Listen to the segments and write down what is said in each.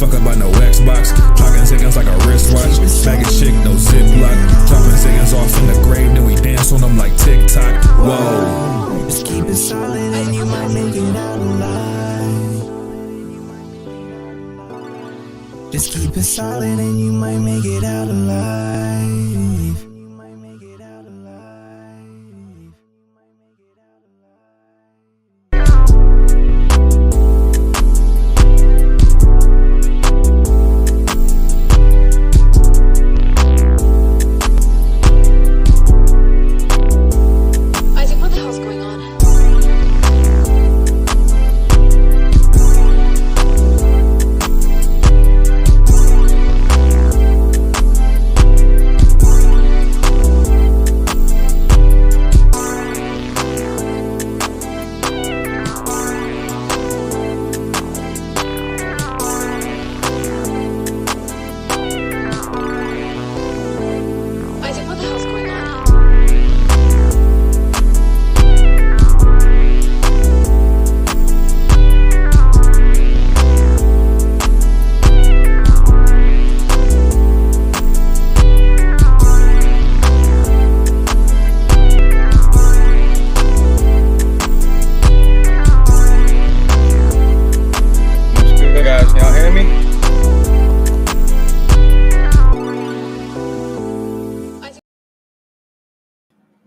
fuck about no Xbox. Clocking seconds like a wristwatch. Bagging chick, no ziplock. Dropping seconds off in the grave, then we dance on them like TikTok. Whoa. Just keep it solid and you might make it out alive. Just keep it solid and you might make it out alive.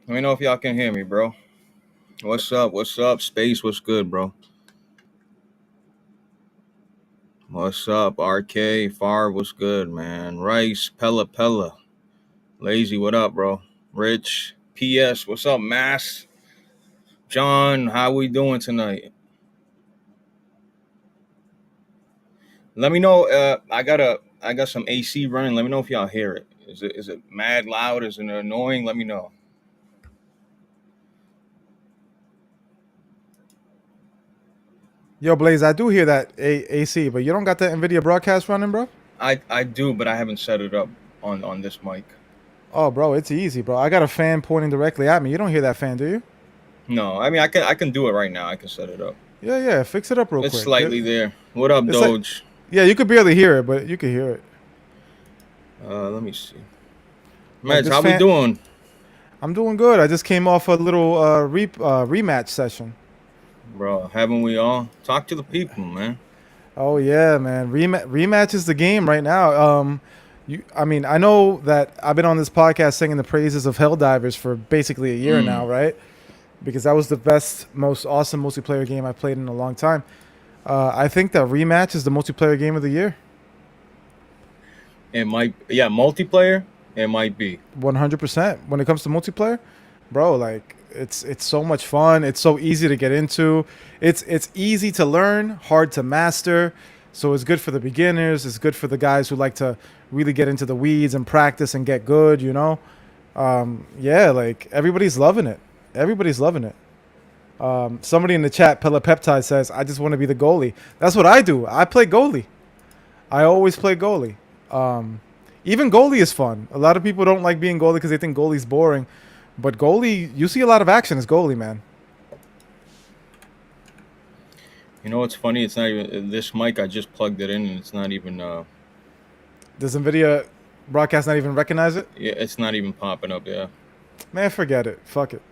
Let me know if y'all can hear me, bro. What's up? What's up? Space, what's good, bro? What's up? RK, Far, what's good, man? Rice, Pella. Lazy, what up, bro? Rich, PS, what's up, Mass? John, how we doing tonight? Let me know. I got some AC running. Let me know if y'all hear it. Is it mad loud? Is it annoying? Let me know. Yo, Blaze, I do hear that AC, but you don't got that NVIDIA broadcast running, bro? I do, but I haven't set it up on this mic. Oh, bro, it's easy, bro. I got a fan pointing directly at me. You don't hear that fan, do you? No, I mean I can do it right now. I can set it up. Yeah, fix it up real quick. It's slightly there. What up, Doge? Yeah, you could barely hear it, but you could hear it. Let me see. Mads, how we doing? I'm doing good. I just came off a little rematch session. Bro, haven't we all? Talk to the people, man. Oh yeah, man. Rematch is the game right now. I know that I've been on this podcast singing the praises of Helldivers for basically a year now, right? Because that was the best, most awesome multiplayer game I played in a long time. I think that Rematch is the multiplayer game of the year. It might, yeah, multiplayer. It might be 100%. When it comes to multiplayer, bro, like it's so much fun. It's so easy to get into. It's easy to learn, hard to master. So it's good for the beginners. It's good for the guys who like to really get into the weeds and practice and get good. You know, yeah, like everybody's loving it. Everybody's loving it. Somebody in the chat, Pellepeptide, says, I just want to be the goalie. That's what I do. I play goalie. I always play goalie. Even goalie is fun. A lot of people don't like being goalie because they think goalie's boring. But goalie, you see a lot of action as goalie, man. You know what's funny? It's not even this mic. I just plugged it in, and it's not even. Does NVIDIA broadcast not even recognize it? Yeah, it's not even popping up. Yeah. Man, forget it. Fuck it.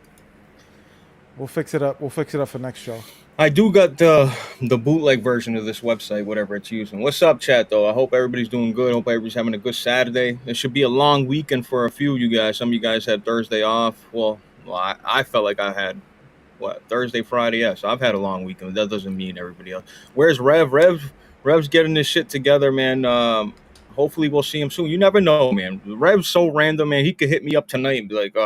We'll fix it up. We'll fix it up for next show. I do got the bootleg version of this website, whatever it's using. What's up, chat, though? I hope everybody's doing good. I hope everybody's having a good Saturday. It should be a long weekend for a few of you guys. Some of you guys had Thursday off. Well, I felt like I had, Thursday, Friday? Yeah, so I've had a long weekend. That doesn't mean everybody else. Where's Rev? Rev's getting this shit together, man. Hopefully we'll see him soon. You never know, man. Rev's so random, man. He could hit me up tonight and be like,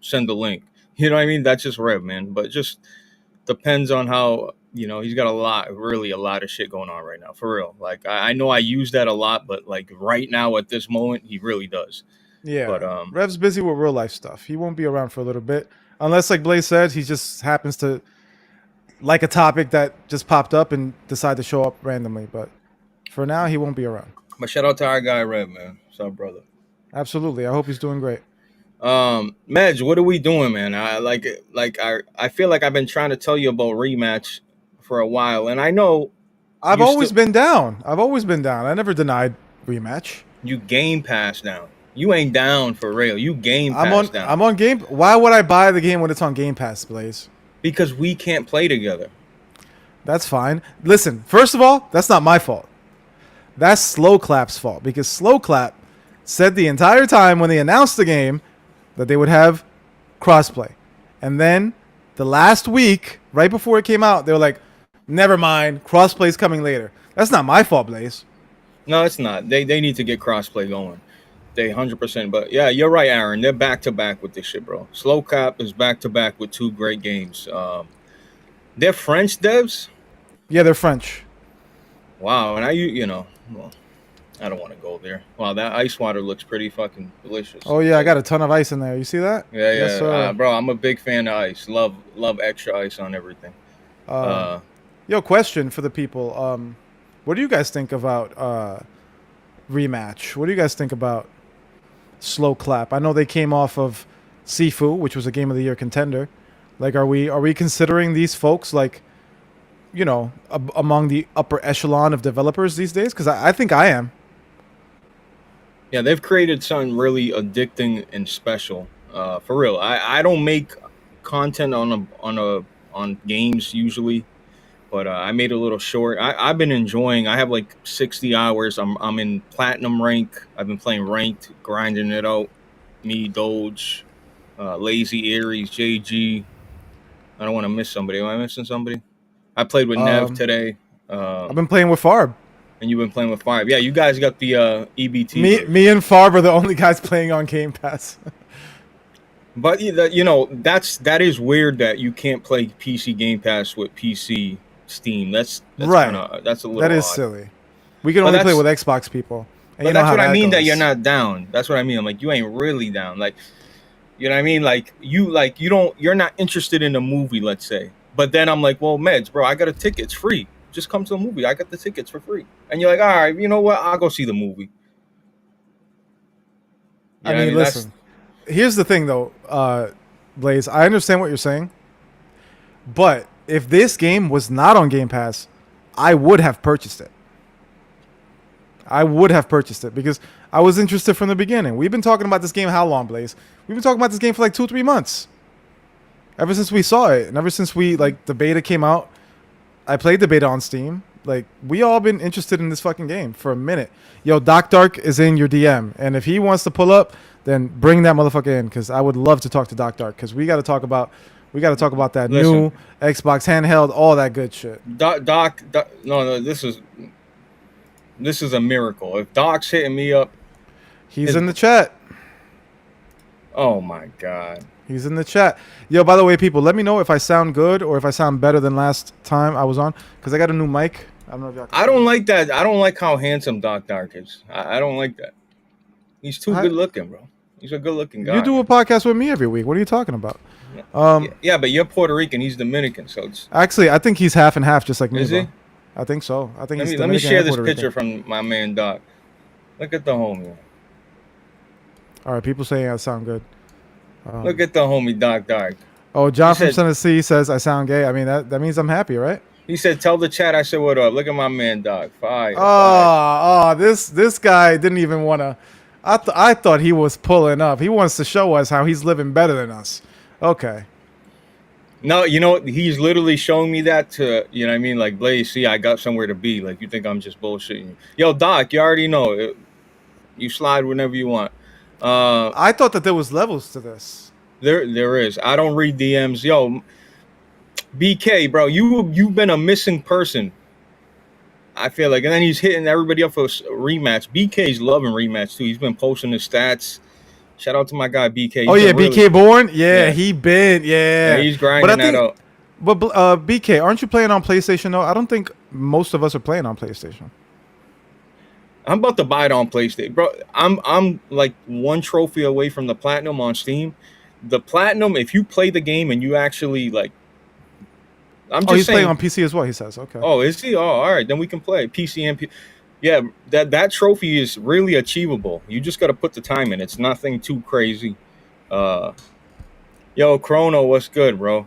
send the link. You know what I mean? That's just Rev, man. But just depends on how, he's got a lot of shit going on right now, for real. Like, I know I use that a lot, but like right now at this moment, he really does. Yeah, but Rev's busy with real life stuff. He won't be around for a little bit. Unless, like Blaze said, he just happens to like a topic that just popped up and decide to show up randomly. But for now, he won't be around. But shout out to our guy, Rev, man. What's up, brother? Absolutely. I hope he's doing great. Madge, what are we doing, man? I feel like I've been trying to tell you about Rematch for a while, and I know I've always been down. I've always been down. I never denied rematch. You Game Pass down. You ain't down for real. You Game Pass down. I'm on Game. Why would I buy the game when it's on Game Pass, Blaze? Because we can't play together. That's fine. Listen, first of all, that's not my fault. That's Sloclap's fault because Sloclap said the entire time when they announced the game that they would have crossplay. And then the last week, right before it came out, they were like, never mind, crossplay's coming later. That's not my fault, Blaze. No, it's not. They need to get crossplay going. They 100%. But yeah, you're right, Aaron. They're back to back with this shit, bro. Sloclap is back to back with 2 great games. They're French devs. Yeah, they're French. Wow, and well, I don't want to go there. Wow, that ice water looks pretty fucking delicious. Oh yeah, I got a ton of ice in there. You see that? Yeah, Yes, sir. bro. I'm a big fan of ice. Love extra ice on everything. Yo, question for the people. What do you guys think about Rematch? What do you guys think about Sloclap? I know they came off of Sifu, which was a Game of the Year contender. Like, are we considering these folks like, among the upper echelon of developers these days? Because I think I am. Yeah, they've created something really addicting and special. For real, I don't make content on games usually, but I made a little short. I've been enjoying. I have like 60 hours. I'm in platinum rank. I've been playing ranked, grinding it out. Me, Doge, Lazy Aries, JG. I don't want to miss somebody. Am I missing somebody? I played with Nev today. I've been playing with Farb. And you've been playing with Farb. Yeah, you guys got the EBT. Me and Farb are the only guys playing on Game Pass. But that is weird that you can't play PC Game Pass with PC Steam. That's right. That's a little. That is odd. silly. We can only play with Xbox people. And but that's what I mean. That you're not down. That's what I mean. I'm like, you ain't really down. Like, you know what I mean? You're not interested in a movie, let's say. But then I'm like, well, Meds, bro, I got a ticket. It's free. Just come to the movie. I got the tickets for free. And you're like, all right, you know what? I'll go see the movie. I mean, listen. Here's the thing, though, Blaze. I understand what you're saying. But if this game was not on Game Pass, I would have purchased it. I would have purchased it because I was interested from the beginning. We've been talking about this game how long, Blaze? We've been talking about this game for like 2-3 months. Ever since we saw it, and ever since the beta came out, I played the beta on Steam. Like, we all been interested in this fucking game for a minute. Yo, Doc Dark is in your DM, and if he wants to pull up, then bring that motherfucker in because I would love to talk to Doc Dark because we got to talk about that new Xbox handheld, all that good shit. Doc, no, this is a miracle. If Doc's hitting me up, he's in the chat. Oh my god. He's in the chat. Yo, by the way, people, let me know if I sound good or if I sound better than last time I was on because I got a new mic. I don't know if y'all I don't like that. I don't like how handsome Doc Dark is. I don't like that. He's too good looking, bro. He's a good looking guy. You do a podcast with me every week. What are you talking about? Yeah, but you're Puerto Rican. He's Dominican, so it's actually I think he's half and half, just like me. Is he? I think so. I think let me share this picture from my man Doc. Look at the homie. All right, people saying I sound good. Look at the homie Doc Dark. Oh, John from Tennessee says I sound gay. I mean that means I'm happy, right? He said, "Tell the chat I said what up." Look at my man Doc. Fire. This guy didn't even want to. I thought he was pulling up. He wants to show us how he's living better than us. Okay. No, he's literally showing me that to, you know what I mean? Like, Blaze, see, I got somewhere to be. Like, you think I'm just bullshitting you. Yo, Doc, you already know. You slide whenever you want. I thought that there was levels to this. There is. I don't read DMs. Yo, BK, bro, you've been a missing person. I feel like. And then he's hitting everybody up for Rematch. BK's loving Rematch, too. He's been posting his stats. Shout out to my guy, BK. BK Born? Yeah, he been. Yeah, he's grinding that out. But BK, aren't you playing on PlayStation, though? I don't think most of us are playing on PlayStation. I'm about to buy it on PlayStation, bro. I'm like one trophy away from the platinum on Steam. The platinum, if you play the game and you actually like, he's playing on PC as well. He says, okay. Oh, is he? Oh, all right, then we can play PC and PC. Yeah, that trophy is really achievable. You just got to put the time in. It's nothing too crazy. Yo, Chrono, what's good, bro?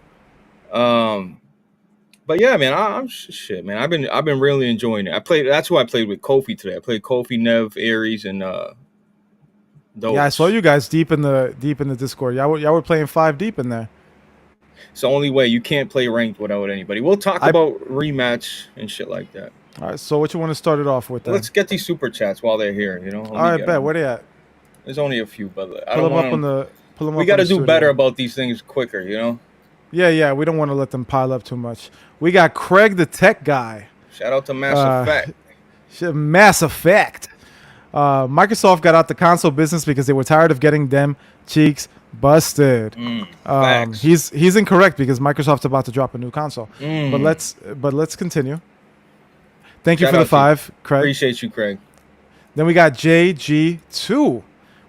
But yeah, man, I'm shit, man. I've been really enjoying it. I played. That's who I played with Kofi today. I played Kofi, Nev, Aries, and Yeah, I saw Doge. you guys deep in the Discord. Y'all were playing 5 deep in there. It's the only way. You can't play ranked without anybody. We'll talk I about rematch and shit like that. All right. So what you want to start it off with then? Let's get these super chats while they're here. Let All me right, get bet. them. Where they at? There's only a few, but I Pull don't them want up on them. the pull them We up got on to the do better studio. about these things quicker. Yeah, yeah. We don't want to let them pile up too much. We got Craig the tech guy. Shout out to Mass Uh, Effect. Mass Effect. Microsoft got out the console business because they were tired of getting them cheeks busted. Facts. He's incorrect because Microsoft's about to drop a new console. Mm. But let's continue. Thank you Shout for the out to you. 5, Craig. Appreciate you, Craig. Then we got JG2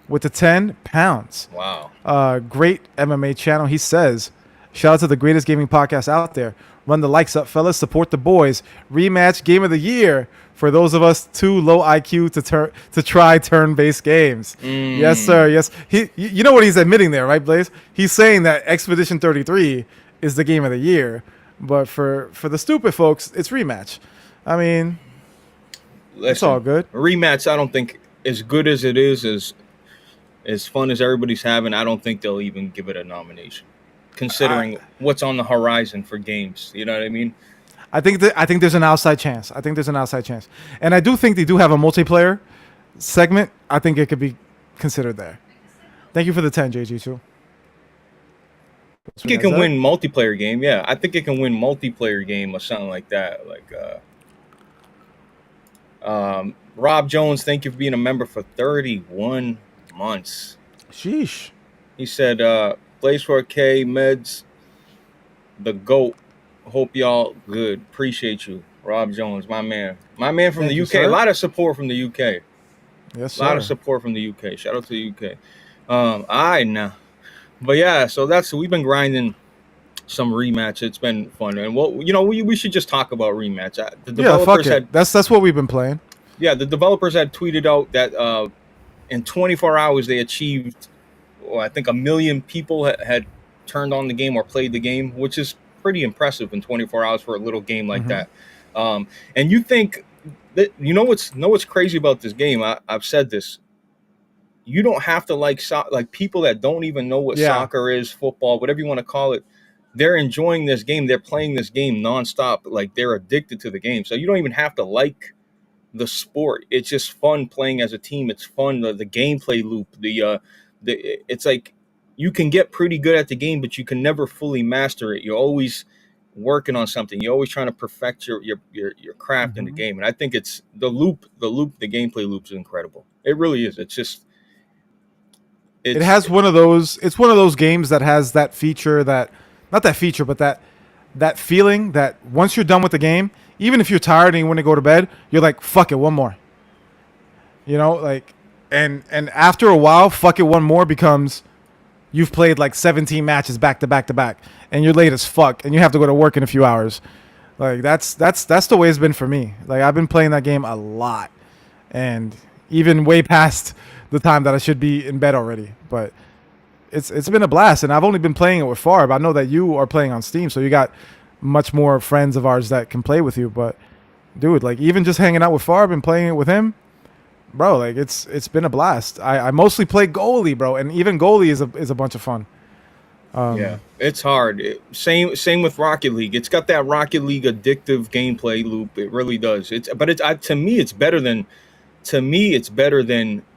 with the 10 pounds. Wow. Great MMA channel. He says, shout out to the greatest gaming podcast out there. Run the likes up, fellas. Support the boys. Rematch game of the year for those of us too low IQ to try turn-based games. Yes, sir. Yes. You know what he's admitting there, right, Blaze? He's saying that Expedition 33 is the game of the year, but for the stupid folks, it's Rematch. I mean, Listen, it's all good. Rematch, I don't think as good as it is, as fun as everybody's having, I don't think they'll even give it a nomination, considering what's on the horizon for games. You know what I mean? I think there's an outside chance. And I do think they do have a multiplayer segment. I think it could be considered there. Thank you for the 10, JG2. I think it can win multiplayer game. Yeah, I think it can win multiplayer game or something like that. Like Rob Jones, thank you for being a member for 31 months. Sheesh. He said, Blaze 4K, Meds, the GOAT. Hope y'all good. Appreciate you. Rob Jones, my man. My man from the UK. Sir. A lot of support from the UK. Yes, sir. A lot of support from the UK. Shout out to the UK. All right, now. But yeah, so we've been grinding some Rematch. It's been fun. And we should just talk about Rematch. The developers That's what we've been playing. Yeah, the developers had tweeted out that in 24 hours they achieved, I think 1 million people had turned on the game or played the game, which is pretty impressive in 24 hours for a little game like that. And you think that what's crazy about this game? I've said this. You don't have to like people that don't even know what soccer is, football, whatever you want to call it. They're enjoying this game. They're playing this game nonstop. Like they're addicted to the game. So you don't even have to like the sport. It's just fun playing as a team. It's fun. The gameplay loop. It's like you can get pretty good at the game, but you can never fully master it. You're always working on something. You're always trying to perfect your craft in the game. And I think it's the gameplay loop is incredible. It really is. It has one of those. It's one of those games that has that feature but that feeling that once you're done with the game, even if you're tired and you want to go to bed, you're like, fuck it, one more. And after a while, fuck it, one more becomes you've played like 17 matches back to back to back, and you're late as fuck, and you have to go to work in a few hours. Like that's the way it's been for me. Like I've been playing that game a lot, and even way past the time that I should be in bed already. But it's been a blast, and I've only been playing it with Farb. I know that you are playing on Steam, so you got much more friends of ours that can play with you. But dude, like even just hanging out with Farb and playing it with him, bro, like it's been a blast. I mostly play goalie, bro, and even goalie is a bunch of fun. Yeah, it's hard. Same with Rocket League. It's got that Rocket League addictive gameplay loop. It really does. To me it's better than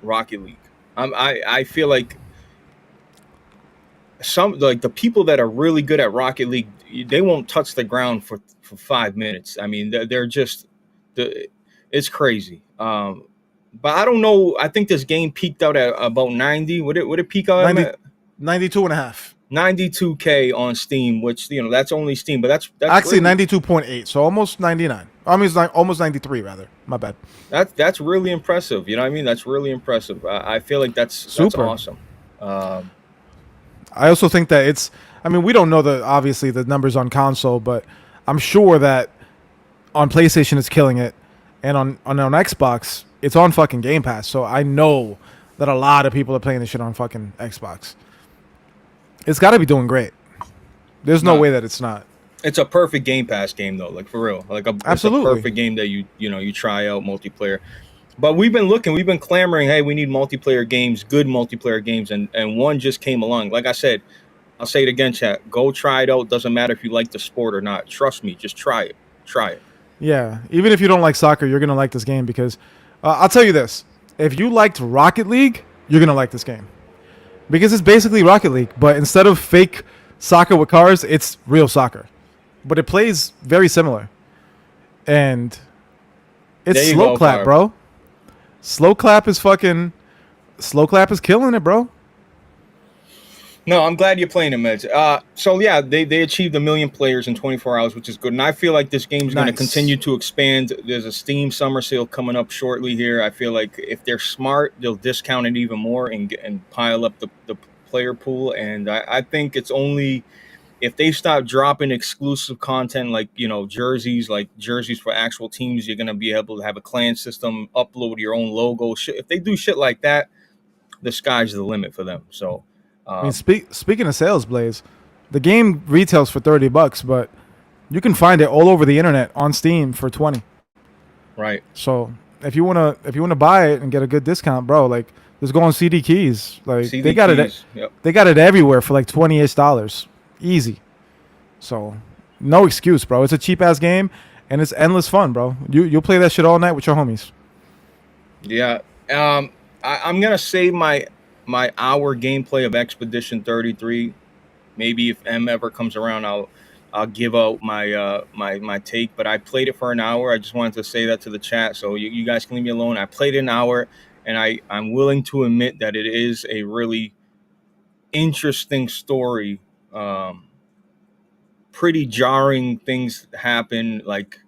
Rocket League. I feel like the people that are really good at Rocket League, they won't touch the ground for 5 minutes. I mean, they're just it's crazy. But I don't know. I think this game peaked out at about 90. Would it peak out at 92 and a half? 92K on Steam, which that's only Steam, but that's actually really, 92.8, so almost 99. I mean, it's almost 93 rather. My bad. That's really impressive. You know what I mean? That's really impressive. I feel like that's awesome. I also think that we don't know obviously the numbers on console, but I'm sure that on PlayStation it's killing it, and on Xbox it's on fucking Game Pass. So I know that a lot of people are playing this shit on fucking Xbox. It's got to be doing great. There's no way that it's not. It's a perfect Game Pass game though, like for real. It's a Absolutely. perfect game that you try out multiplayer. But we've been clamoring, hey, we need multiplayer games, good multiplayer games, and one just came along. Like I said, I'll say it again, chat. Go try it out. Doesn't matter if you like the sport or not. Trust me, just try it. Try it. Yeah, even if you don't like soccer, you're gonna like this game because I'll tell you this: if you liked Rocket League, you're gonna like this game because it's basically Rocket League, but instead of fake soccer with cars, it's real soccer. But it plays very similar, and it's There you slow go, clap, Fire. bro. Slow clap is killing it, bro. No, I'm glad you're playing it, Meds. So yeah, they achieved 1 million players in 24 hours, which is good. And I feel like this game is going to Nice. continue to expand. There's a Steam summer sale coming up shortly here. I feel like if they're smart, they'll discount it even more and pile up the player pool. And I think it's only if they stop dropping exclusive content like jerseys for actual teams. You're going to be able to have a clan system, upload your own logo. If they do shit like that, the sky's the limit for them. So. I mean, Um, speaking of sales, Blaze, the game retails for $30, but you can find it all over the internet on Steam for 20. right. So if you wanna buy it and get a good discount, bro, like just go on CD Keys. Like CD keys. Yep. they got it everywhere for like $20-ish, easy. So no excuse, bro. It's a cheap ass game and it's endless fun, bro. You'll play that shit all night with your homies. Yeah. I'm gonna save my hour gameplay of Expedition 33. Maybe if M ever comes around, I'll give out my take. But I played it for an hour. I just wanted to say that to the chat, so you guys can leave me alone. I played an hour, and I'm willing to admit that it is a really interesting story. Pretty jarring things happen, like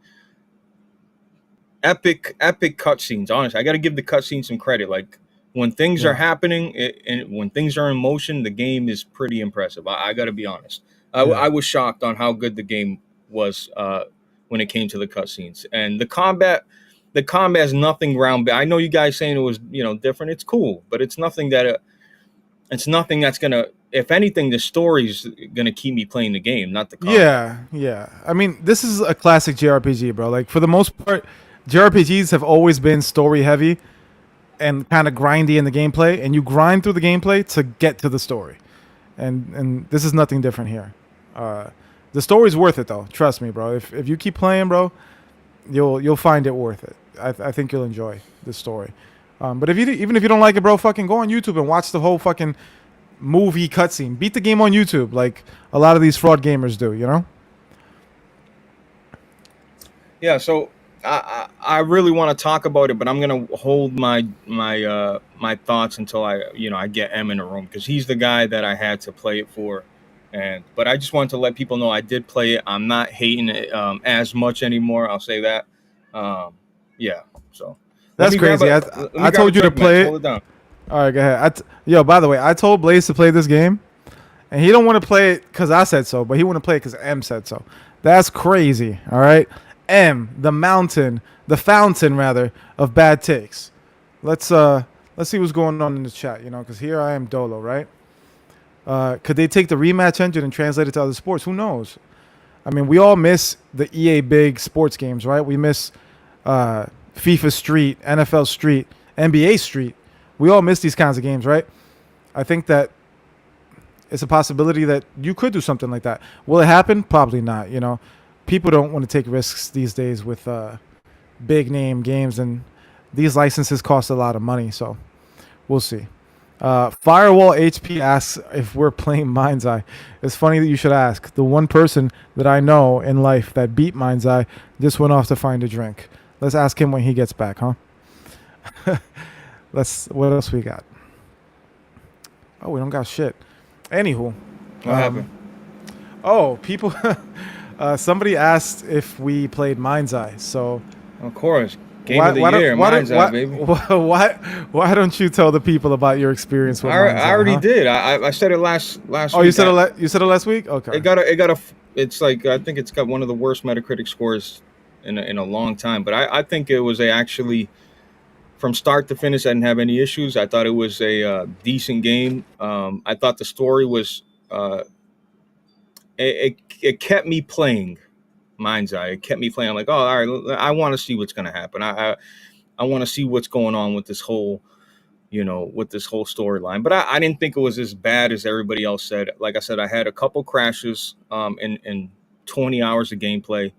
epic cutscenes. Honestly, I got to give the cutscenes some credit. Like when things are Yeah. happening and when things are in motion, the game is pretty impressive. I got to be honest. Yeah. I was shocked on how good the game was when it came to the cutscenes and the combat. The combat is nothing ground. I know you guys saying it was different. It's cool, but it's nothing it's nothing that's gonna. If anything, the story's gonna keep me playing the game, not the combat. Yeah, yeah. I mean, this is a classic JRPG, bro. Like for the most part, JRPGs have always been story heavy and kind of grindy in the gameplay, and you grind through the gameplay to get to the story. And this is nothing different here. The story's worth it though. Trust me, bro. If you keep playing, bro, you'll find it worth it. I think you'll enjoy the story. But even if you don't like it, bro, fucking go on YouTube and watch the whole fucking movie cutscene. Beat the game on YouTube, like a lot of these fraud gamers do. You know? Yeah, so I really want to talk about it, but I'm gonna hold my thoughts until I get M in the room because he's the guy that I had to play it for, but I just wanted to let people know I did play it. I'm not hating it as much anymore. I'll say that. Um, yeah. So That's crazy. let me I grab a told you to drink, man. play Hold it. it down. All right, go ahead. Yo, by the way, I told Blaze to play this game, and he don't want to play it because I said so, but he want to play it because M said so. That's crazy. All right, M, the fountain rather of bad takes. Let's see what's going on in the chat. Because here I am, Dolo. Right? Could they take the rematch engine and translate it to other sports? Who knows? I mean, we all miss the EA big sports games, right? We miss FIFA Street, NFL Street, NBA Street. We all miss these kinds of games, right? I think that it's a possibility that you could do something like that. Will it happen? Probably not. People don't want to take risks these days with big name games, and these licenses cost a lot of money. So we'll see. Firewall HP asks if we're playing Mind's Eye. It's funny that you should ask. The one person that I know in life that beat Mind's Eye just went off to find a drink. Let's ask him when he gets back, huh? What else we got? Oh, we don't got shit. Anywho. What happened? Oh, people. Somebody asked if we played Mind's Eye. So Of course, game of the year, Mind's Eye, baby. Why don't you tell the people about your experience with Mind's Eye? I already huh? did. I said it last week. Oh, you said it last week? Okay. It's like I think it's got one of the worst Metacritic scores in a long time. But I think it was actually from start to finish. I didn't have any issues. I thought it was a decent game. I thought the story was it kept me playing. Mind's eye. It kept me playing. I'm like, oh, all right, I want to see what's gonna happen. I want to see what's going on with this whole, with this whole storyline. But I didn't think it was as bad as everybody else said. Like I said, I had a couple crashes in 20 hours of gameplay.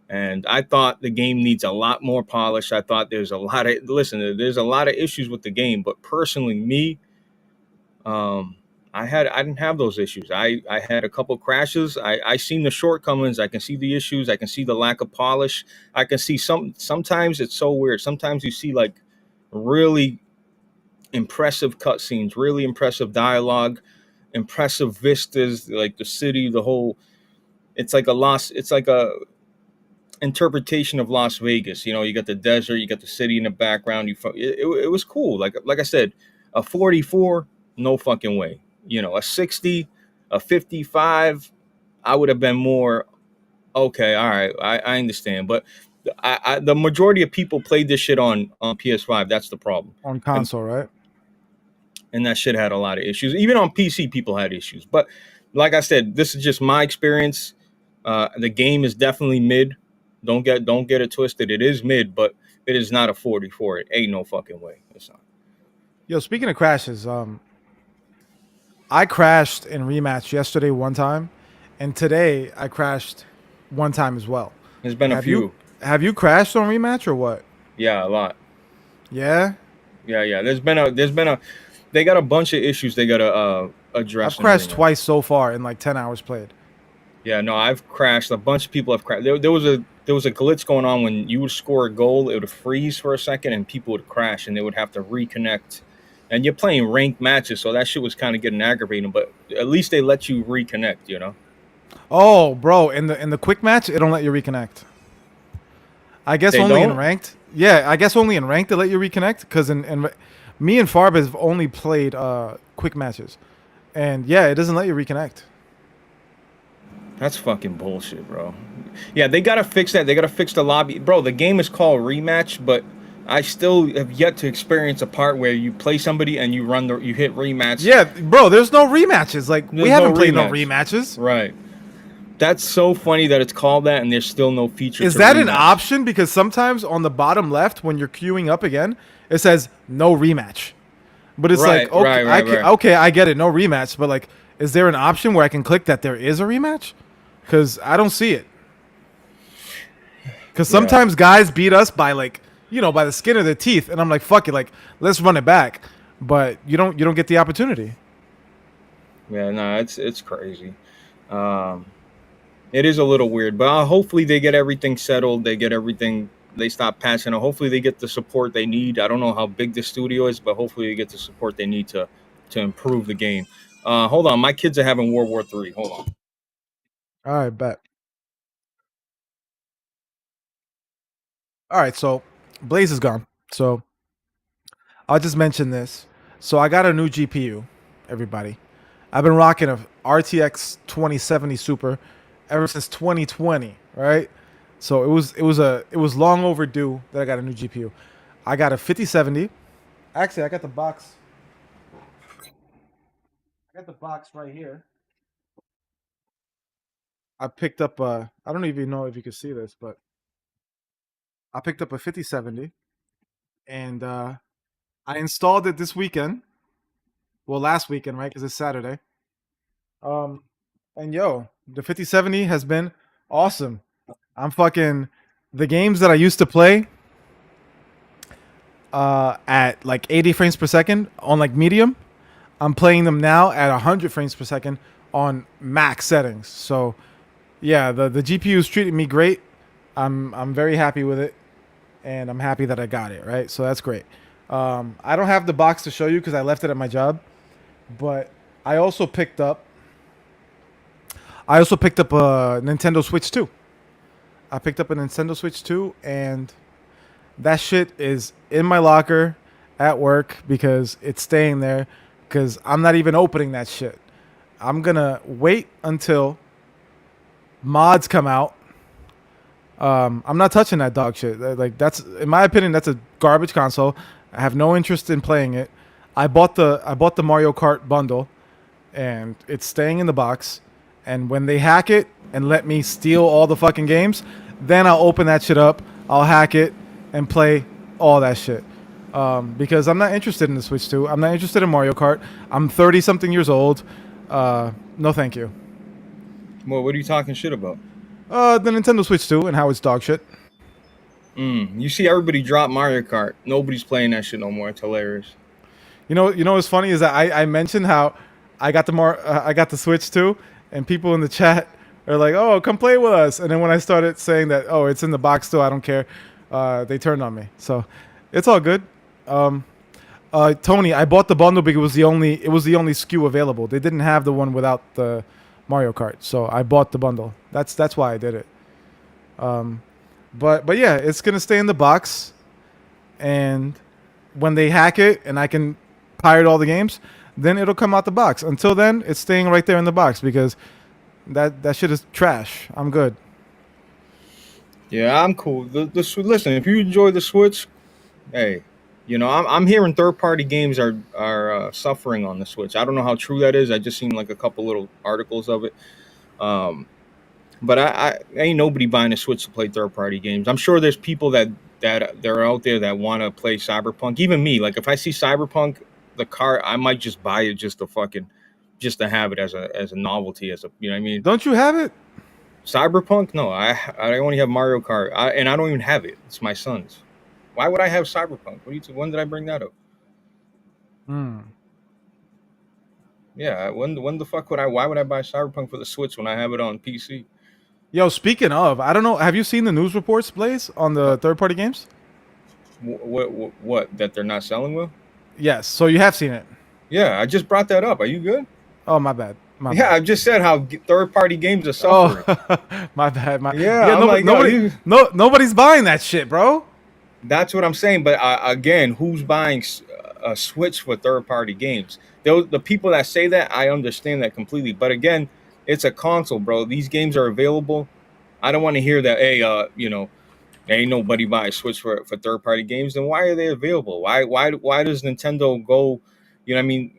And I thought the game needs a lot more polish. I thought there's a lot of there's a lot of issues with the game. But personally, me, I didn't have those issues. I had a couple crashes. I seen the shortcomings. I can see the issues. I can see the lack of polish. I can see sometimes it's so weird. Sometimes you see like really impressive cutscenes, really impressive dialogue, impressive vistas, like the city, the whole. It's like a interpretation of Las Vegas. You got the desert, you got the city in the background. It was cool. Like I said, a 44, no fucking way. A 60, a 55, I would have been more okay. All right, I understand, but the majority of people played this shit on PS5. That's the problem. On console, right? And that shit had a lot of issues. Even on PC, people had issues. But like I said, this is just my experience. The game is definitely mid. Don't get it twisted. It is mid, but it is not a 44. It ain't no fucking way. It's not. Yo, speaking of crashes, I crashed in Rematch yesterday one time, and today I crashed one time as well. There's been a few. Have you crashed on Rematch or what? Yeah, a lot. Yeah. Yeah. There's been a. They got a bunch of issues they gotta address. I've crashed twice so far in like 10 hours played. Yeah, no, I've crashed. A bunch of people have crashed. There was a glitch going on when you would score a goal, it would freeze for a second, and people would crash, and they would have to reconnect. And you're playing ranked matches, so that shit was kind of getting aggravating. But at least they let you reconnect, Oh, bro, in the quick match, it don't let you reconnect. I guess only in ranked. Yeah, I guess only in ranked they let you reconnect. Because in me and Farb have only played quick matches, and yeah, it doesn't let you reconnect. That's fucking bullshit, bro. Yeah, they gotta fix that. They gotta fix the lobby, bro. The game is called Rematch, but I still have yet to experience a part where you play somebody and you hit rematch. Yeah, bro, there's no rematches. Like, we haven't played no rematches. Right. That's so funny that it's called that and there's still no feature. Is that an option? Because sometimes on the bottom left, when you're queuing up again, it says no rematch. But it's like, okay, okay, I get it, no rematch. But like, is there an option where I can click that there is a rematch? Because I don't see it. Because sometimes guys beat us by like, by the skin of their teeth, and I'm like, fuck it, like, let's run it back. But you don't get the opportunity. Yeah, no, it's crazy. It is a little weird, but hopefully they get everything settled. They stop patching it. Hopefully they get the support they need. I don't know how big the studio is, but hopefully they get the support they need to improve the game. Hold on, my kids are having World War III. Hold on. All right, bet. All right, so Blaze is gone. So I'll just mention this. So I got a new GPU, everybody. I've been rocking a RTX 2070 Super ever since 2020, right? So it was long overdue that I got a new GPU. I got a 5070. Actually, I got the box. I got the box right here. I picked up I don't even know if you can see this, but I picked up a 5070 and I installed it this weekend. Well, last weekend, right? Because it's Saturday. And yo, the 5070 has been awesome. I'm fucking the games that I used to play at like 80 frames per second on like medium. I'm playing them now at 100 frames per second on max settings. So yeah, the GPU is treating me great. I'm very happy with it, and I'm happy that I got it, right? So that's great. I don't have the box to show you because I left it at my job, but I also picked up a Nintendo Switch 2. I picked up a Nintendo Switch 2, and that shit is in my locker at work because it's staying there because I'm not even opening that shit. I'm going to wait until mods come out. I'm not touching that dog shit. Like, that's, in my opinion, that's a garbage console. I have no interest in playing it. I bought the Mario Kart bundle, and it's staying in the box. And when they hack it and let me steal all the fucking games, then I'll open that shit up. I'll hack it and play all that shit. Because I'm not interested in the Switch 2. I'm not interested in Mario Kart. I'm 30-something years old. No, thank you. Well, what are you talking shit about? The Nintendo Switch 2 and how it's dog shit. You see everybody drop Mario Kart. Nobody's playing that shit no more. It's hilarious. You know what's funny is that I mentioned how I got the Switch 2, and people in the chat are like, "Oh, come play with us." And then when I started saying that, "Oh, it's in the box still, I don't care," they turned on me. So it's all good. Tony, I bought the bundle because it was the only SKU available. They didn't have the one without the Mario Kart, so I bought the bundle. That's why I did it. But yeah, it's gonna stay in the box, and when they hack it and I can pirate all the games, then it'll come out the box. Until then, it's staying right there in the box because that shit is trash. I'm good. Yeah, I'm cool. Listen, if you enjoy the Switch, hey, I'm hearing third-party games are suffering on the Switch. I don't know how true that is. I just seen like a couple little articles of it. But I ain't nobody buying a Switch to play third-party games. I'm sure there's people that are out there that want to play Cyberpunk. Even me, like if I see Cyberpunk, the car, I might just buy it just to have it as a novelty, you know what I mean? Don't you have it? Cyberpunk? No, I only have Mario Kart, and I don't even have it. It's my son's. Why would I have Cyberpunk? When did I bring that up? Yeah, when the fuck why would I buy Cyberpunk for the Switch when I have it on PC? Yo, speaking of, I don't know. Have you seen the news reports, Blaze, on the third-party games? What? That they're not selling well? Yes. So you have seen it. Yeah, I just brought that up. Are you good? Oh, my bad. I just said how third-party games are suffering. Oh, my bad. Nobody's buying that shit, bro. That's what I'm saying. But again, who's buying a Switch for third-party games? The people that say that, I understand that completely. But again, it's a console, bro. These games are available. I don't want to hear that. Hey, ain't nobody buy a Switch for third-party games. Then why are they available? Why does Nintendo go? You know what I mean?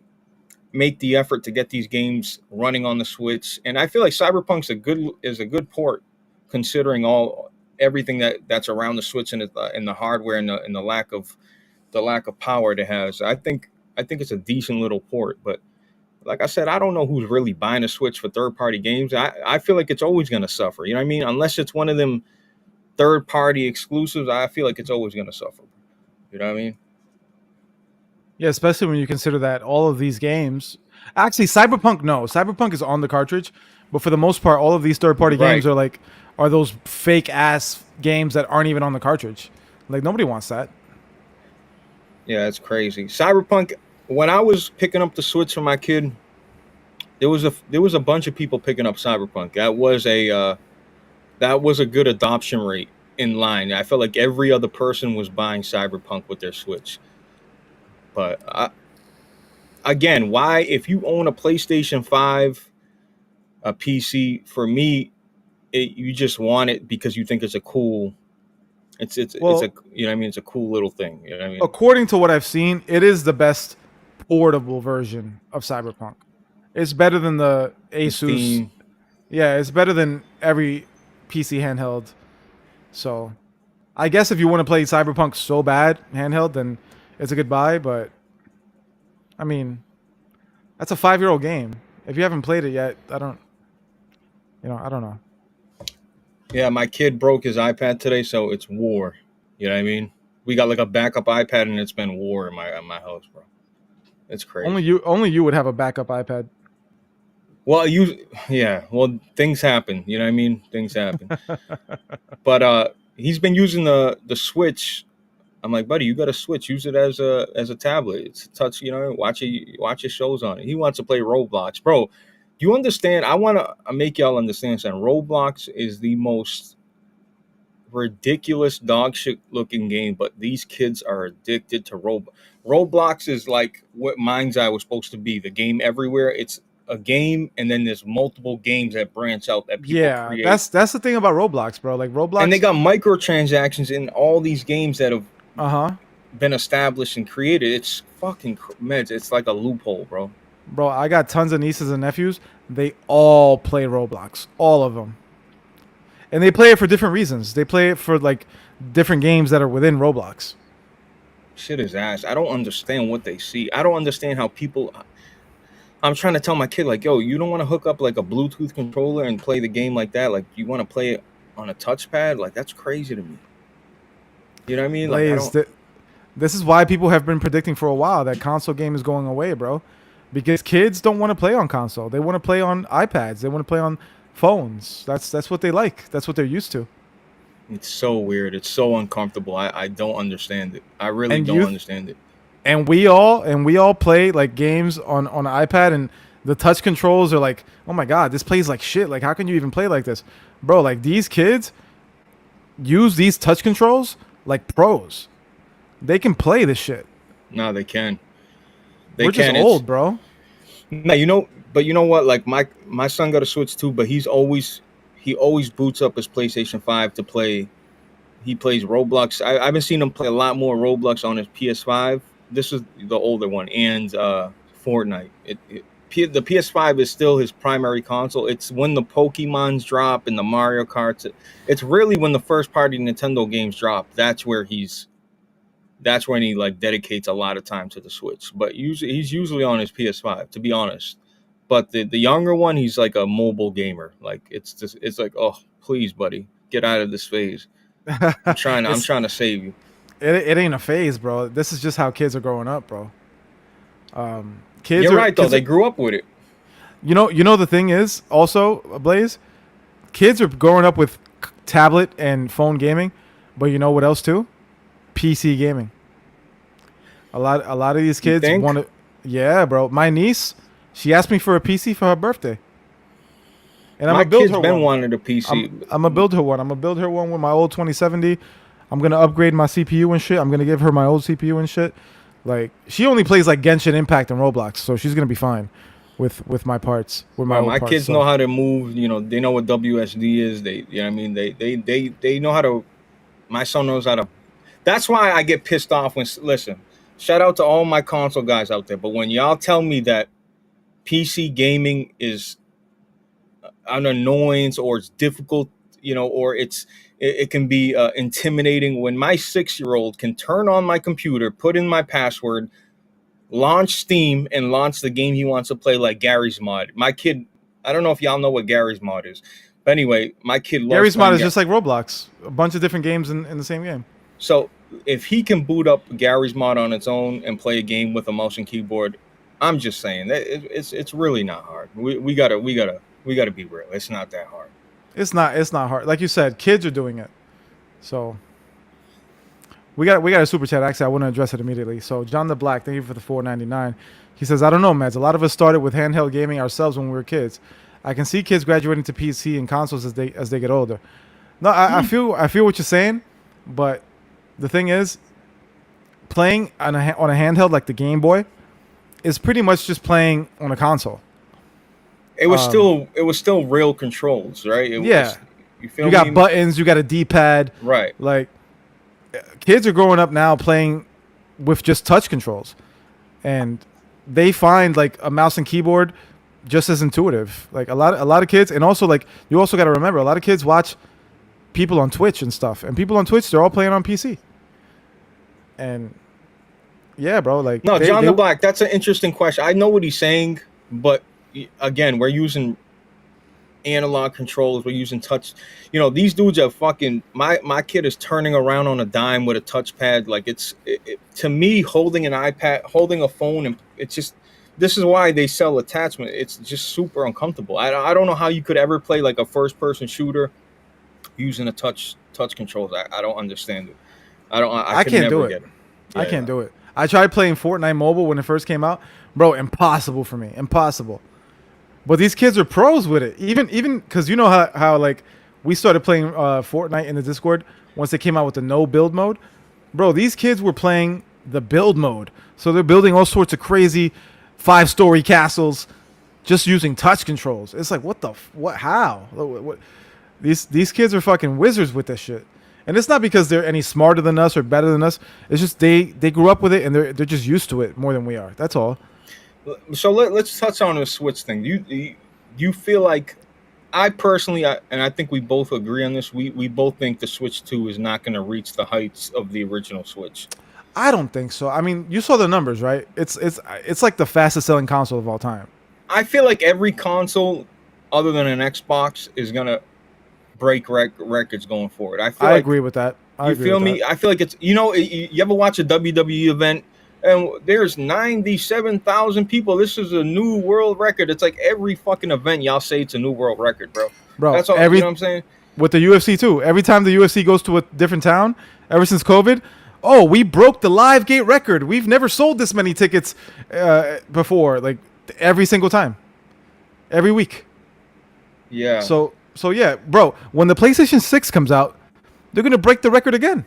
Make the effort to get these games running on the Switch, and I feel like Cyberpunk's is a good port, considering everything that's around the Switch and the hardware and the lack of power it has. I think it's a decent little port, but like I said, I don't know who's really buying a Switch for third-party games. I feel like it's always going to suffer. You know what I mean? Unless it's one of them third-party exclusives, I feel like it's always going to suffer. You know what I mean? Yeah, especially when you consider that all of these games, actually, Cyberpunk is on the cartridge, but for the most part, all of these third-party games are those fake ass games that aren't even on the cartridge. Like nobody wants that. Yeah, it's crazy. Cyberpunk. When I was picking up the Switch for my kid, there was a bunch of people picking up Cyberpunk. That was a good adoption rate in line. I felt like every other person was buying Cyberpunk with their Switch. But again, why, if you own a PlayStation 5, a PC, for me, you just want it because you think it's a cool. It's you know what I mean? It's a cool little thing. You know what I mean? According to what I've seen, it is the best portable version of Cyberpunk. It's better than the Asus. Yeah, it's better than every PC handheld. So, I guess if you want to play Cyberpunk so bad handheld, then it's a good buy. But I mean, that's a 5-year-old game. If you haven't played it yet, I don't know. Yeah, my kid broke his iPad today, so it's war. You know what I mean? We got like a backup iPad, and it's been war in my house, bro. It's crazy. Only you would have a backup iPad. Well, things happen. You know what I mean? Things happen. But he's been using the Switch. I'm like, buddy, you got a Switch. Use it as a tablet. It's a touch. You know, watch your shows on it. He wants to play Roblox, bro. Do you understand? I want to make y'all understand something. Roblox is the most ridiculous dog shit looking game, but these kids are addicted to Roblox. Roblox is like what Mind's Eye was supposed to be. The game everywhere. It's a game, and then there's multiple games that branch out that people create. That's the thing about Roblox, bro. Like Roblox, and they got microtransactions in all these games that have been established and created. It's fucking meds. It's like a loophole, bro. Bro, I got tons of nieces and nephews. They all play Roblox, all of them, and they play it for different reasons. They play it for like different games that are within Roblox. Shit is ass. I don't understand what they see. I don't understand how people. I'm trying to tell my kid like, yo, you don't want to hook up like a Bluetooth controller and play the game like that. Like, you want to play it on a touchpad? Like, that's crazy to me. You know what I mean? Like, I Blaze, don't. this is why people have been predicting for a while that console game is going away, bro. Because kids don't want to play on console. They want to play on iPads. They want to play on phones. That's what they like. That's what they're used to. It's so weird. It's so uncomfortable. I don't understand it. I really And don't you understand it. and we all play like games on iPad, and the touch controls are like, oh my god, this plays like shit. Like, how can you even play like this, bro? Like, these kids use these touch controls like pros. They can play this shit. No, they can. They We're just can. old, bro. No, but you know what? Like, my son got a Switch too, but he always boots up his PlayStation 5 to play. He plays Roblox. I've been seeing him play a lot more Roblox on his PS5. This is the older one, and Fortnite. The PS5 is still his primary console. It's when the Pokemons drop and the Mario Karts. It's really when the first party Nintendo games drop. That's when he like dedicates a lot of time to the Switch. But he's usually on his PS5, to be honest. But the younger one, he's like a mobile gamer. Like, it's like, oh, please, buddy, get out of this phase. I'm trying to save you. It ain't a phase, bro. This is just how kids are growing up, bro. Kids You're are right though. kids They are- grew up with it. You know the thing is also, Blaze, kids are growing up with tablet and phone gaming, but you know what else too? PC gaming. A lot of these kids think? want to. Yeah, bro. My niece, she asked me for a PC for her birthday, and I'm My gonna build kid's her been one. wanting a PC. I'm gonna build her one. I'm gonna build her one with my old 2070. I'm gonna upgrade my CPU and shit. I'm gonna give her my old CPU and shit. Like, she only plays like Genshin Impact and Roblox, so she's gonna be fine with my parts. With my old My parts, kids so. know how to move. You know, they know what WSD is. They, you know what I mean? They know how to. My son knows how to. That's why I get pissed off when. Listen, shout out to all my console guys out there. But when y'all tell me that PC gaming is an annoyance or it's difficult, you know, or it can be intimidating, when my 6-year-old can turn on my computer, put in my password, launch Steam, and launch the game he wants to play, like Gary's Mod. My kid, I don't know if y'all know what Gary's Mod is, but anyway, my kid loves Gary's playing Mod is just like Roblox, a bunch of different games in the same game. So if he can boot up Gary's Mod on its own and play a game with a mouse and keyboard, I'm just saying that it's really not hard. We gotta be real. It's not that hard. It's not hard. Like you said, kids are doing it. So we got a super chat. Actually, I want to address it immediately. So John the Black, thank you for the $4.99. He says, I don't know, Mads. A lot of us started with handheld gaming ourselves when we were kids. I can see kids graduating to PC and consoles as they get older. No, I feel what you're saying, but the thing is, playing on a handheld like the Game Boy is pretty much just playing on a console. It was still real controls, right? You feel You me? got buttons, you got a D-pad. Right. Like, kids are growing up now playing with just touch controls, and they find like a mouse and keyboard just as intuitive. Like, a lot of kids, and also, like, you also got to remember, a lot of kids watch people on Twitch and stuff, and people on Twitch, they're all playing on PC. And yeah, bro, like, No, John the Black, that's an interesting question. I know what he's saying, but again, we're using analog controls, we're using touch. You know, these dudes are fucking. My kid is turning around on a dime with a touchpad. Like, to me, holding an iPad, holding a phone, and it's just. This is why they sell attachment. It's just super uncomfortable. I don't know how you could ever play like a first person shooter using a touch controls. I don't understand it. I can't do it. Get it. I can't do it. I tried playing Fortnite mobile when it first came out, bro. Impossible for me. Impossible. But these kids are pros with it. Even because you know how like we started playing Fortnite in the Discord once they came out with the no build mode, bro. These kids were playing the build mode, so they're building all sorts of crazy 5-story castles just using touch controls. It's like, what? How? What? These kids are fucking wizards with this shit. And it's not because they're any smarter than us or better than us. It's just they grew up with it and they're just used to it more than we are. That's all. So let's touch on the Switch thing. You feel like I personally, and I think we both agree on this. We both think the Switch 2 is not going to reach the heights of the original Switch. I don't think so. I mean, you saw the numbers, right? It's like the fastest selling console of all time. I feel like every console other than an Xbox is going to break records going forward. I feel I like agree with that. I you agree feel with that. me. I feel like it's you ever watch a WWE event and there's 97,000 people. This is a new world record. It's like every fucking event y'all say it's a new world record, bro. Bro, That's all. You know what I'm saying? with the UFC too. Every time the UFC goes to a different town, ever since COVID, oh, we broke the live gate record. We've never sold this many tickets before. Like every single time, every week. Yeah. So yeah, bro. When the PlayStation 6 comes out, they're gonna break the record again.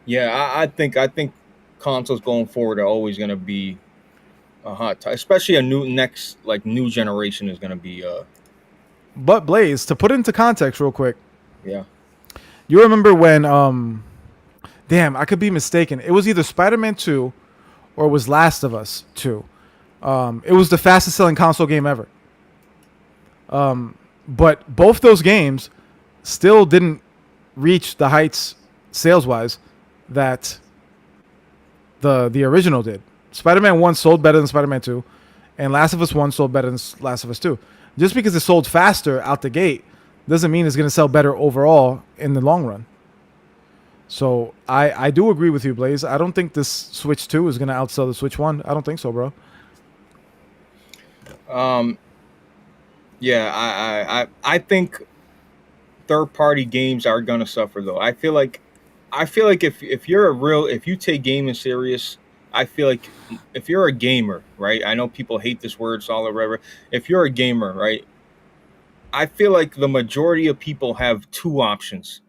Yeah, I think consoles going forward are always going to be a hot time, especially a new generation is going to be But Blaze, to put it into context, real quick, yeah. you remember when damn, I could be mistaken. It was either Spider-Man 2 or it was Last of Us 2. It was the fastest selling console game ever. But both those games still didn't reach the heights sales wise that the original did. Spider-Man 1 sold better than Spider-Man 2, and Last of Us 1 sold better than Last of Us 2. Just because it sold faster out the gate doesn't mean it's going to sell better overall in the long run. So I do agree with you, Blaze. I don't think this Switch 2 is going to outsell the Switch 1. I don't think so, bro. Yeah, I think third party games are gonna suffer though. I feel like if you take gaming serious, I feel like if you're a gamer, right? I know people hate this word, solid whatever. If you're a gamer, right? I feel like the majority of people have two options.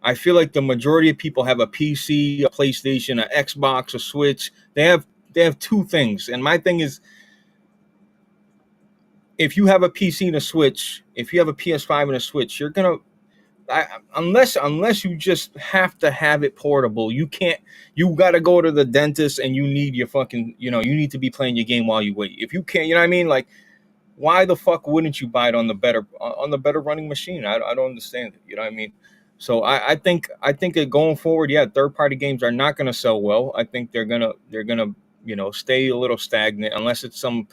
I feel like the majority of people have a PC, a PlayStation, an Xbox, a Switch. They have two things. And my thing is if you have a PC and a Switch, if you have a PS5 and a Switch, you're gonna unless you just have to have it portable, you can't. You got to go to the dentist and you need your fucking. You need to be playing your game while you wait. If you can't, you know what I mean. Like, why the fuck wouldn't you buy it on the better running machine? I don't understand it. You know what I mean. So I think that going forward, yeah, third party games are not gonna sell well. I think they're gonna stay a little stagnant unless it's some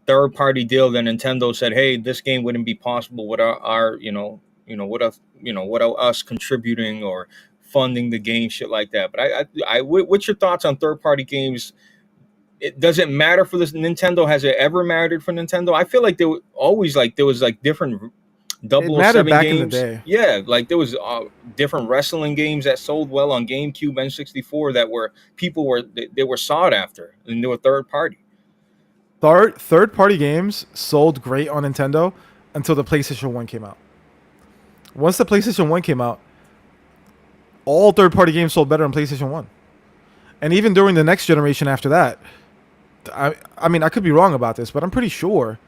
third party deal that Nintendo said, hey, this game wouldn't be possible without our without us contributing or funding the game, shit like that. But what's your thoughts on third party games? It doesn't matter for this Nintendo. Has it ever mattered for Nintendo? I feel like there was like different It mattered 007 back in the games. day. Yeah, like there was different wrestling games that sold well on GameCube, N64 that were they were sought after and they were third party. Third party games sold great on Nintendo until the PlayStation 1 came out. Once the PlayStation 1 came out, all third party games sold better on PlayStation 1. And even during the next generation after that, I mean, I could be wrong about this, but I'm pretty sure.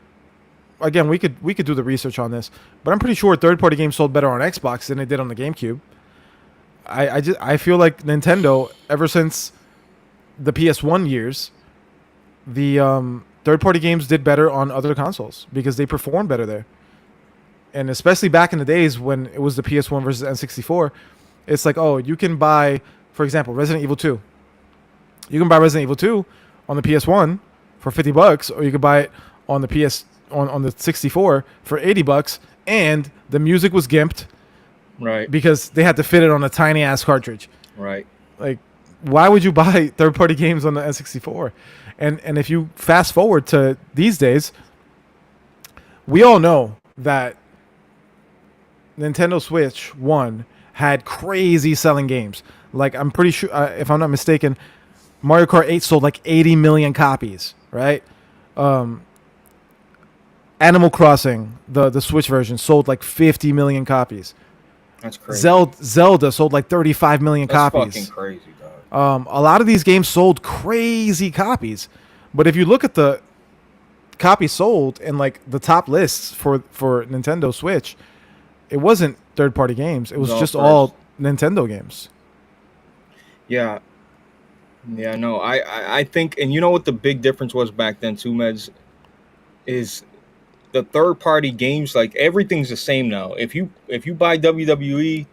Again, we could do the research on this, but I'm pretty sure third party games sold better on Xbox than they did on the GameCube. I feel like Nintendo, ever since the PS1 years, the third party games did better on other consoles because they performed better there. And especially back in the days when it was the PS1 versus N64, it's like, oh, you can buy, for example, Resident Evil 2. You can buy Resident Evil 2 on the PS1 for $50, or you could buy it on the on the 64 for $80, and the music was gimped, Right. because they had to fit it on a tiny ass cartridge. Right. Like, why would you buy third party games on the N64? And if you fast forward to these days, we all know that Nintendo Switch 1 had crazy selling games. Like, I'm pretty sure, if I'm not mistaken, Mario Kart 8 sold like 80 million copies, right? Animal Crossing, the Switch version, sold like 50 million copies. That's crazy. Zelda sold like 35 million That's copies. fucking crazy, dog. A lot of these games sold crazy copies. But if you look at the copies sold and like the top lists for Nintendo Switch, it wasn't third-party games. It was all just first. all Nintendo games. Yeah. Yeah, no, I think, and you know what the big difference was back then too, Meds, is the third party games. Like everything's the same now. If you buy WWE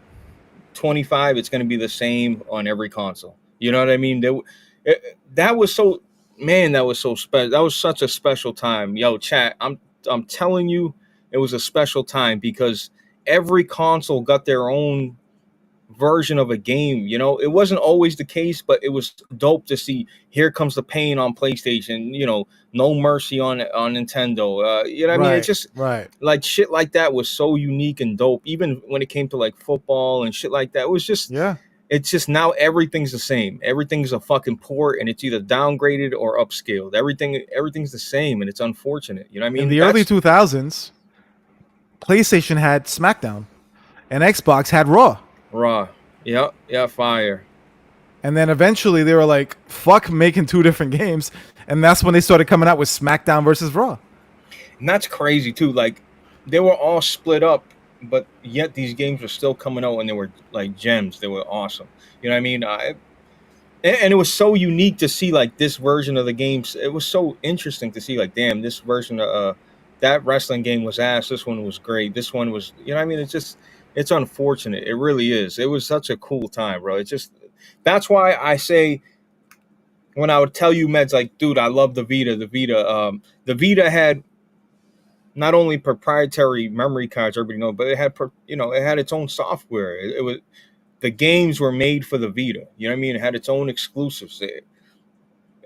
25, it's going to be the same on every console. You know what I mean? That was so, man, that was so special. That was such a special time. Yo, chat, I'm telling you, it was a special time because every console got their own version of a game. You know, it wasn't always the case, but it was dope to see. Here comes the pain on PlayStation. You know, No Mercy on Nintendo. You know what I mean? It's Right, just right. like shit like that was so unique and dope. Even when it came to like football and shit like that, it was just. Yeah. It's just now everything's the same. Everything's a fucking port, and it's either downgraded or upscaled. Everything's the same, and it's unfortunate. You know what I In mean? the early That's 2000s, PlayStation had SmackDown and Xbox had Raw. raw. Yep, yeah, fire. And then eventually they were like, fuck making two different games. And that's when they started coming out with SmackDown versus Raw. And that's crazy too. Like they were all split up, but yet these games were still coming out and they were like gems. They were awesome. You know what I mean? And it was so unique to see like this version of the games. It was so interesting to see like, damn, this version of that wrestling game was ass. This one was great. This one was, you know what I mean? It's unfortunate. It really is. It was such a cool time, bro. It's just that's why I say when I would tell you meds like, dude, I love the Vita. The Vita had not only proprietary memory cards, everybody knows, but it had, it had its own software. It was the games were made for the Vita. You know what I mean? It had its own exclusives.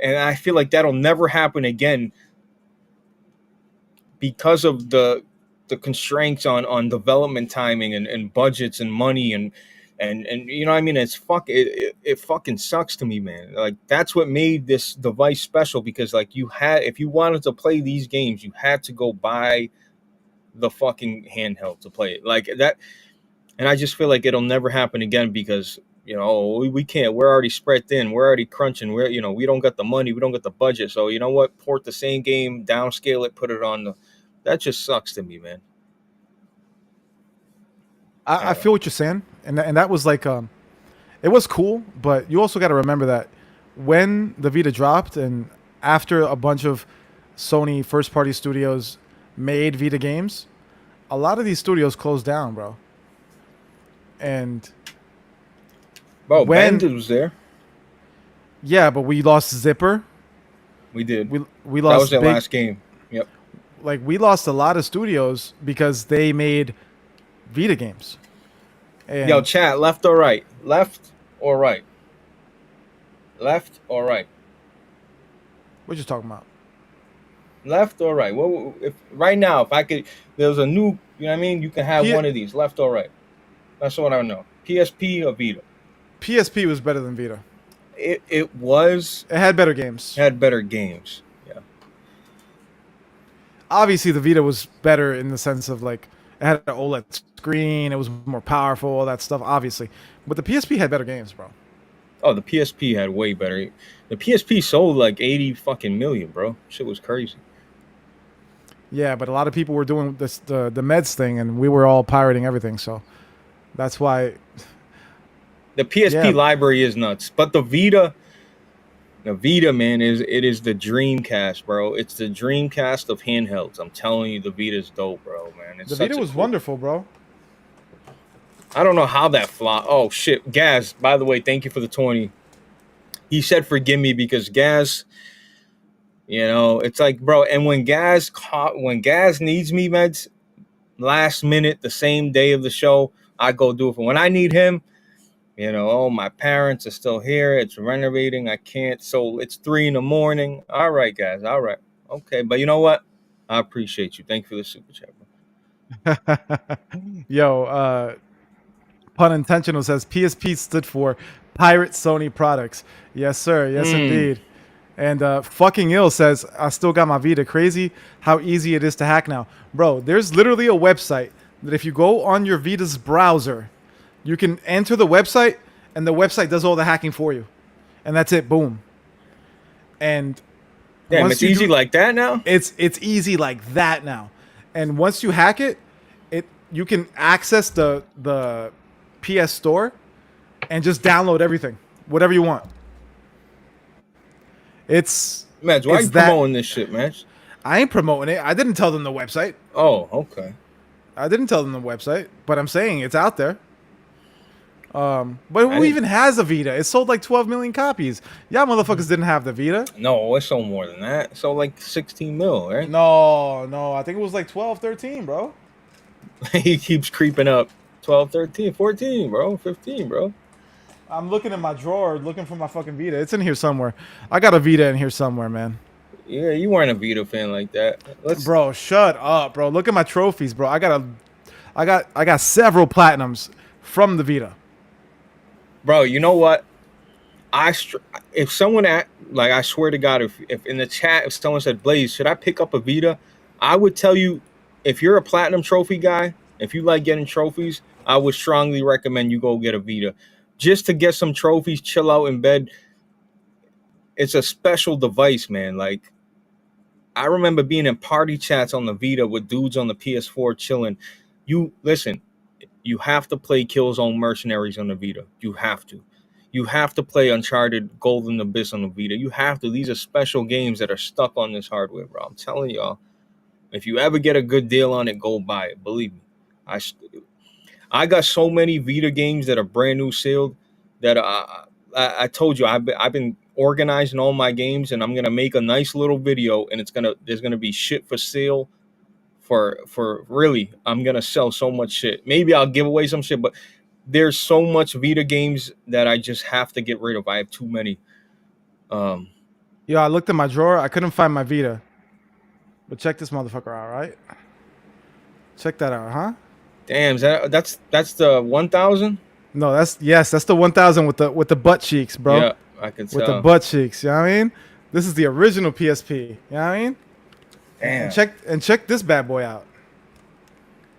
And I feel like that'll never happen again because of the constraints on development timing and budgets and money and you know what I mean. It fucking sucks to me, man. Like that's what made this device special because like if you wanted to play these games, you had to go buy the fucking handheld to play it like that. And I just feel like it'll never happen again because we can't. We're already spread thin. We're already crunching. We don't got the money. We don't got the budget. So you know what? Port the same game, downscale it, put it on the. That just sucks to me, man. I Uh, feel what you're saying. And that was like, it was cool, but you also got to remember that when the Vita dropped and after a bunch of Sony first party studios made Vita games, a lot of these studios closed down, bro. And bro, when, Bandit was there. yeah, but we lost Zipper. We did. We That was lost their big, last game. Yep. like we lost a lot of studios because they made Vita games. And Yo, chat. Left or right? Left or right? Left or right? what you talking about? Left or right? What if right now? If I could, there's a new. You know what I mean? You can have P- one of these. Left or right? That's what I know. PSP or Vita? PSP was better than Vita. It was It had better games. had better games. Yeah. Obviously, the Vita was better in the sense of like it had an OLED screen, it was more powerful, all that stuff. Obviously, but the PSP had better games, bro. Oh, the PSP had way better. The PSP sold like 80 fucking million, bro. Shit was crazy. Yeah, but a lot of people were doing the meds thing, and we were all pirating everything. So that's why. The PSP Yeah, library is nuts, but the Vita, man, is the Dreamcast, bro. It's the Dreamcast of handhelds. I'm telling you, the Vita's dope, bro, man. It's the such Vita a was cool. wonderful, bro. I don't know how that fly. Oh shit, Gaz. By the way, thank you for the 20. He said forgive me because Gaz. It's like, bro. And when Gaz needs me, meds, last minute, the same day of the show, I go do it for. When I need him, oh, my parents are still here. It's renovating. I can't. So it's 3 a.m. All right, guys. All right. Okay. But you know what? I appreciate you. Thank you for the super chat, bro. Yo, pun intentional says PSP stood for Pirate Sony Products. Yes, sir. Yes, Mm. indeed. And fucking ill says I still got my Vita. Crazy how easy it is to hack now, bro. There's literally a website that if you go on your Vita's browser, you can enter the website, and the website does all the hacking for you, and that's it. Boom. And Damn, once it's you easy do, like that now? it's easy like that now. And once you hack it, you can access the PS Store and just download everything, whatever you want. Match, why you promoting this shit, Match? I ain't promoting it. I didn't tell them the website. Oh, okay. I didn't tell them the website, but I'm saying it's out there. But who even has a Vita? It sold like 12 million copies. Y'all motherfuckers didn't have the Vita. No, it sold more than that. It sold like 16 mil, right? No. I think it was like 12, 13, bro. He keeps creeping up. 12, 13, 14, bro. 15, bro. I'm looking in my drawer, looking for my fucking Vita. It's in here somewhere. I got a Vita in here somewhere, man. Yeah, you weren't a Vita fan like that. Bro, shut up, bro. Look at my trophies, bro. I got several platinums from the Vita. Bro, you know what? If someone I swear to God, if in the chat, if someone said, Blaze, should I pick up a Vita? I would tell you, if you're a platinum trophy guy, if you like getting trophies, I would strongly recommend you go get a Vita. Just to get some trophies, chill out in bed. It's a special device, man. Like, I remember being in party chats on the Vita with dudes on the PS4 chilling. Listen, you have to play Killzone Mercenaries on the Vita. You have to. You have to play Uncharted Golden Abyss on the Vita. You have to. These are special games that are stuck on this hardware, bro. I'm telling y'all. If you ever get a good deal on it, go buy it. Believe me. I got so many Vita games that are brand new sealed that I told you I've been organizing all my games, and I'm gonna make a nice little video, and there's gonna be shit for sale. For really, I'm gonna sell so much shit. Maybe I'll give away some shit, but there's so much Vita games that I just have to get rid of. I have too many. Yo, I looked in my drawer. I couldn't find my Vita. But check this motherfucker out, right? Check that out, huh? Damn, that's the 1000? No, that's the 1000 with the butt cheeks, bro. Yeah, I can tell. With the butt cheeks, you know what I mean? This is the original PSP, you know what I mean? Damn. And check this bad boy out.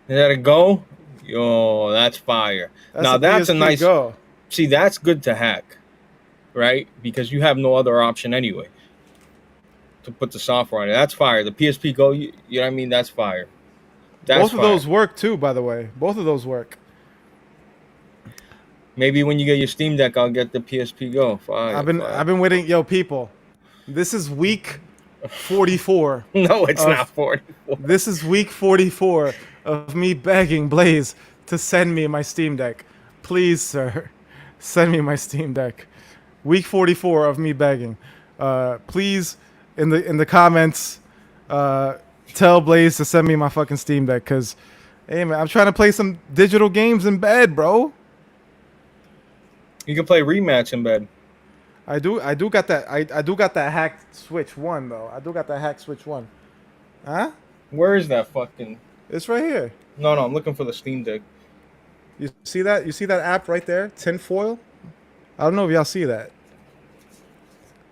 Is that a go? Yo, that's fire. That's a nice go. See, that's good to hack, right? Because you have no other option anyway to put the software on it. That's fire. The PSP Go, you know what I mean? That's fire. Both of those work too, by the way. Both of those work. Maybe when you get your Steam Deck, I'll get the PSP Go. Fire. I've been waiting. Yo, people, this is week 44. No, it's not 44. This is week 44 of me begging Blaze to send me my Steam Deck. Please, sir, send me my Steam Deck. Week 44 of me begging. Please, in the comments, tell Blaze to send me my fucking Steam Deck, because, hey man, I'm trying to play some digital games in bed, bro. You can play Rematch in bed. I do got that. I do got that hacked Switch 1 though. I do got that hacked Switch 1. Huh? Where is that fucking? It's right here. No, I'm looking for the Steam Deck. You see that? You see that app right there? Tinfoil? I don't know if y'all see that.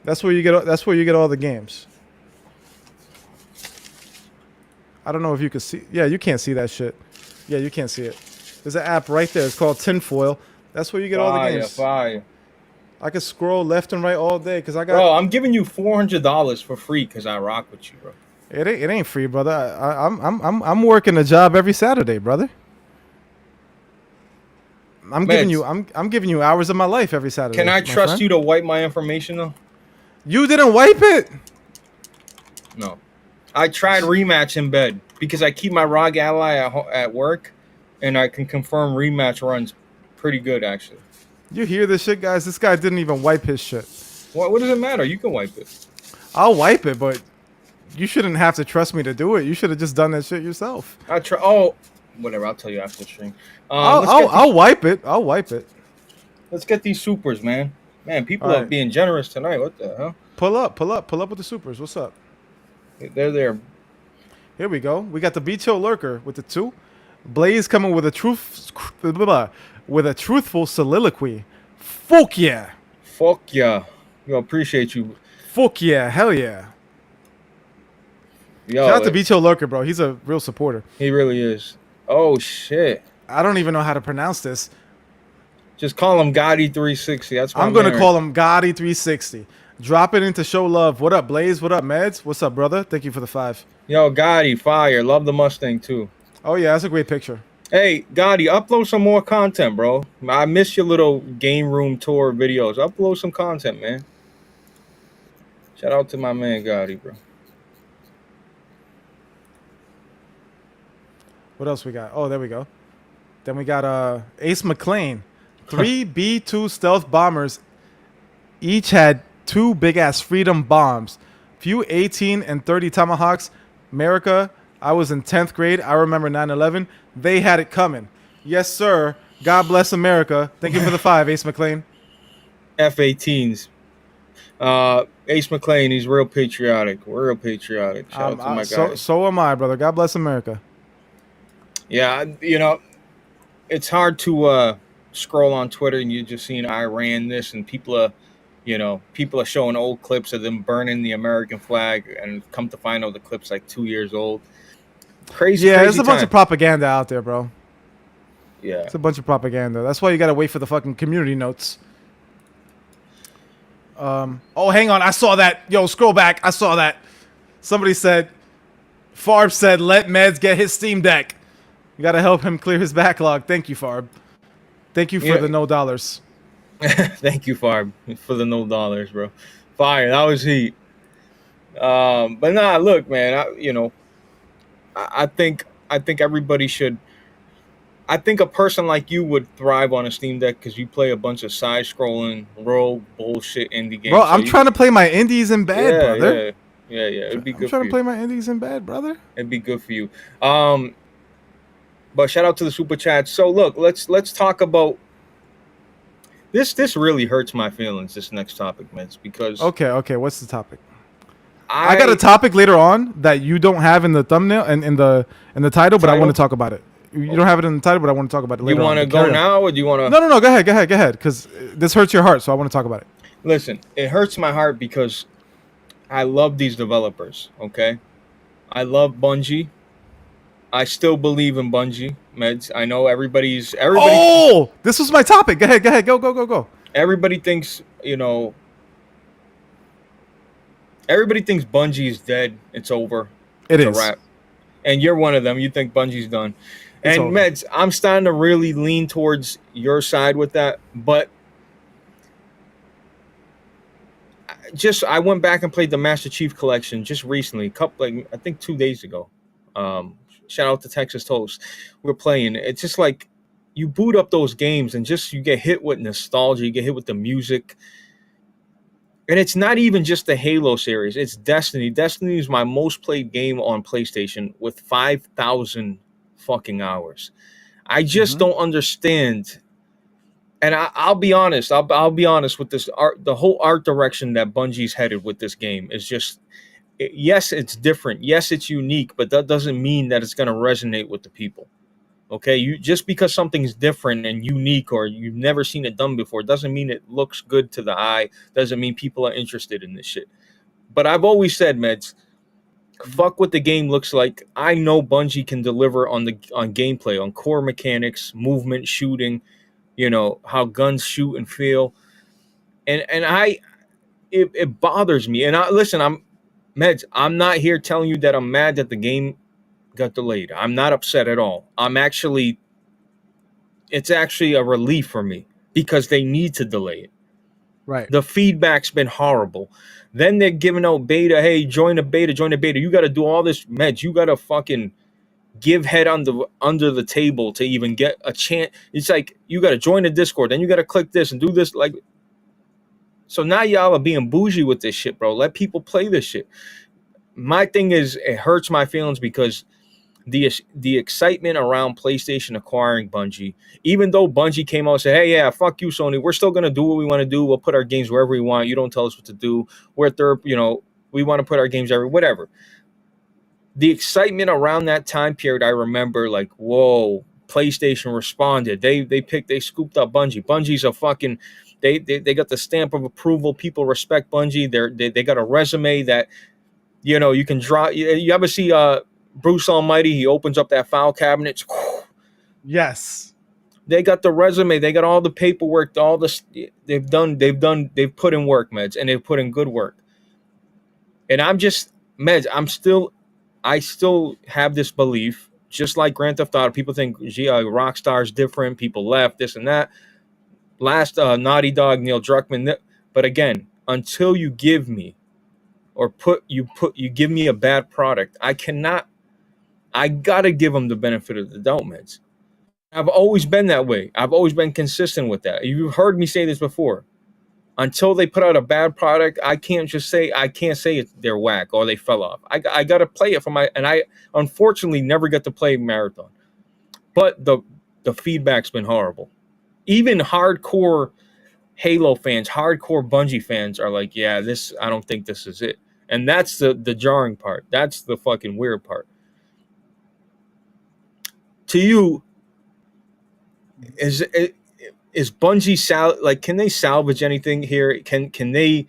That's where you get. That's where you get all the games. I don't know if you can see. Yeah, you can't see that shit. Yeah, you can't see it. There's an app right there. It's called Tinfoil. That's where you get all the games. Fire. I can scroll left and right all day because I got. Bro, I'm giving you $400 for free because I rock with you, bro. It ain't free, brother. I'm working a job every Saturday, brother. I'm giving you hours of my life every Saturday. Can I trust you to wipe my information though? You didn't wipe it. No, I tried Rematch in bed because I keep my ROG Ally at work, and I can confirm Rematch runs pretty good actually. You hear this shit, guys? This guy didn't even wipe his shit. What does it matter? You can wipe it. I'll wipe it, but you shouldn't have to trust me to do it. You should have just done that shit yourself. Oh, whatever. I'll tell you after the stream. I'll wipe it. I'll wipe it. Let's get these supers, man. Man, people are being generous tonight. What the hell? Pull up with the supers. What's up? They're there. Here we go. We got the Beach-Hill Lurker with the 2. Blaze coming with a truthful soliloquy. Fuck yeah. Fuck yeah. Yo, appreciate you. Fuck yeah. Hell yeah. Yo, shout out to Beach-Hill Lurker, bro. He's a real supporter. He really is. Oh shit. I don't even know how to pronounce this. Just call him Gotti360. That's what I'm going to call him Gotti360. Drop it into show love. What up, Blaze? What up, Meds? What's up, brother? Thank you for the 5. Yo, Gotti, fire. Love the Mustang, too. Oh, yeah. That's a great picture. Hey, Gotti, upload some more content, bro. I miss your little game room tour videos. Upload some content, man. Shout out to my man Gotti, bro. What else we got? Oh, there we go. Then we got Ace McLean. 3B2 stealth bombers each had 2 big ass freedom bombs. Few 18 and 30 tomahawks. America, I was in 10th grade. I remember 9/11. They had it coming. Yes, sir. God bless America. Thank you for the 5, Ace McLean. F-18s. Ace McLean, he's real patriotic. Real patriotic. Shout out to my guy. So am I, brother. God bless America. Yeah, it's hard to scroll on Twitter and you're just seeing Iran this and people are showing old clips of them burning the American flag and come to find out the clip's like 2 years old. Crazy. Yeah, crazy there's a bunch time. of propaganda out there, bro. Yeah. It's a bunch of propaganda. That's why you gotta wait for the fucking community notes. Oh, hang on. I saw that. Yo, scroll back. I saw that. Somebody said, Farb said, let Meds get his Steam Deck. You gotta help him clear his backlog. Thank you, Farb. Thank you for the no dollars. Thank you, Farb, for the no dollars, bro. Fire. That was heat. But nah, look, man. I think everybody should. I think a person like you would thrive on a Steam Deck because you play a bunch of side-scrolling, rogue bullshit indie games. Bro, I'm trying to play my indies in bed, brother. Yeah. It'd be good. I'm trying to play my indies in bed, brother. It'd be good for you. But shout out to the super chat. So look, let's talk about this. This really hurts my feelings. This next topic, man, because Okay. What's the topic? I got a topic later on that you don't have in the thumbnail and in the title, but I want to talk about it. You don't have it in the title, but I want to talk about it later. You want to go now, or do you want to? No. Go ahead. Because this hurts your heart, so I want to talk about it. Listen, it hurts my heart because I love these developers. Okay, I love Bungie. I still believe in Bungie, Meds. I know everybody. Oh, this was my topic. Go ahead. Go. Everybody thinks Everybody thinks Bungie is dead. It's over. It's a wrap. And you're one of them. You think Bungie's done. And Meds, I'm starting to really lean towards your side with that. But I went back and played the Master Chief Collection just recently, I think 2 days ago. Shout out to Texas Toast. We're playing. It's just like you boot up those games and you get hit with nostalgia. You get hit with the music. And it's not even just the Halo series. It's Destiny. Destiny is my most played game on PlayStation with 5,000 fucking hours. I just don't understand. And I'll be honest. I'll be honest with this art. The whole art direction that Bungie's headed with this game is just. Yes, it's different. Yes, it's unique, but that doesn't mean that it's going to resonate with the people. Okay, just because something's different and unique or you've never seen it done before doesn't mean it looks good to the eye. Doesn't mean people are interested in this shit. But I've always said, Meds, fuck what the game looks like. I know Bungie can deliver on gameplay, on core mechanics, movement, shooting, how guns shoot and feel. And it bothers me. And Meds, I'm not here telling you that I'm mad that the game got delayed. I'm not upset at all. It's actually a relief for me because they need to delay it. Right. The feedback's been horrible. Then they're giving out beta. Hey, join the beta. You got to do all this, Meds. You got to fucking give head under the table to even get a chance. It's like you got to join the Discord. Then you got to click this and do this. So now y'all are being bougie with this shit, bro. Let people play this shit. My thing is, it hurts my feelings because the excitement around PlayStation acquiring Bungie, even though Bungie came out and said, hey, yeah, fuck you, Sony. We're still going to do what we want to do. We'll put our games wherever we want. You don't tell us what to do. We're third, we want to put our games everywhere, whatever. The excitement around that time period, I remember like, whoa, PlayStation responded. They scooped up Bungie. Bungie's a fucking, they got the stamp of approval. People respect Bungie. They got a resume that, you can draw. You ever see Bruce Almighty? He opens up that file cabinet. Yes. They got the resume. They got all the paperwork. All this they've put in work, Meds, and they've put in good work. And Meds, I still have this belief, just like Grand Theft Auto. People think, Rockstar's different. People left, this and that. Last Naughty Dog, Neil Druckmann. But again, until you give me or you give me a bad product, I gotta give them the benefit of the doubt, meds. I've always been that way. I've always been consistent with that. You've heard me say this before. Until they put out a bad product, I can't say they're whack or they fell off. I got to play it for and I unfortunately never get to play Marathon. But the feedback's been horrible. Even hardcore Halo fans, hardcore Bungie fans are like, yeah, I don't think this is it. And that's the jarring part. That's the fucking weird part. To you, is Bungie can they salvage anything here? Can they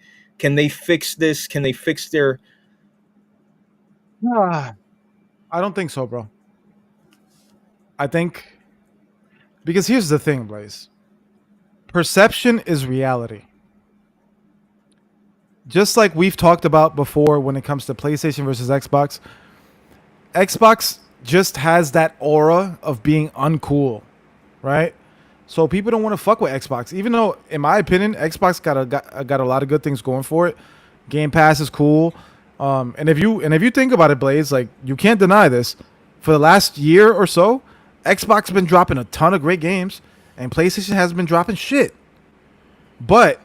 fix this? Can they fix their I don't think so, bro. I think because here's the thing, Blaze. Perception is reality. Just like we've talked about before when it comes to PlayStation versus Xbox, Xbox just has that aura of being uncool, right? So people don't want to fuck with Xbox, even though, in my opinion, Xbox got a lot of good things going for it. Game Pass is cool, and if you think about it, Blaze, like you can't deny this. For the last year or so, Xbox has been dropping a ton of great games, and PlayStation has been dropping shit. But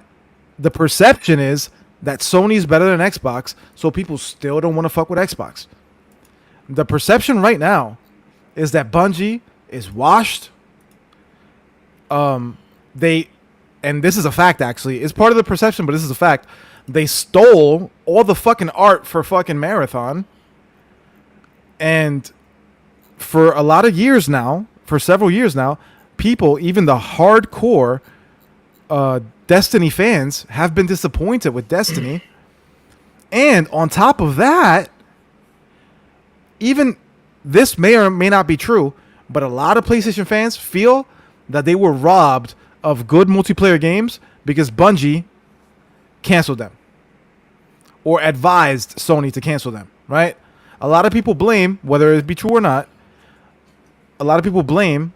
the perception is that Sony's better than Xbox, so people still don't want to fuck with Xbox. The perception right now is that Bungie is washed. They, and this is a fact actually, it's part of the perception, but this is a fact. They stole all the fucking art for fucking Marathon. And for a lot of years now, for several years now, people, even the hardcore Destiny fans, have been disappointed with Destiny. And on top of that, even this may or may not be true, but a lot of PlayStation fans feel that they were robbed of good multiplayer games because Bungie canceled them or advised Sony to cancel them, right? A lot of people blame, whether it be true or not, a lot of people blame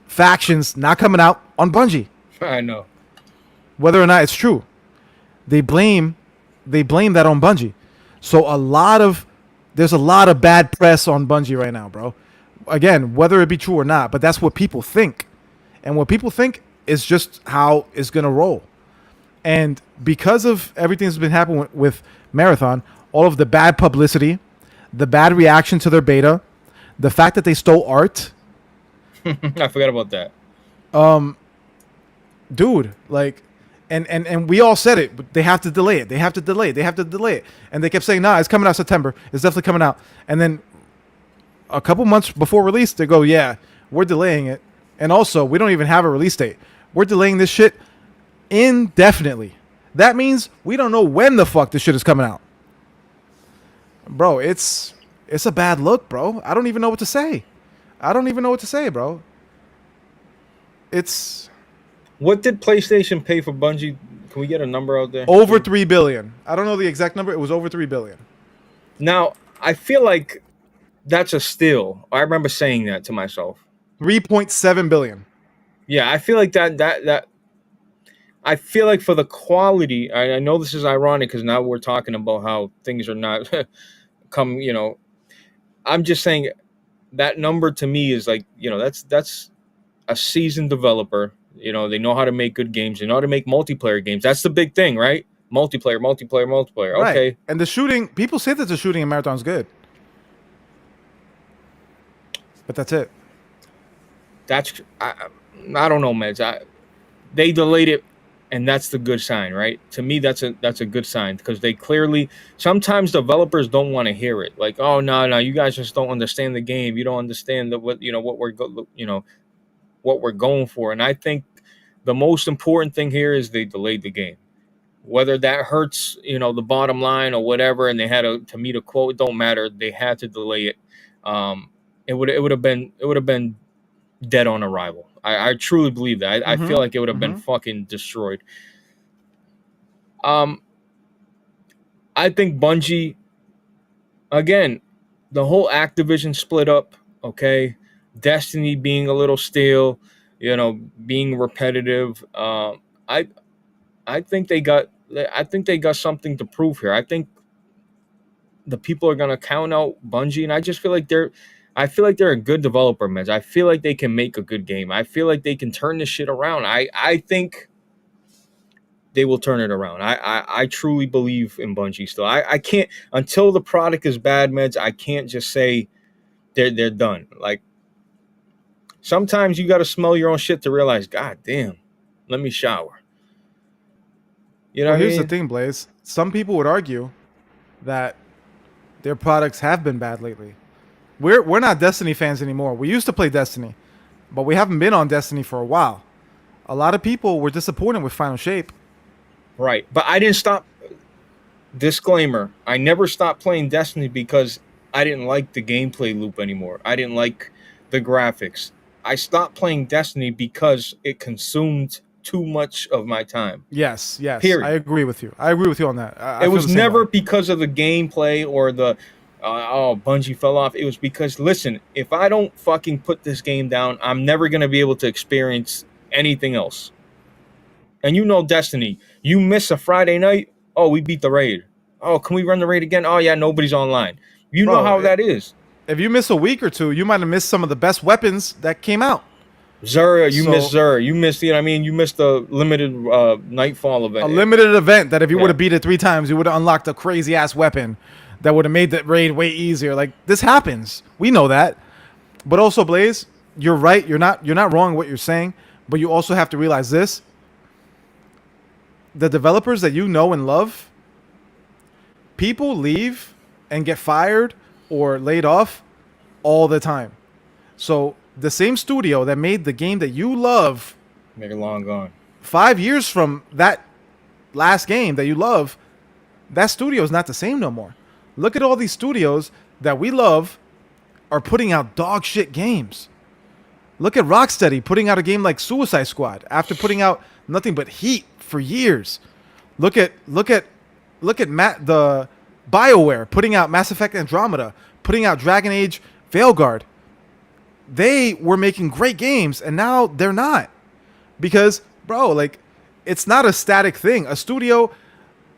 factions not coming out on Bungie. I know. Whether or not it's true. They blame that on Bungie. So there's a lot of bad press on Bungie right now, bro. Again, whether it be true or not, but that's what people think. And what people think is just how it's going to roll. And because of everything that's been happening with Marathon, all of the bad publicity, the bad reaction to their beta, the fact that they stole art. I forgot about that. Dude, like, and we all said it, but they have to delay it. They have to delay it. And they kept saying, nah, it's coming out September. It's definitely coming out. And then a couple months before release, they go, yeah, we're delaying it. And also, we don't even have a release date. We're delaying this shit indefinitely. That means we don't know when the fuck this shit is coming out. Bro, it's a bad look, bro. I don't even know what to say. Bro. It's... What did PlayStation pay for Bungie? Can we get a number out there? Over $3 billion. I don't know the exact number. It was over $3 billion. Now, I feel like that's a steal. I remember saying that to myself. 3.7 billion. Yeah, I feel like that I feel like for the quality, I know this is ironic because now we're talking about how things are not I'm just saying that number to me is like, that's a seasoned developer. They know how to make good games. They know how to make multiplayer games. That's the big thing, right? Multiplayer. Right. Okay. And the shooting, people say that the shooting in Marathon's good. But that's it. I don't know, meds. They delayed it, and that's the good sign, right? To me, that's a good sign because they clearly, sometimes developers don't want to hear it. Like, oh no, you guys just don't understand the game. You don't understand what we're going for. And I think the most important thing here is they delayed the game. Whether that hurts, the bottom line or whatever, and they had to meet a quote, it don't matter. They had to delay it. It would have been dead on arrival. I truly believe that. I feel like it would have been fucking destroyed. I think Bungie, again, the whole Activision split up, okay? Destiny being a little stale, being repetitive. I think they got I think they got something to prove here. I think the people are gonna count out Bungie, and I just feel like they're a good developer, man. I feel like they can make a good game. I feel like they can turn this shit around. I think they will turn it around. I truly believe in Bungie still. I can't until the product is bad, meds. I can't just say they're done. Like sometimes you got to smell your own shit to realize, God damn, let me shower. You know Well, what I here's the mean? thing, Blaze. Some people would argue that their products have been bad lately. We're not Destiny fans anymore. We used to play Destiny, but we haven't been on Destiny for a while. A lot of people were disappointed with Final Shape. Right. But I didn't stop. Disclaimer: I never stopped playing Destiny because I didn't like the gameplay loop anymore. I didn't like the graphics. I stopped playing Destiny because it consumed too much of my time. Yes, yes, I Period. agree with you. I agree with you on that. I It feel was the same way. never because of the gameplay or the Bungie fell off. It was because listen, if I don't fucking put this game down, I'm never gonna be able to experience anything else. And you know Destiny, you miss a Friday night, oh, we beat the raid. Oh, can we run the raid again? Oh yeah, nobody's online. You know Bro, how that is. if you miss a week or two, you might have missed some of the best weapons that came out. Zura, you missed So Zura. You missed, you know what I mean? You missed the limited Nightfall a event. limited event that if you would Yeah. have beat it 3 times, you would have unlocked a crazy ass weapon that would have made the raid way easier. Like this happens. We know that. But also, Blaze, you're right. You're not wrong in what you're saying. But you also have to realize this: the developers that you know and love, people leave and get fired or laid off all the time. So the same studio that made the game that you love Nigga long gone. 5 years from that last game that you love, that studio is not the same no more. Look at all these studios that we love are putting out dog shit games. Look at Rocksteady putting out a game like Suicide Squad after putting out nothing but heat for years. Look at the BioWare putting out Mass Effect Andromeda, putting out Dragon Age Veilguard. They were making great games and now they're not. Because, bro, like it's not a static thing. A studio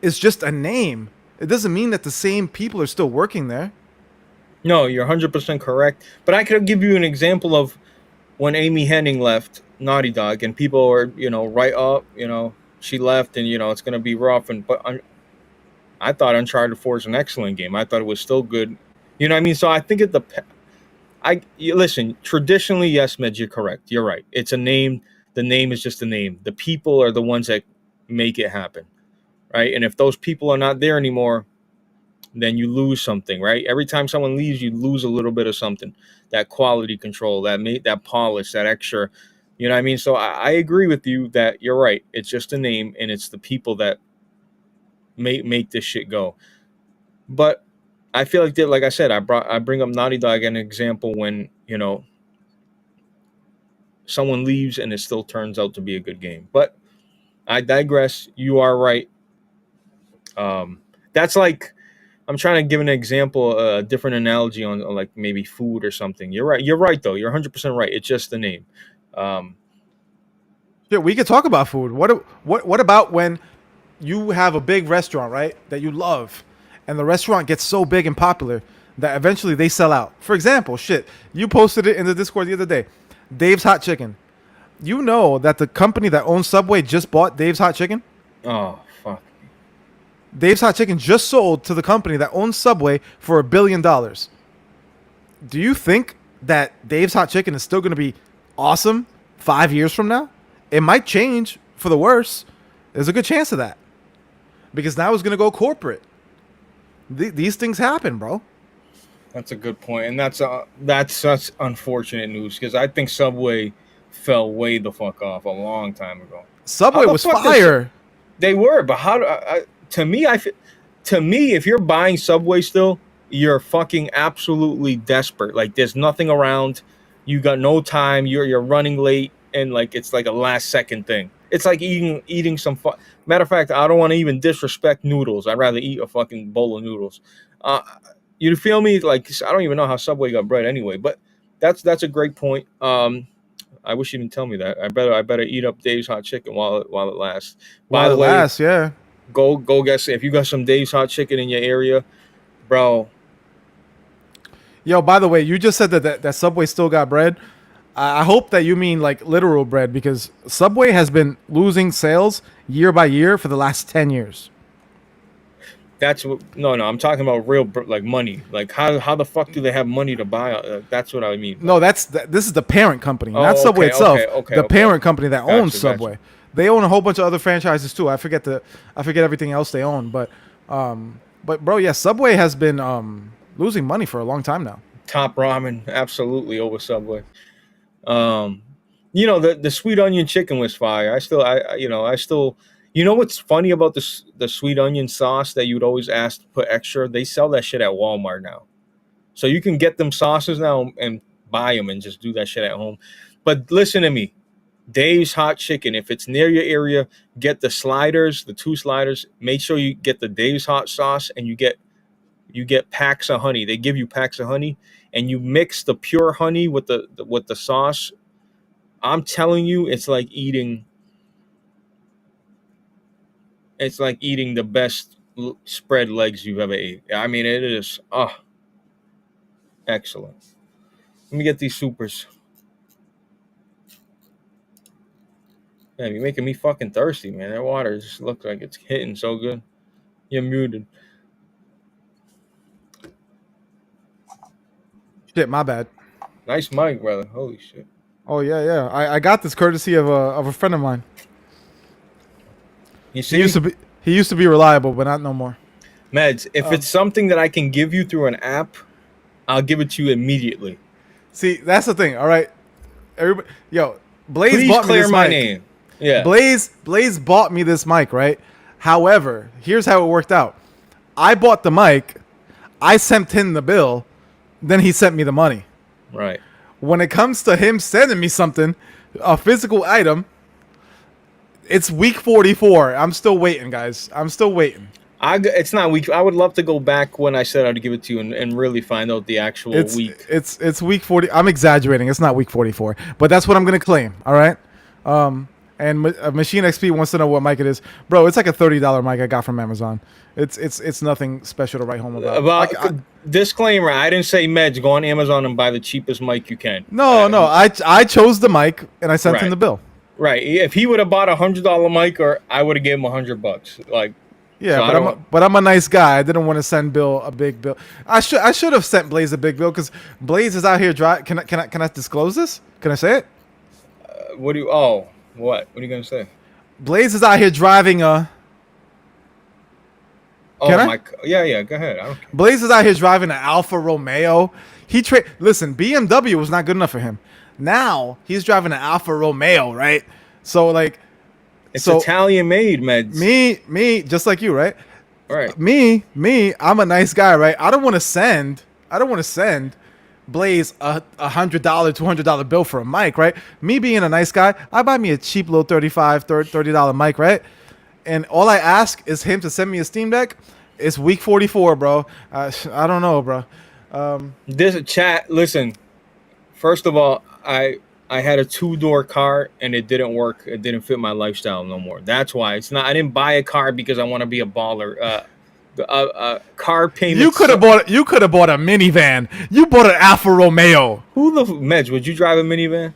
is just a name. It doesn't mean that the same people are still working there. No, you're 100% correct. But I could give you an example of when Amy Henning left Naughty Dog, and people were, right up, she left, and it's gonna be rough. I thought Uncharted 4 is an excellent game. I thought it was still good. You know what I mean? So I think listen. Traditionally, yes, Med, you're correct. You're right. It's a name. The name is just a name. The people are the ones that make it happen, right? And if those people are not there anymore, then you lose something, right? Every time someone leaves, you lose a little bit of something. That quality control, that polish, that extra, you know what I mean? So I agree with you that you're right. It's just a name, and it's the people that make this shit go. But I feel like like I said, I bring up Naughty Dog as an example when someone leaves and it still turns out to be a good game. But I digress. You are right. That's like I'm trying to give an example, a different analogy on like maybe food or something. You're right. You're right though. You're 100% right. It's just the name. Um, Yeah, we could talk about food. What about when you have a big restaurant, right, that you love, and the restaurant gets so big and popular that eventually they sell out? For example, shit, you posted it in the Discord the other day. Dave's Hot Chicken. You know that the company that owns Subway just bought Dave's Hot Chicken? oh fuck. Dave's Hot Chicken just sold to the company that owns Subway for $1 billion. Do you think that Dave's Hot Chicken is still going to be awesome 5 years from now? It might change for the worse. There's a good chance of that because now it's going to go corporate. These things happen, bro. That's a good point, and that's such unfortunate news because I think Subway fell way the fuck off a long time ago. How Subway the was fuck fire. they were, but how? To me, to me, if you're buying Subway still, you're fucking absolutely desperate. Like there's nothing around. You got no time. You're running late, and like it's like a last second thing. It's like eating some. Matter of fact, I don't want to even disrespect noodles. I'd rather eat a fucking bowl of noodles. Uh, you feel me? Like I don't even know how Subway got bread anyway. But that's a great point. I wish you didn't tell me that. I better eat up Dave's hot chicken while it lasts. By While the it way, lasts, yeah. Go get, if you got some Dave's Hot Chicken in your area, bro. Yo, by the way, you just said that Subway still got bread. I hope that you mean like literal bread, because Subway has been losing sales year by year for the last 10 years. That's what. No, I'm talking about real like money. Like how the fuck do they have money to buy? That's what I mean. No, this is the parent company, Oh, not Subway okay, itself. okay, The okay. parent company that owns Gotcha. Subway. They own a whole bunch of other franchises too. I forget everything else they own, but bro, yeah, Subway has been losing money for a long time now. Top ramen, absolutely over Subway. The sweet onion chicken was fire. I still. You know what's funny about the sweet onion sauce that you would always ask to put extra? They sell that shit at Walmart now. So you can get them sauces now and buy them and just do that shit at home. But listen to me. Dave's Hot Chicken, if it's near your area, get the sliders, the 2 sliders. Make sure you get the Dave's Hot sauce, and you get packs of honey. They give you packs of honey, and you mix the pure honey with the sauce. I'm telling you, it's like eating the best spread legs you've ever ate. I mean, it is excellent. Let me get these supers. Man, you're making me fucking thirsty, man. That water just looks like it's hitting so good. You're muted. Shit, my bad. Nice mic, brother. Holy shit. Oh yeah. I got this courtesy of a friend of mine. You see, He used to be reliable, but not no more. Meds, if it's something that I can give you through an app, I'll give it to you immediately. See, that's the thing. All right, everybody, yo, Blaze Please bought me clear this my mic. name. Yeah. Blaze bought me this mic, right? However, here's how it worked out. I bought the mic, I sent him the bill, then he sent me the money. Right. When it comes to him sending me something, a physical item, it's week 44. I'm still waiting, guys. I'm still waiting. It's not week. I would love to go back when I said I'd give it to you and really find out the actual week. It's week 40. I'm exaggerating. It's not week 44, but that's what I'm gonna claim. All right. And Machine XP wants to know what mic it is, bro. It's like a $30 mic I got from Amazon. It's nothing special to write home about. Disclaimer: I didn't say Meds. Go on Amazon and buy the cheapest mic you can. No. I chose the mic and I sent him the bill. Right. If he would have bought $100 mic, or I would have gave him $100. Like. Yeah, So but I'm a nice guy. I didn't want to send Bill a big bill. I should have sent Blaze a big bill, because Blaze is out here Can I disclose this? Can I say it? What do you? Oh, what? What are you gonna say? Blaze is out here driving a. Oh Can I? my. Yeah. Go ahead. I don't care. Blaze is out here driving an Alfa Romeo. Listen, BMW was not good enough for him. Now he's driving an Alfa Romeo, right? So like. It's Italian made, Meds. Me, just like you, right? Right. Me, I'm a nice guy, right? I don't want to send Blaze a $100, $200 bill for a mic, right? Me being a nice guy, I buy me a cheap little $30 mic, right? And all I ask is him to send me a Steam Deck. It's week 44, bro. I don't know, bro. This chat. Listen. First of all, I had a 2-door car and it didn't work. It didn't fit my lifestyle no more. That's why it's not. I didn't buy a car because I want to be a baller. Car payment. You could have bought a minivan. You bought an Alfa Romeo. Who the Meds? Would you drive a minivan?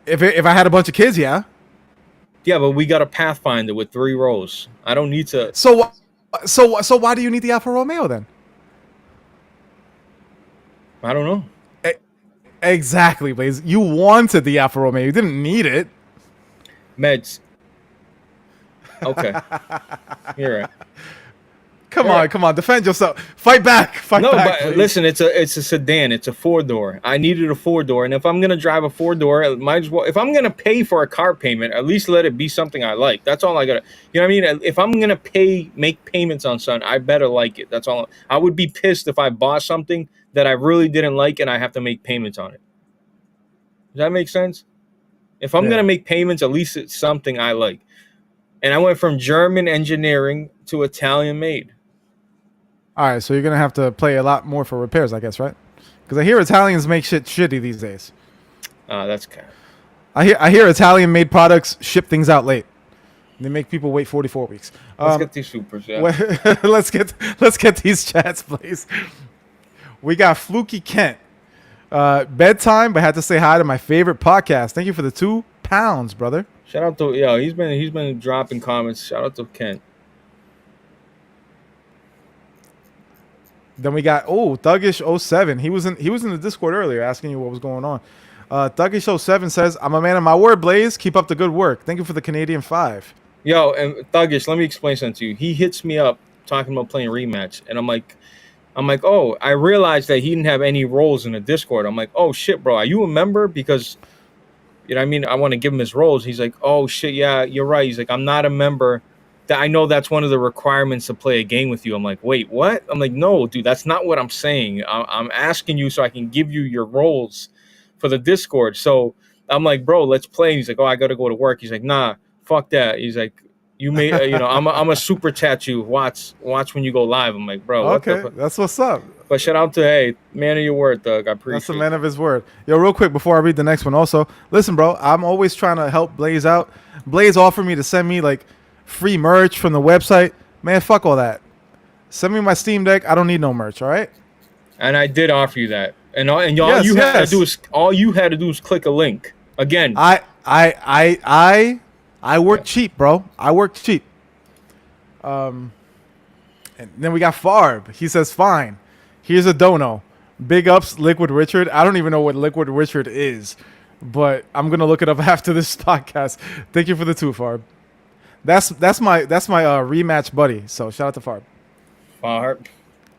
If I had a bunch of kids, yeah. Yeah, but we got a Pathfinder with 3 rows. I don't need to. So why do you need the Alfa Romeo then? I don't know. Exactly, Blaze. You wanted the Alfa Romeo. You didn't need it. Meds. Okay. You're right. Come on. Defend yourself. Fight back. Fight back. But please. listen, it's a sedan. It's a 4-door. I needed a 4-door, and if I'm gonna drive a 4-door, I might as well. If I'm gonna pay for a car payment, at least let it be something I like. That's all I gotta. You know what I mean? If I'm gonna make payments on something, I better like it. That's all. I would be pissed if I bought something that I really didn't like and I have to make payments on it. Does that make sense? If I'm gonna make payments, at least it's something I like. And I went from German engineering to Italian made. All right, so you're gonna have to play a lot more for repairs, I guess, right? Because I hear Italians make shit shitty these days. That's kind of. I hear Italian made products ship things out late. They make people wait 44 weeks. Let's get these supers. Yeah. let's get these chats, please. We got Fluky Kent. Bedtime, but had to say hi to my favorite podcast. Thank you for the £2, brother. Shout out to he's been dropping comments. Shout out to Kent. Then we got Thuggish07. He was in the Discord earlier asking you what was going on. Thuggish07 says, "I'm a man of my word, Blaze. Keep up the good work. Thank you for the Canadian 5." Yo, and Thuggish, let me explain something to you. He hits me up talking about playing Rematch, and I'm like, oh, I realized that he didn't have any roles in the Discord. I'm like, oh shit, bro, are you a member? Because, you know what I mean, I want to give him his roles. He's like, oh shit, yeah, you're right. He's like, I'm not a member. That I know that's one of the requirements to play a game with you. I'm like, wait, what? I'm like, no, dude, that's not what I'm saying. I'm asking you so I can give you your roles for the Discord. So I'm like, bro, let's play. And he's like, oh, I got to go to work. He's like, nah, fuck that. He's like, you may, you know, I'm a super chat you. Watch when you go live. I'm like, bro, Okay, that's what's up. But shout out to, hey, man of your word, Doug. I appreciate it. That's the man of his word. Yo, real quick before I read the next one, also, listen, bro, I'm always trying to help Blaze out. Blaze offered me to send me like free merch from the website. Man, fuck all that. Send me my Steam Deck. I don't need no merch, all right? And I did offer you that. And all you had to do is click a link. Again. I work cheap, bro. I work cheap. And then we got Farb. He says, fine. Here's a dono. Big ups, Liquid Richard. I don't even know what Liquid Richard is, but I'm gonna look it up after this podcast. Thank you for the 2, Farb. That's my rematch buddy. So shout out to Farb. Farb,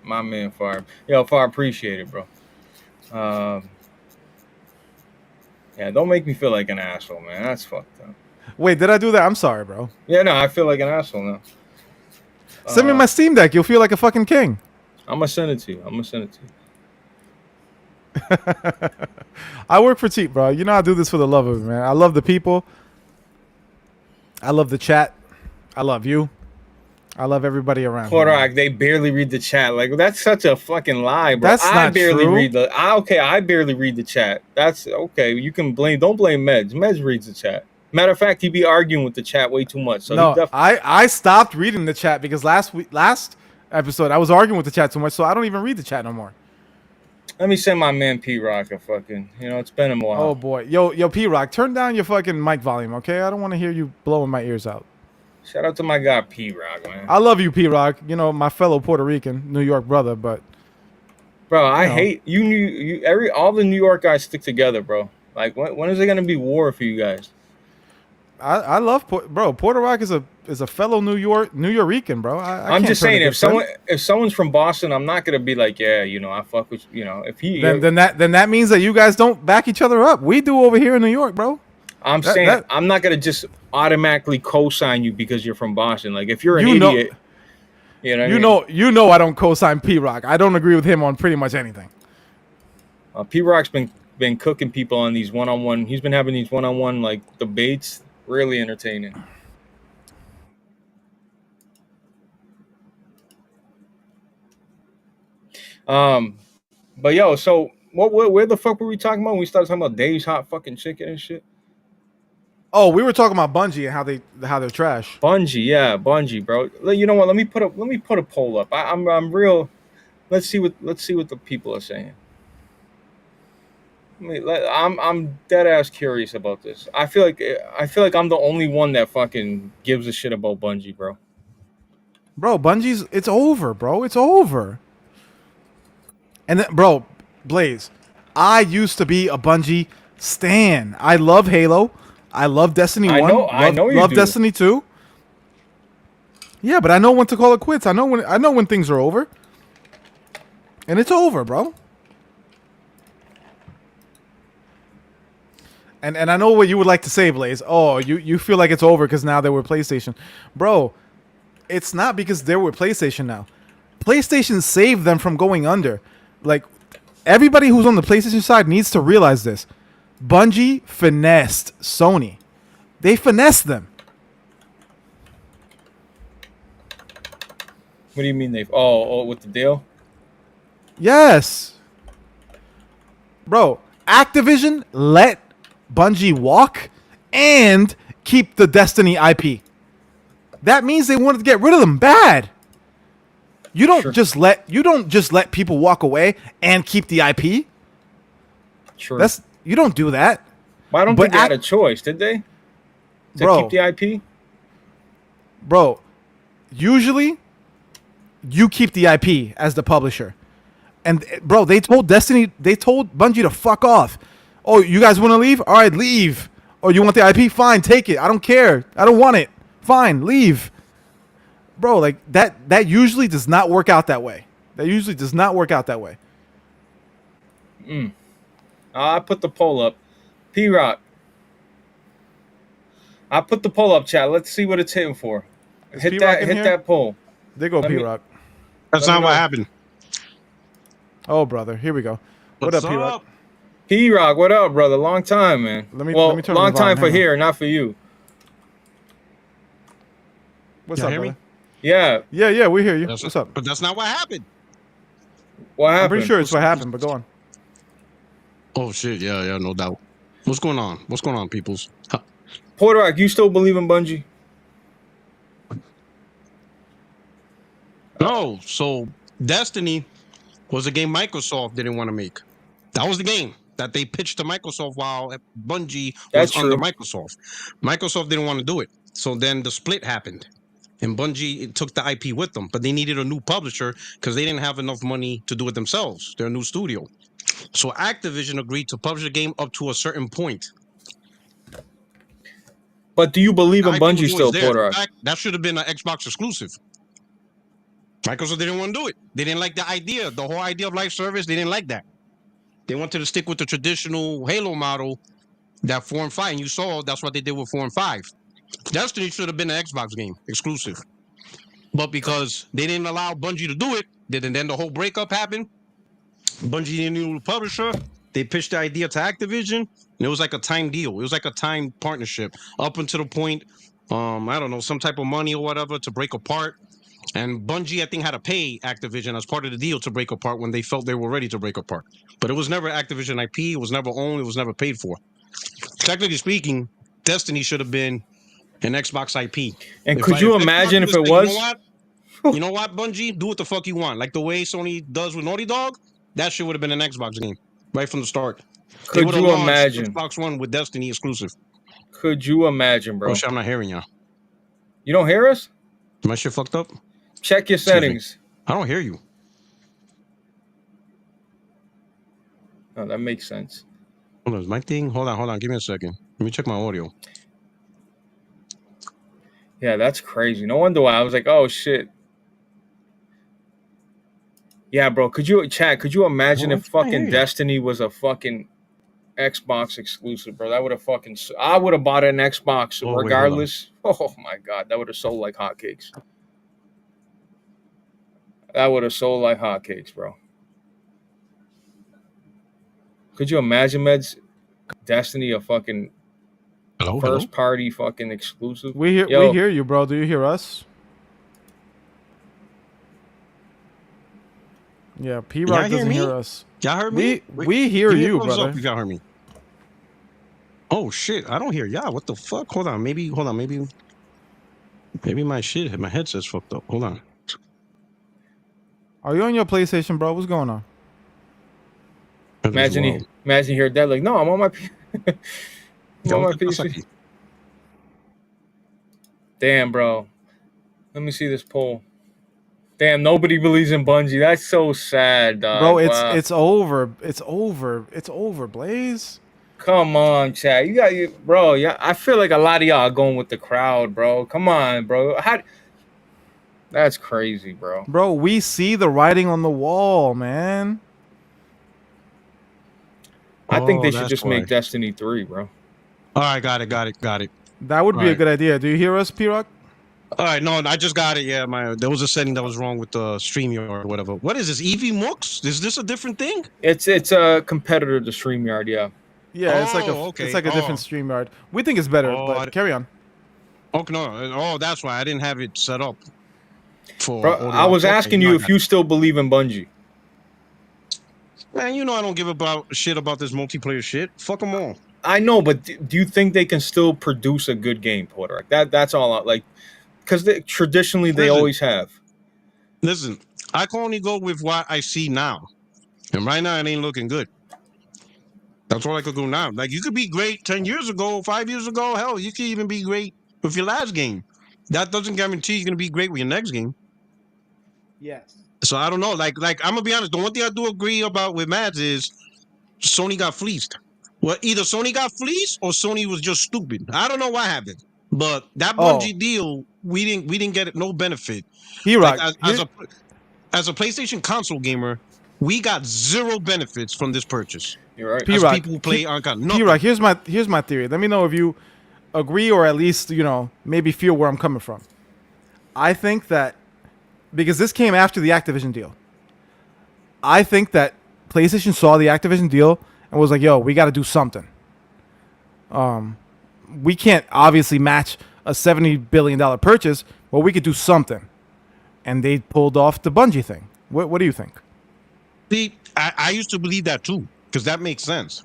my man Farb. Yo, Farb, appreciate it, bro. Yeah, don't make me feel like an asshole, man. That's fucked up. Wait, did I do that? I'm sorry, bro. Yeah, no, I feel like an asshole now. Send me my Steam Deck. You'll feel like a fucking king. I'm gonna send it to you. I work for cheap, bro. You know I do this for the love of it, man. I love the people. I love the chat. I love you. I love everybody around. Korak, they barely read the chat. Like, that's such a fucking lie, bro. That's not true. I barely read the chat. That's okay. You can blame. Don't blame Meds. Meds reads the chat. Matter of fact, he'd be arguing with the chat way too much. So no, I stopped reading the chat because last episode I was arguing with the chat too much, so I don't even read the chat no more. Let me send my man P-Rock a fucking, it's been a while. Oh boy. Yo P-Rock, turn down your fucking mic volume, okay? I don't want to hear you blowing my ears out. Shout out to my guy P-Rock, man. I love you, P-Rock. You know, my fellow Puerto Rican, New York brother, but bro, I hate all the New York guys stick together, bro. Like, when is it gonna be war for you guys? I love Puerto Rock is a fellow New Yorican, bro. I'm just saying, if someone's from Boston, I'm not gonna be like, yeah, I fuck with, if he then that means that you guys don't back each other up. We do over here in New York, bro. I'm saying I'm not gonna just automatically co-sign you because you're from Boston. Like, if you're an idiot, you know I don't co-sign P-Rock. I don't agree with him on pretty much anything. P-Rock's been cooking people on these one-on-one. He's been having these one-on-one like debates. Really entertaining. But yo, so where the fuck were we talking about when we started talking about Dave's hot fucking chicken and shit? Oh, we were talking about Bungie and how they're trash. Bungie, bro. You know what? Let me put a poll up. I'm real. Let's see what the people are saying. I'm dead ass curious about this. I feel like I'm the only one that fucking gives a shit about Bungie, bro. Bro, it's over, bro. It's over. And then, bro, Blaze, I used to be a Bungie stan. I love Halo. I love Destiny 1. I know you love do. Destiny 2. Yeah, but I know when to call it quits. I know when things are over. And it's over, bro. And I know what you would like to say, Blaze. Oh, you feel like it's over because now they're with PlayStation. Bro, it's not because they're with PlayStation now. PlayStation saved them from going under. Like, everybody who's on the PlayStation side needs to realize this. Bungie finessed Sony. They finessed them. What do you mean they've... Oh, with the deal? Yes. Bro, Activision let Bungie walk and keep the Destiny IP. that means they wanted to get rid of them bad. You don't just let people walk away and keep the IP. Sure. You don't do that. But I don't think they had a choice, did they? To keep the IP? Bro, usually you keep the IP as the publisher. And bro, they told Bungie to fuck off. Oh, you guys want to leave? All right, leave. Oh, you want the IP? Fine, take it. I don't care. I don't want it. Fine, leave. Bro, like that usually does not work out that way. I put the poll up. P-Rock. I put the poll up, chat. Let's see what it's hitting for. Hit that poll. There go P-Rock. That's not what happened. Oh, brother. Here we go. What up, P-Rock? P-Rock, what up, brother? Long time, man. Let me turn long time for here, not for you. What's up, brother? Yeah. Yeah, we hear you. What's up? But that's not what happened. What happened? I'm pretty sure it's what happened, but go on. Oh, shit. Yeah, no doubt. What's going on, peoples? Huh. Porterak, you still believe in Bungie? No. So, Destiny was a game Microsoft didn't want to make. That was the game that they pitched to Microsoft while Bungie was under Microsoft. Microsoft didn't want to do it. So then the split happened. And Bungie took the IP with them. But they needed a new publisher because they didn't have enough money to do it themselves. They're a new studio. So Activision agreed to publish the game up to a certain point. But do you believe in Bungie still, Porterak? That should have been an Xbox exclusive. Microsoft didn't want to do it. They didn't like the idea. The whole idea of live service, they didn't like that. They wanted to stick with the traditional Halo model that 4 and 5. And you saw that's what they did with 4 and 5. Destiny should have been an Xbox game, exclusive. But because they didn't allow Bungie to do it, then the whole breakup happened. Bungie didn't need a publisher. They pitched the idea to Activision, and it was like a time deal. It was like a time partnership up until the point, I don't know, some type of money or whatever to break apart. And Bungie, I think, had to pay Activision as part of the deal to break apart when they felt they were ready to break apart. But it was never Activision IP. It was never owned. It was never paid for. Technically speaking, Destiny should have been an Xbox IP. And could you imagine if it was? You know what, Bungie? Do what the fuck you want. Like the way Sony does with Naughty Dog, that shit would have been an Xbox game right from the start. Could you imagine? Xbox One with Destiny exclusive. Could you imagine, bro? Oh shit, I'm not hearing you. You don't hear us? My shit fucked up? Check your settings. I don't hear you. Oh, that makes sense. Hold on, is my thing? Hold on. Give me a second. Let me check my audio. Yeah, that's crazy. No wonder why I was like, oh shit. Yeah, bro. Could you imagine if fucking Destiny was a fucking Xbox exclusive, bro? That would have I would have bought an Xbox regardless. Oh my god, that would have sold like hotcakes. That would have sold like hotcakes, bro. Could you imagine, Meds? Destiny a fucking first party fucking exclusive? We hear you, bro. Do you hear us? Yeah, P-Rock doesn't hear us. Y'all heard me? We hear you, brother. If y'all heard me. Oh shit, I don't hear y'all. What the fuck? Hold on, maybe my headset's fucked up. Hold on. Are you on your PlayStation, bro? What's going on? Imagine you heard that. Like, no, I'm on my PC. Damn, bro. Let me see this poll. Damn, nobody believes in Bungie. That's so sad, dog. Bro, it's over. It's over, Blaze. Come on, chat. Bro. Yeah, I feel like a lot of y'all are going with the crowd, bro. Come on, bro. That's crazy, bro. Bro, we see the writing on the wall, man. I think they should just make Destiny 3, bro. All right, got it. That would be a good idea. Do you hear us, P-Rock? All right, no, I just got it. Yeah, there was a setting that was wrong with the StreamYard or whatever. What is this, EV Mooks? Is this a different thing? It's a competitor to StreamYard, yeah. Yeah, it's like a different StreamYard. We think it's better, but carry on. Okay, no. Oh, that's why I didn't have it set up. Bro, I was asking you if you still believe in Bungie. Man, you know I don't give a shit about this multiplayer shit. Fuck them all. I know, but do you think they can still produce a good game, Porter? That's all. because traditionally they Listen. always have. Listen, I can only go with what I see now, and right now it ain't looking good. That's all I could go now. Like, you could be great 10 years ago, 5 years ago. Hell, you could even be great with your last game. That doesn't guarantee you're gonna be great with your next game. Yes. So I don't know. Like I'm gonna be honest. The one thing I do agree about with Mads is Sony got fleeced. Well, either Sony got fleeced or Sony was just stupid. I don't know what happened. But that Oh, Bungie deal, we didn't get no benefit. Like P-Rock, as a PlayStation console gamer, we got zero benefits from this purchase. You're right. As P-Rock, people who play on console, P-Rock, nothing. here's my theory. Let me know if you agree or at least, maybe feel where I'm coming from. I think that because this came after the Activision deal, I think that PlayStation saw the Activision deal and was like, "Yo, we got to do something. We can't obviously match a $70 billion purchase, but we could do something." And they pulled off the Bungie thing. What do you think? See, I used to believe that too, because that makes sense.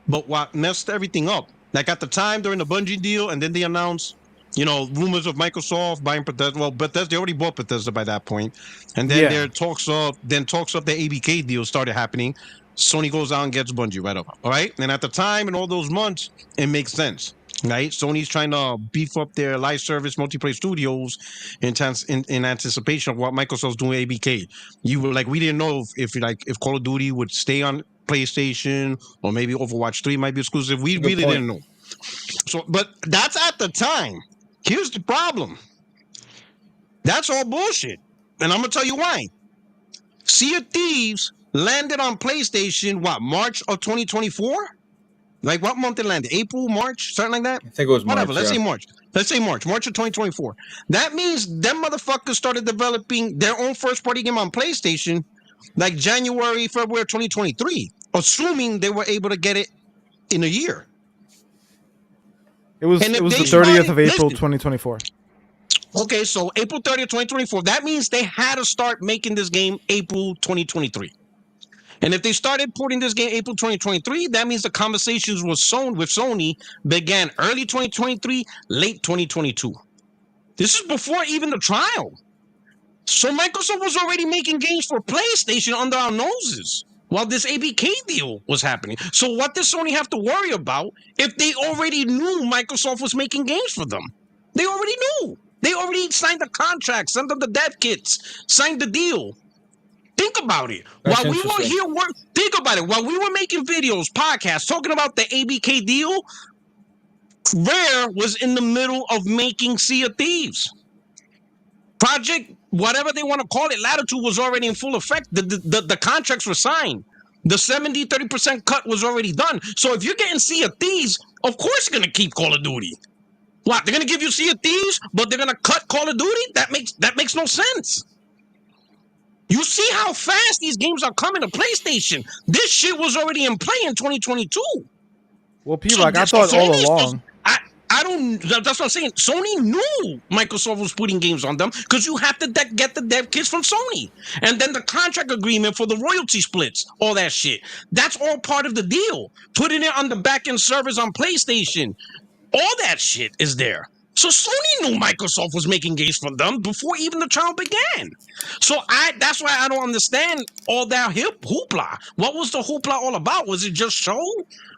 But what messed everything up, like at the time during the Bungie deal, and then they announced, rumors of Microsoft buying Bethesda. Well, Bethesda, they already bought Bethesda by that point. And then Yeah. talks of the ABK deal started happening. Sony goes out and gets Bungie right up. All right. And at the time and all those months, it makes sense. Right. Sony's trying to beef up their live service multiplayer studios in anticipation of what Microsoft's doing with ABK. You were like, we didn't know if Call of Duty would stay on PlayStation or maybe Overwatch 3 might be exclusive. We Good really point. didn't know. So, but that's at the time. Here's the problem. That's all bullshit. And I'm going to tell you why. Sea of Thieves landed on PlayStation, March of 2024? Like, what month it landed? April, March, something like that? I think it was Whatever, March. let's Yeah. say March. Let's say March of 2024. That means them motherfuckers started developing their own first-party game on PlayStation like January, February 2023, assuming they were able to get it in a year. It was And if the they 30th of April, listen, 2024. Okay, so April 30th, 2024. That means they had to start making this game April 2023. And if they started porting this game April 2023, that means the conversations with Sony began early 2023, late 2022. This is before even the trial. So Microsoft was already making games for PlayStation under our noses while this ABK deal was happening. So what does Sony have to worry about if they already knew Microsoft was making games for them? They already knew. They already signed the contract, sent them the dev kits, signed the deal. Think about it. That's While we were interesting. here, think about it. While we were making videos, podcasts, talking about the ABK deal, Rare was in the middle of making Sea of Thieves. Project, whatever they want to call it, Latitude was already in full effect. The contracts were signed. The 30% cut was already done. So if you're getting Sea of Thieves, of course you're going to keep Call of Duty. What? They're going to give you Sea of Thieves, but they're going to cut Call of Duty? That makes no sense. You see how fast these games are coming to PlayStation. This shit was already in play in 2022. Well, P-Rock, I thought all along. I don't. That's what I'm saying. Sony knew Microsoft was putting games on them because you have to get the dev kits from Sony, and then the contract agreement for the royalty splits, all that shit. That's all part of the deal. Putting it on the back end servers on PlayStation, all that shit is there. So Sony knew Microsoft was making games for them before even the trial began. So that's why I don't understand all that hoopla. What was the hoopla all about? Was it just show?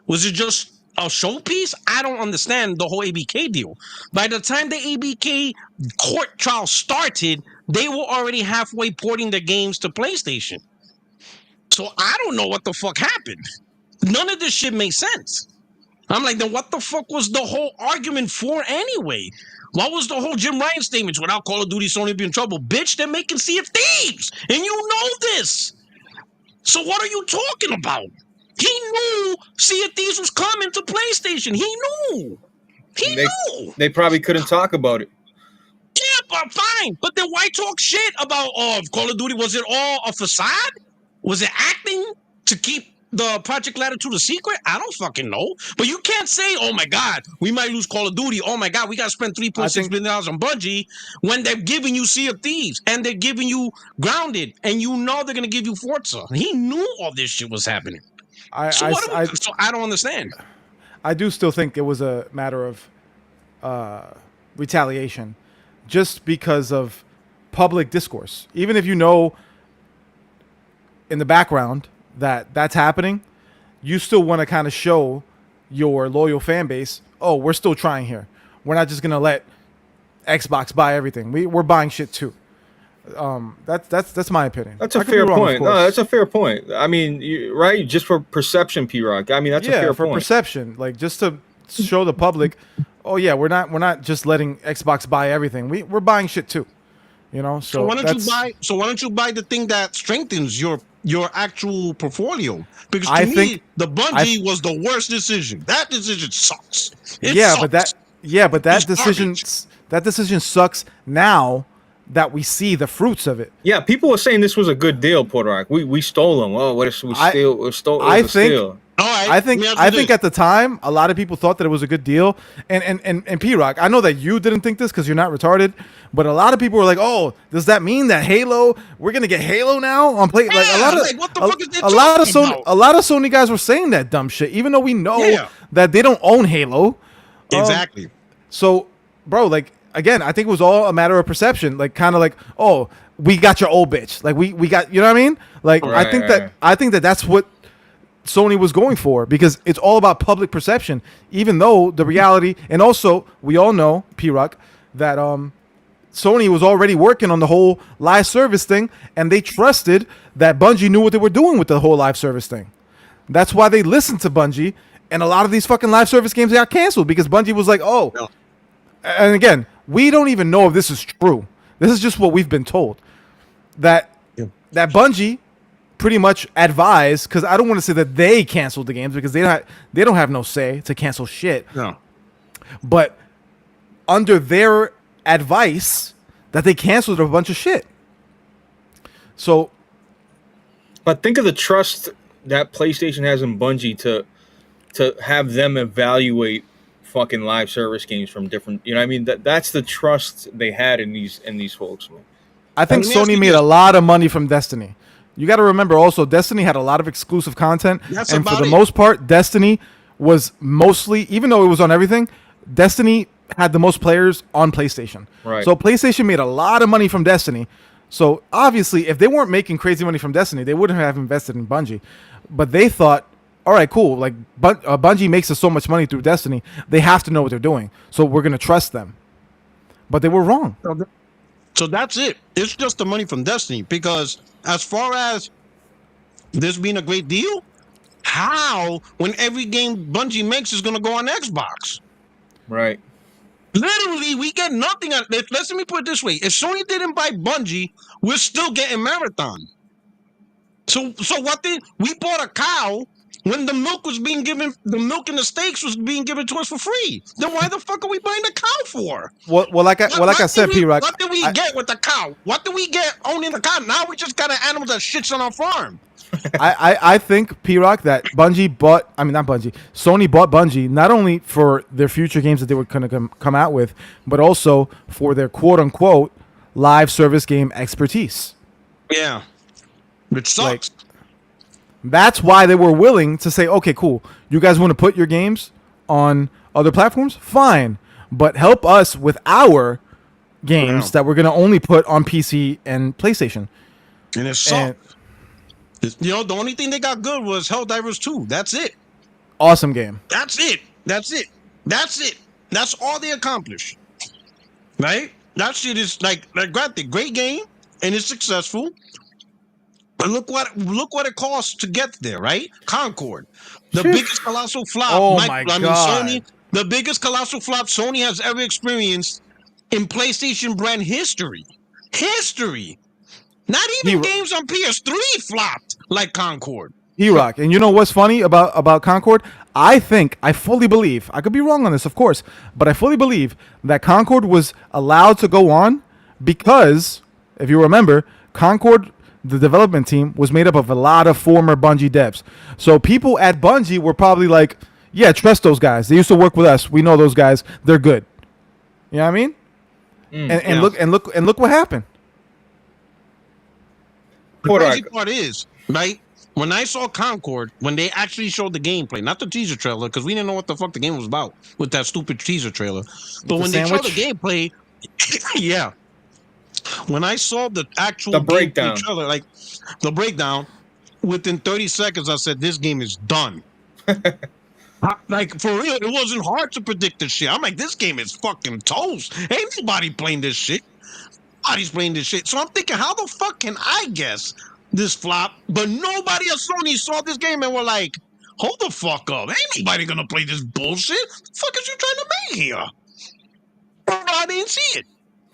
Was it just a showpiece? I don't understand the whole ABK deal. By the time the ABK court trial started, they were already halfway porting the games to PlayStation. So I don't know what the fuck happened. None of this shit makes sense. I'm like, then what the fuck was the whole argument for anyway? What was the whole Jim Ryan statements? Without Call of Duty, Sony be in trouble. Bitch, they're making Sea of Thieves. And you know this. So what are you talking about? He knew Sea of Thieves was coming to PlayStation. He knew. He knew. They probably couldn't talk about it. Yeah, but fine. But then why talk shit about Call of Duty? Was it all a facade? Was it acting to keep the Project Latitude a secret? I don't fucking know. But you can't say, oh my God, we might lose Call of Duty. Oh my God, we got to spend $3.6 billion on Bungie when they're giving you Sea of Thieves and they're giving you Grounded and you know they're going to give you Forza. He knew all this shit was happening. So I don't understand. I do still think it was a matter of retaliation. just because of public discourse. Even if you know in the background that that's happening, you still want to kind of show your loyal fan base, oh, we're still trying here. We're not just gonna let Xbox buy everything. We're buying shit too. That's my opinion. That's a I could be fair wrong, of point. No, course. that's a fair point. I mean, right? Just for perception, P-Rock. I mean, that's a Yeah, fair for point. perception, like just to show the public, oh yeah, we're not just letting Xbox buy everything. We're buying shit too. You know, So so why don't that's, you buy? So why don't you buy the thing that strengthens your actual portfolio? Because to I me, think- the Bungie was the worst decision. That decision sucks. It yeah, sucks. but that It's decision garbage. that decision sucks now that we see the fruits of it. Yeah, people were saying this was a good deal, Puerto Rico. We stole them. Oh, what is we I- steal? We stole. It was I a think- steal. All right. I think let me ask you this. at the time a lot of people thought that it was a good deal, and P-Rock, I know that you didn't think this because you're not retarded, but a lot of people were like, oh, does that mean that Halo, we're gonna get Halo now on play? Like a Yeah, lot of like, what the fuck is they a lot of talking Sony about? a lot of Sony guys were saying that dumb shit, even though we know Yeah. that they don't own Halo. Exactly. So, bro, like again, I think it was all a matter of perception. Like, kind of like, oh, we got your old bitch. Like, we got, you know what I mean? Like, Right, I think that that's what Sony was going for, because it's all about public perception. Even though the reality, and also we all know, P-Rock, that Sony was already working on the whole live service thing, and they trusted that Bungie knew what they were doing with the whole live service thing. That's why they listened to Bungie, and a lot of these fucking live service games got canceled because Bungie was like, oh. No. And again, we don't even know if this is true. This is just what we've been told. That Bungie pretty much advised, because I don't want to say that they canceled the games because they don't have no say to cancel shit. No. But under their advice, that they canceled a bunch of shit. So But think of the trust that PlayStation has in Bungie to have them evaluate fucking live service games from different. You know, what I mean, that's the trust they had in these folks, man. I think Let me ask Sony you made this. a lot of money from Destiny. You got to remember also, Destiny had a lot of exclusive content, That's and for about the it. most part, Destiny was mostly, even though it was on everything, Destiny had the most players on PlayStation. Right. So PlayStation made a lot of money from Destiny. So obviously, if they weren't making crazy money from Destiny, they wouldn't have invested in Bungie. But they thought, all right, cool. Like Bungie makes us so much money through Destiny, they have to know what they're doing. So we're gonna trust them. But they were wrong. So that's it. It's just the money from Destiny. Because as far as this being a great deal, how, when every game Bungie makes is going to go on Xbox? Right. Literally, we get nothing. Let me put it this way: if Sony didn't buy Bungie, we're still getting Marathon. So what? We bought a cow when the milk was being given. The milk and the steaks was being given to us for free. Then why the fuck are we buying the cow for? Well, like I said, P-Rock, What did we get with the cow? What do we get owning the cow? Now we just got an animal that shits on our farm. I think, P-Rock, that Sony bought Bungie not only for their future games that they were going to come out with, but also for their quote-unquote live service game expertise. Yeah, which sucks. That's why they were willing to say, okay, cool, you guys want to put your games on other platforms? Fine. But help us with our games Yeah. that we're going to only put on PC and PlayStation. And it sucks. You know, the only thing they got good was Helldivers 2. That's it. Awesome game. That's it. That's it. That's it. That's all they accomplished. Right? That shit is like granted, great game, and it's successful. But look what it costs to get there, right? Concord. The Phew. biggest colossal flop. Oh my God. Sony, the biggest colossal flop Sony has ever experienced in PlayStation brand history. Not even games on PS3 flopped like Concord. P-Rock. And you know what's funny about Concord? I fully believe, I could be wrong on this, of course, but I fully believe that Concord was allowed to go on because, if you remember, Concord, the development team, was made up of a lot of former Bungie devs. So people at Bungie were probably like, yeah, trust those guys. They used to work with us. We know those guys. They're good. You know what I mean? Yeah. Look what happened. The crazy part is, right? When I saw Concord, when they actually showed the gameplay, not the teaser trailer, because we didn't know what the fuck the game was about with that stupid teaser trailer. But when they showed the gameplay, Yeah. When I saw the actual The gameplay breakdown. trailer, like the breakdown, within 30 seconds, I said, this game is done. Like, for real, it wasn't hard to predict this shit. I'm like, this game is fucking toast. Ain't nobody playing this shit. Nobody's playing this shit. So I'm thinking, how the fuck can I guess this flop? But nobody at Sony saw this game and were like, hold the fuck up. Ain't nobody gonna play this bullshit. What the fuck is you trying to make here? Bro, I didn't see it.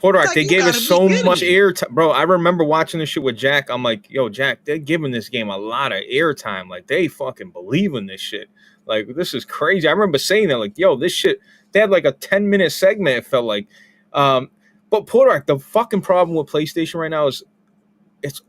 Portark, Like, they you gave it gotta be so kidding much me. airtime. Bro, I remember watching this shit with Jack. I'm like, yo, Jack, they're giving this game a lot of airtime. Like, they fucking believe in this shit. Like, this is crazy. I remember saying that, like, yo, this shit, they had like a 10-minute segment, it felt like. But Portark, the fucking problem with PlayStation right now is it's,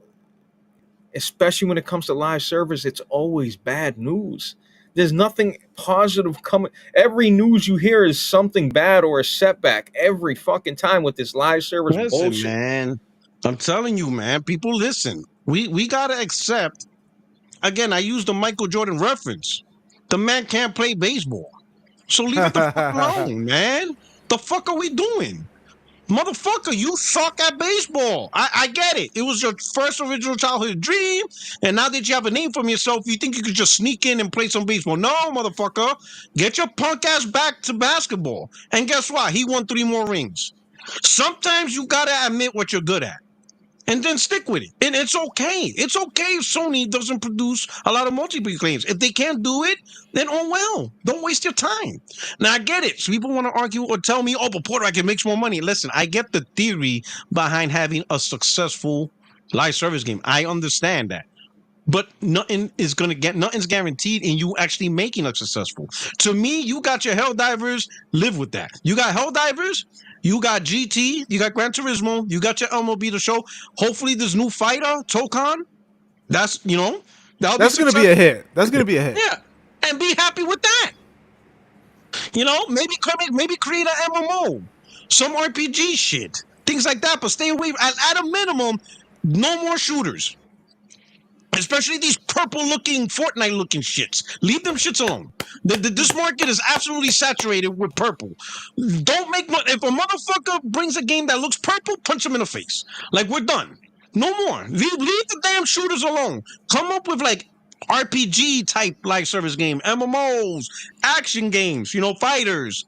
especially when it comes to live service, it's always bad news. There's nothing positive coming. Every news you hear is something bad or a setback every fucking time with this live service Listen, bullshit. man. I'm telling you, man. People listen. We gotta accept. Again, I use the Michael Jordan reference. The man can't play baseball. So leave it the fuck alone, man. The fuck are we doing? Motherfucker, you suck at baseball. I get it. It was your first original childhood dream, and now that you have a name for yourself, you think you could just sneak in and play some baseball. No, motherfucker. Get your punk ass back to basketball. And guess what? He won 3 more rings. Sometimes you gotta admit what you're good at. And then stick with it. And it's okay. It's okay if Sony doesn't produce a lot of multiplayer games. If they can't do it, then oh well. Don't waste your time. Now I get it. So people want to argue or tell me, oh, but Portark, it makes more money. Listen, I get the theory behind having a successful live service game. I understand that. But nothing's guaranteed in you actually making it successful. To me, you got your Helldivers, live with that. You got Helldivers, you got GT, you got Gran Turismo, you got your MLB The Show. Hopefully, this new fighter, Tokan, that'll That's gonna be a hit. That's gonna be a hit. Yeah, and be happy with that. Maybe create an MMO, some RPG shit, things like that. But stay away. At a minimum, no more shooters. Especially these purple-looking, Fortnite-looking shits. Leave them shits alone. This market is absolutely saturated with purple. Don't make if a motherfucker brings a game that looks purple, punch him in the face. Like, we're done. No more. Leave the damn shooters alone. Come up with like RPG type live service game, MMOs, action games. Fighters.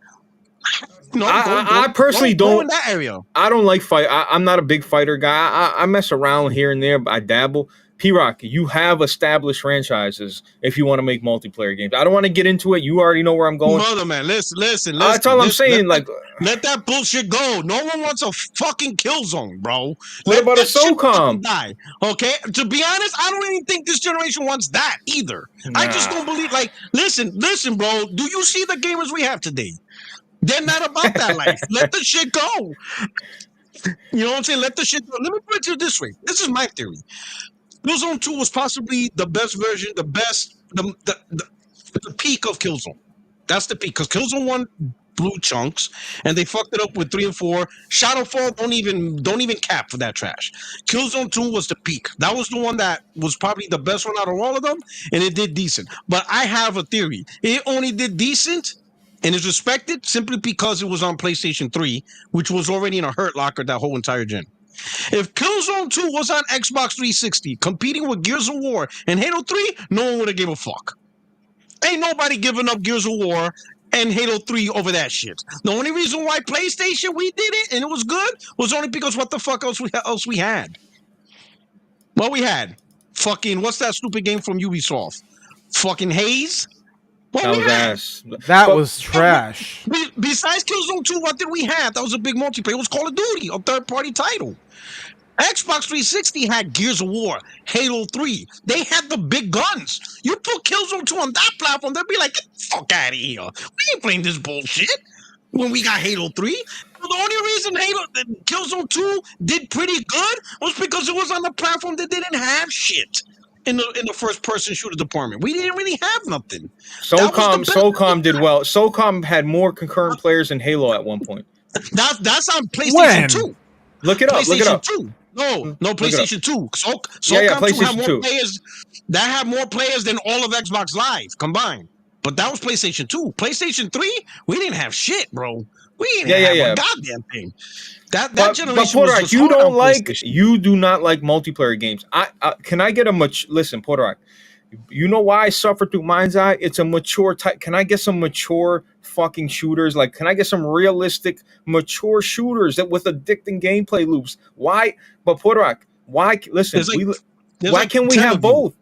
I personally go in don't. that area. I don't like fight. I'm not a big fighter guy. I mess around here and there, but I dabble. P-Rock, you have established franchises if you want to make multiplayer games. I don't want to get into it. You already know where I'm going. Mother man, listen. That's all I'm saying. Let that bullshit go. No one wants a fucking kill zone, bro. What about a SOCOM? Die. Okay. To be honest, I don't even think this generation wants that either. Nah. I just don't believe. Like, listen, bro. Do you see the gamers we have today? They're not about that life. Let the shit go. You know what I'm saying? Let the shit go. Let me put it to you this way. This is my theory. Killzone 2 was possibly the best version, the peak of Killzone. That's the peak, because Killzone 1 blew chunks, and they fucked it up with 3 and 4. Shadowfall don't even cap for that trash. Killzone 2 was the peak. That was the one that was probably the best one out of all of them, and it did decent. But I have a theory. It only did decent and is respected simply because it was on PlayStation 3, which was already in a hurt locker that whole entire gen. If Killzone 2 was on Xbox 360, competing with Gears of War and Halo 3, no one would have gave a fuck. Ain't nobody giving up Gears of War and Halo 3 over that shit. The only reason why PlayStation, we did it and it was good, was only because what the fuck else we had? Well, we had fucking, what's that stupid game from Ubisoft? Fucking Haze? That was ass. That was trash. Besides Killzone 2, what did we have? That was a big multiplayer. It was Call of Duty, a third-party title. Xbox 360 had Gears of War, Halo 3. They had the big guns. You put Killzone 2 on that platform, they'll be like, get the fuck out of here. We ain't playing this bullshit when we got Halo 3. The only reason Killzone 2 did pretty good was because it was on the platform that didn't have shit. In the first person shooter department, we didn't really have nothing. SOCOM did well. SOCOM had more concurrent players than Halo at one point. That's on PlayStation 2. Look it up. PlayStation 2. No, PlayStation 2. SOCOM PlayStation 2 had more players. That had more players than all of Xbox Live combined. But that was PlayStation 2. PlayStation 3, we didn't have shit, bro. We didn't Yeah, have yeah. a goddamn thing. That But generation was Porter, just you hard on don't like, PlayStation. you do not like multiplayer games. Can I get a listen, Porter? You know why I suffer through Mind's Eye? It's a mature type. Can I get some mature fucking shooters? Like, can I get some realistic, mature shooters that with addicting gameplay loops? Why? But Porter, why? Listen, There's why like can't we 10 have of you. both?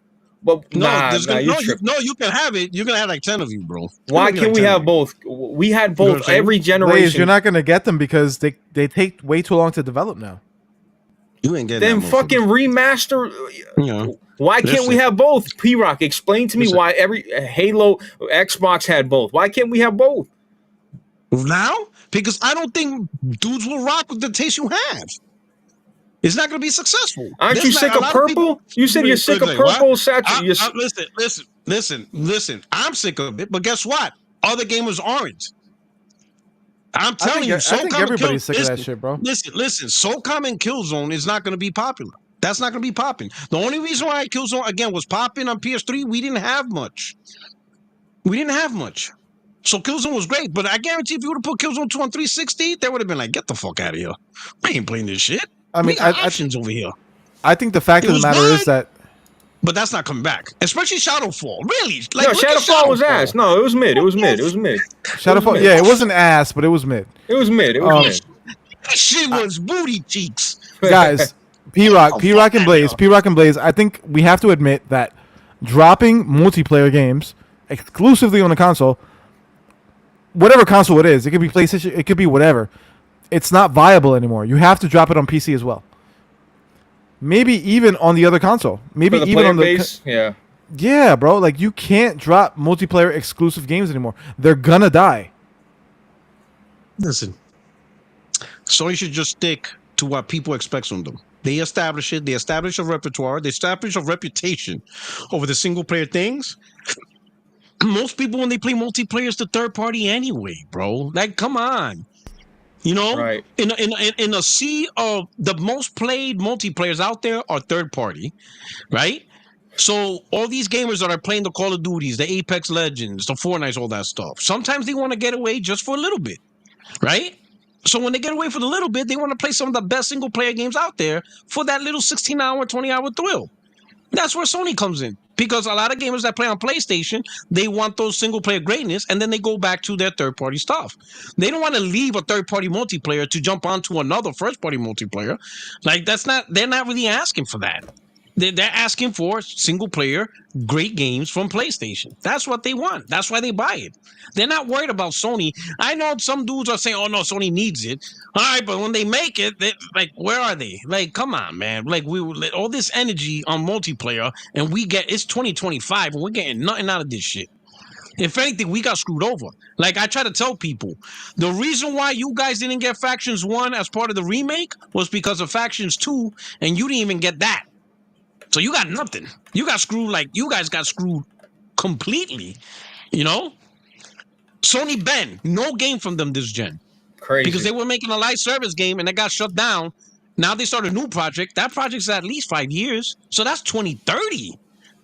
But No, you trip. you can have it. You're gonna have like 10 of you, bro. Why can't we have both? We had You know what both I'm saying? every Blaze, generation. you're not gonna get them because they take way too long to develop now. You ain't getting Then that fucking remaster. Yeah. Why can't we Listen. have both? P-Rock, explain to me Listen. why every Halo Xbox had both. Why can't we have both? Now? Because I don't think dudes will rock with the taste you have. It's not going to be successful. Aren't you sick of purple? You said you're sick of purple Listen. I'm sick of it, but guess what? Other gamers aren't. I'm telling you, I think everybody's sick of that shit, bro. Listen. SOCOM and Killzone is not going to be popular. That's not going to be popping. The only reason why Killzone, again, was popping on PS3, we didn't have much. So Killzone was great, but I guarantee if you would have put Killzone 2 on 360, they would have been like, get the fuck out of here. We ain't playing this shit. I mean, we got options over here. I think the fact of the matter is that. But that's not coming back, especially Shadowfall. Really? Like, no, Shadowfall was ass. No, it was mid. Shadowfall, yeah, it wasn't ass, but it was mid. It was mid. That shit was booty cheeks. Guys, P-Rock and Blaze, I think we have to admit that dropping multiplayer games exclusively on a console, whatever console it is, it could be PlayStation, it could be whatever, it's not viable anymore. You have to drop it on PC as well. Maybe even on the other console. Maybe even on the base. Yeah, bro. Like, you can't drop multiplayer exclusive games anymore. They're gonna die. Listen, Sony should just stick to what people expect from them. They establish it. They establish a repertoire. They establish a reputation over the single player things. Most people, when they play multiplayer, is the third party anyway, bro. Like, come on. You know, right. in a sea of the most played multiplayers out there are third party, right? So all these gamers that are playing the Call of Duties, the Apex Legends, the Fortnites, all that stuff, sometimes they want to get away just for a little bit, right? So when they get away for a little bit, they want to play some of the best single player games out there for that little 16-hour, 20-hour thrill. That's where Sony comes in. Because a lot of gamers that play on PlayStation, they want those single-player greatness, and then they go back to their third-party stuff. They don't want to leave a third-party multiplayer to jump onto another first-party multiplayer. Like, they're not really asking for that. They're asking for single-player great games from PlayStation. That's what they want. That's why they buy it. They're not worried about Sony. I know some dudes are saying, oh, no, Sony needs it. All right, but when they make it, like, where are they? Like, come on, man. Like, all this energy on multiplayer, and it's 2025, and we're getting nothing out of this shit. If anything, we got screwed over. Like, I try to tell people, the reason why you guys didn't get Factions 1 as part of the remake was because of Factions 2, and you didn't even get that. So you got nothing. You got screwed, like, you guys got screwed completely, you know? Sony Ben, no game from them this gen. Crazy. Because they were making a live service game and it got shut down. Now they start a new project. That project's at least 5 years. So that's 2030.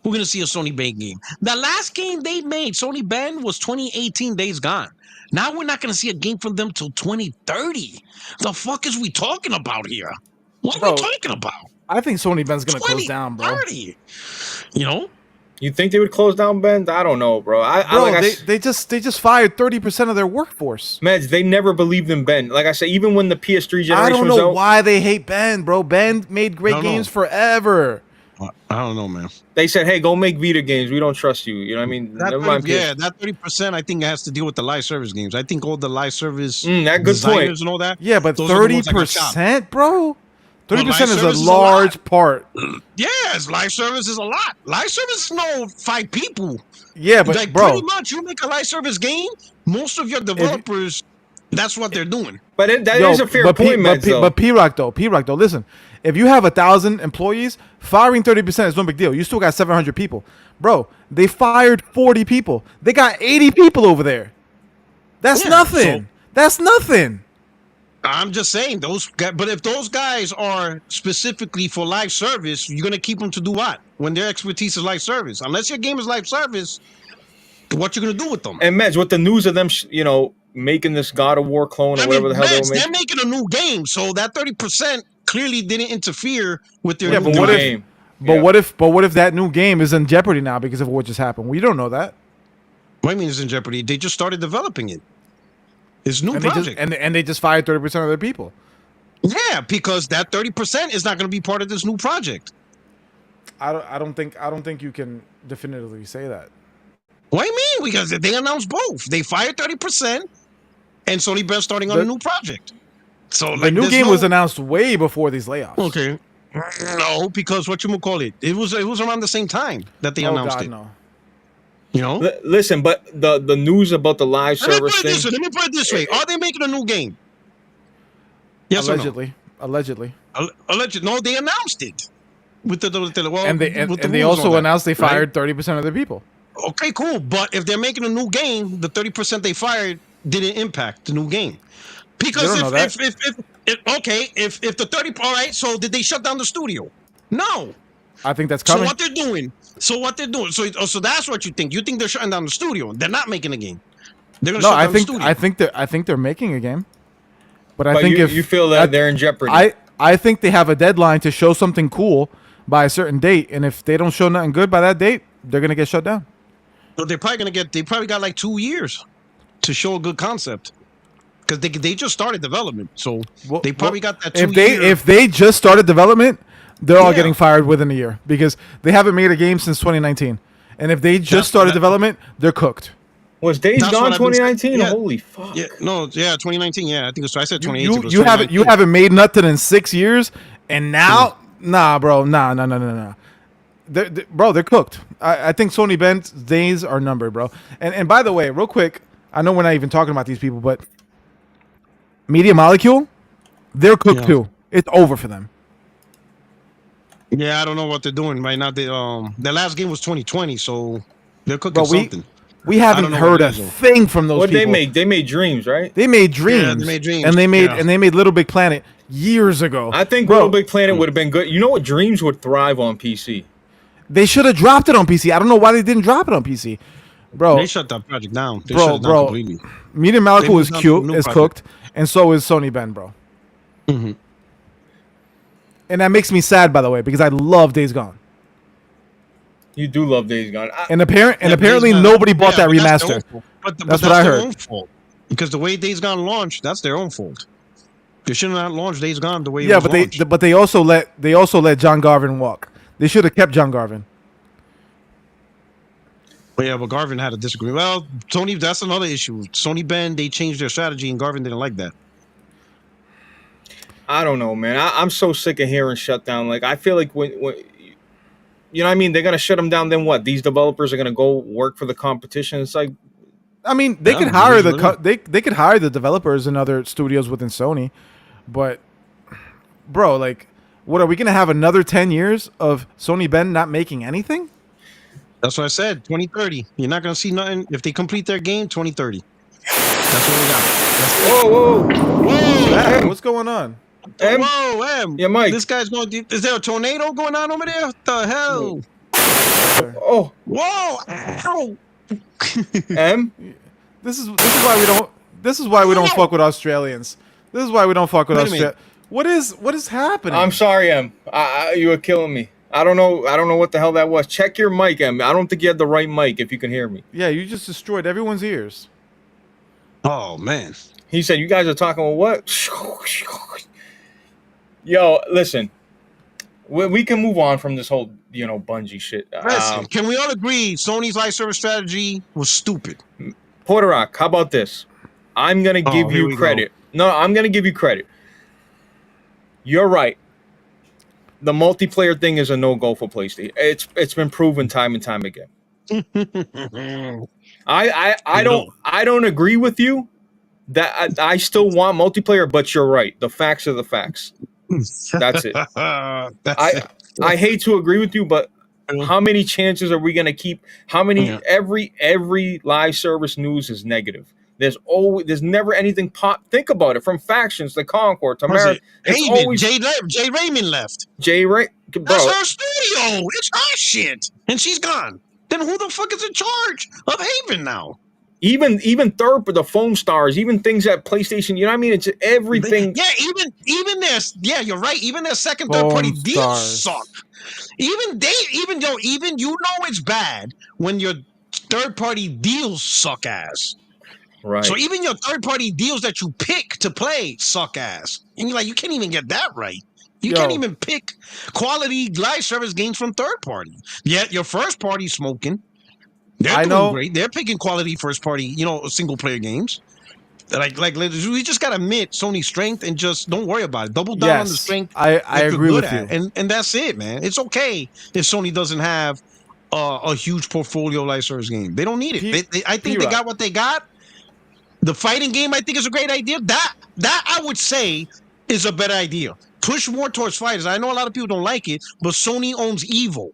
We're going to see a Sony Ben game. The last game they made, Sony Ben, was 2018 Days Gone. Now we're not going to see a game from them till 2030. The fuck is we talking about here? What are we talking about? I think Sony Ben's gonna close down, bro. You know? You think they would close down Ben? I don't know, bro. They just fired 30% of their workforce. Meds, they never believed in Ben. Like I said, even when the PS3 generation I don't was know out, why they hate Ben, bro. Ben made great games forever. I don't know, man. They said, hey, go make Vita games. We don't trust you. You know what I mean? That 30% I think has to deal with the live service games. I think all the live service that good point. and all that. Yeah, but 30%, bro? 30% is a large part. Yes, live service is a lot. Live service is no 5 people. Yeah, but like, bro, pretty much you make a live service game, most of your developers, that's what they're doing. But that is a fair point, But P-Rock though, listen, if you have 1,000 employees, firing 30% is no big deal. You still got 700 people. Bro, they fired 40 people. They got 80 people over there. That's nothing. That's nothing. I'm just saying but if those guys are specifically for live service, you're gonna keep them to do what? When their expertise is live service, unless your game is live service, what you gonna do with them? And Mez, with the news of them, making this God of War clone or I whatever mean, the hell they Max, were they're making. making a new game, so that 30% clearly didn't interfere with their Yeah, new but New what if? game. But Yeah. what if that new game is in jeopardy now because of what just happened? We don't know that. What do you mean it's in jeopardy? They just started developing it. It's a new And project. they just fired 30% of their people. Yeah, because that 30% is not going to be part of this new project. I don't think you can definitively say that. What do you mean? Because they announced both. They fired 30%, and Sony Bell starting on a new project. So The like, new there's game no, was announced way before these layoffs. okay. No, because what you call it? It was around the same time that they Oh announced God, it. no. You know. Listen, but the news about the live Let me service put it thing. this way. Let me put it this way. Are they making a new game? Yes Allegedly. or no? Allegedly. No, they announced it with the well, And with the they rules also on that, announced they right? fired 30% of their people. Okay, cool. But if they're making a new game, the 30% they fired didn't impact the new game. Because don't know that. if the 30, all right, so did they shut down the studio? No. I think that's So coming. what they're doing, so that's what you think. You think they're shutting down the studio. They're not making a game. They're gonna No, shut down the studio. I think they're making a game. But I But think you feel that they're in jeopardy. I think they have a deadline to show something cool by a certain date, and if they don't show nothing good by that date, they're gonna get shut down. So they probably got like 2 years to show a good concept. Because they just started development. So they probably got that 2 years. If they just started development, they're all Yeah. getting fired within a year because they haven't made a game since 2019. And if they just started development, they're cooked. Was Days That's Gone what I've been saying. 2019? Yeah. Holy fuck. Yeah, no, yeah, 2019. Yeah, I think so. I said 2018. You, but it was you haven't 2019. made nothing in 6 years, and now nah, bro, nah. Bro, they're cooked. I think Sony Ben's days are numbered, bro. And by the way, real quick, I know we're not even talking about these people, but Media Molecule, they're cooked Yeah. too. It's over for them. Yeah, I don't know what they're doing right now. Their last game was 2020, so they're cooking Bro, something. we I haven't don't know heard what a it is, though. thing from those What did people. they make? They made Dreams, right? They made Dreams. Yeah, they made Dreams. And Yeah. they made Little Big Planet years ago. I think Bro, Little Big Planet would have been good. You know what? Dreams would thrive on PC. they should have dropped it on PC. I don't know why they didn't drop it on PC. Bro, They shut that project down. They shut it down completely. Media Molecule is moved on to cute, a new is project. cooked, and so is Sony Ben, bro. Mhm. And that makes me sad, by the way, because I love Days Gone. You do love Days Gone. And apparently Days Gone- nobody bought yeah, that but that's their remaster. own fault. But That's what I their heard. own fault. Because the way Days Gone launched, that's their own fault. They shouldn't have launched Days Gone the way Yeah, it was but launched. they also let John Garvin walk. They should have kept John Garvin. But yeah, but Garvin had a disagreement. Well, Tony, that's another issue. Sony Ben, they changed their strategy, and Garvin didn't like that. I don't know, man. I'm so sick of hearing shut down. Like, I feel like when you know what I mean? They're going to shut them down. Then what? These developers are going to go work for the competition. It's like, I mean, they Yeah, could it hire is the what it they could hire the developers in other studios within Sony, but bro, like, what are we gonna have another 10 years of Sony Ben not making anything? That's what I said. 2030. You're not going to see nothing. If they complete their game, 2030. That's what we got. That's it. whoa. Hey, what's going on? Em? Whoa, Em. Yeah, Mike. This guy's going. Is there a tornado going on over there? What the hell? Oh, Whoa! Ow! M? This is why we don't fuck with Australians. This is why we don't fuck with Wait a minute. Australia. What is happening? I'm sorry, M. You were killing me. I don't know what the hell that was. Check your mic, M. I don't think you had the right mic if you can hear me. Yeah, you just destroyed everyone's ears. Oh man. He said, you guys are talking about what? Yo, listen. We can move on from this whole, Bungie shit. Listen, can we all agree Sony's live service strategy was stupid? Porter Rock, how about this? I'm going to give here you we credit. No, I'm going to give you credit. You're right. The multiplayer thing is a no-go for PlayStation. It's been proven time and time again. I don't agree with you that I still want multiplayer, but you're right. The facts are the facts. That's it. I hate to agree with you, but how many chances are we going to keep? How many? Yeah. Every live service news is negative. There's never anything pop. Think about it, from factions to Concord to Marathon. It's always Jay Raymond left. Jay Ray. That's Bro, her studio. It's her shit, and she's gone. Then who the fuck is in charge of Haven now? even the phone stars, even things at PlayStation. You know what I mean? It's everything. Yeah, even their you're right. Even their second, third Phone party deals stars. suck. Even you know it's bad when your third party deals suck ass. Right. So even your third party deals that you pick to play suck ass, and you're like, you can't even get that right. You can't even pick quality live service games from third party. Yet your first party smoking. They're doing great. They're picking quality first party, single player games. Like we just gotta admit Sony's strength and just don't worry about it. Double down on the strength. I agree with you. And that's it, man. It's okay if Sony doesn't have a huge portfolio of live service game. They don't need it. I think they got what they got. The fighting game, I think, is a great idea. That I would say is a better idea. Push more towards fighters. I know a lot of people don't like it, but Sony owns Evo.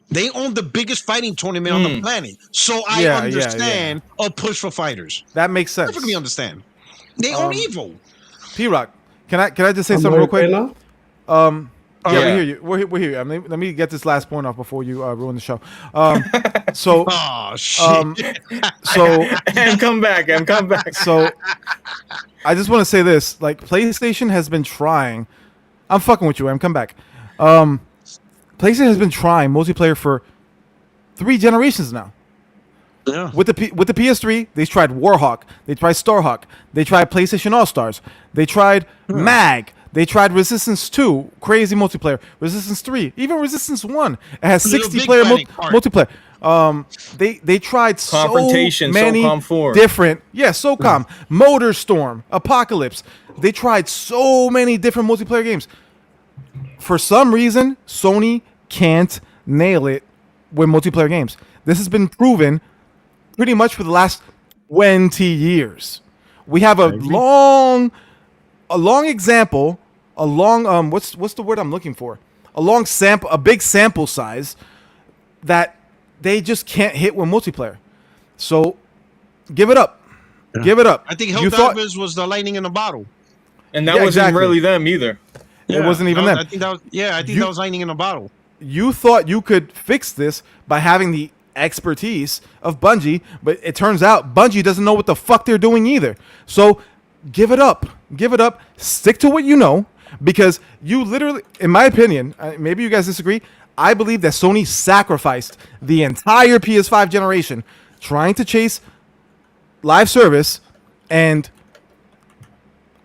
They own the biggest fighting tournament on the planet. So I understand a push for fighters. That makes sense. Perfectly understand. They own Evo. P-Rock, can I just say something real quick? We hear you. We're here. I mean, let me get this last point off before you ruin the show. So, oh shit. And come back. So, I just want to say this: like, PlayStation has been trying. I'm fucking with you. Come back. PlayStation has been trying multiplayer for 3 generations now. Yeah. With the PS3, they tried Warhawk, they tried Starhawk, they tried PlayStation All Stars, they tried Mag, they tried Resistance 2, crazy multiplayer, Resistance 3, even Resistance 1. It has 60-player multiplayer. They tried so many SOCOM 4. different, SOCOM, MotorStorm, Apocalypse. They tried so many different multiplayer games. For some reason, Sony can't nail it with multiplayer games. This has been proven pretty much for the last 20 years. We have a long example, what's the word I'm looking for? A big sample size that they just can't hit with multiplayer. So give it up. Yeah. Give it up. I think Helldivers was the lightning in the bottle. And that wasn't really them either. It wasn't even them. I think that was lightning in a bottle. You thought you could fix this by having the expertise of Bungie, but it turns out Bungie doesn't know what the fuck they're doing either. So give it up. Give it up. Stick to what you know, because you literally, in my opinion, maybe you guys disagree, I believe that Sony sacrificed the entire PS5 generation trying to chase live service, and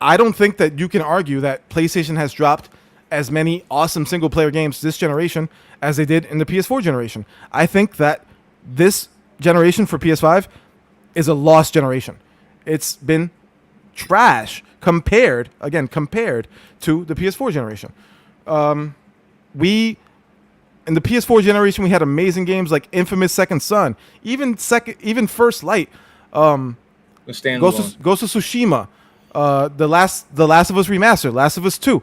I don't think that you can argue that PlayStation has dropped as many awesome single-player games this generation as they did in the PS4 generation. I think that this generation for PS5 is a lost generation. It's been trash compared to the PS4 generation. In the PS4 generation, we had amazing games like Infamous Second Son, even First Light, Ghost of Tsushima, the Last of Us Remastered, Last of Us 2,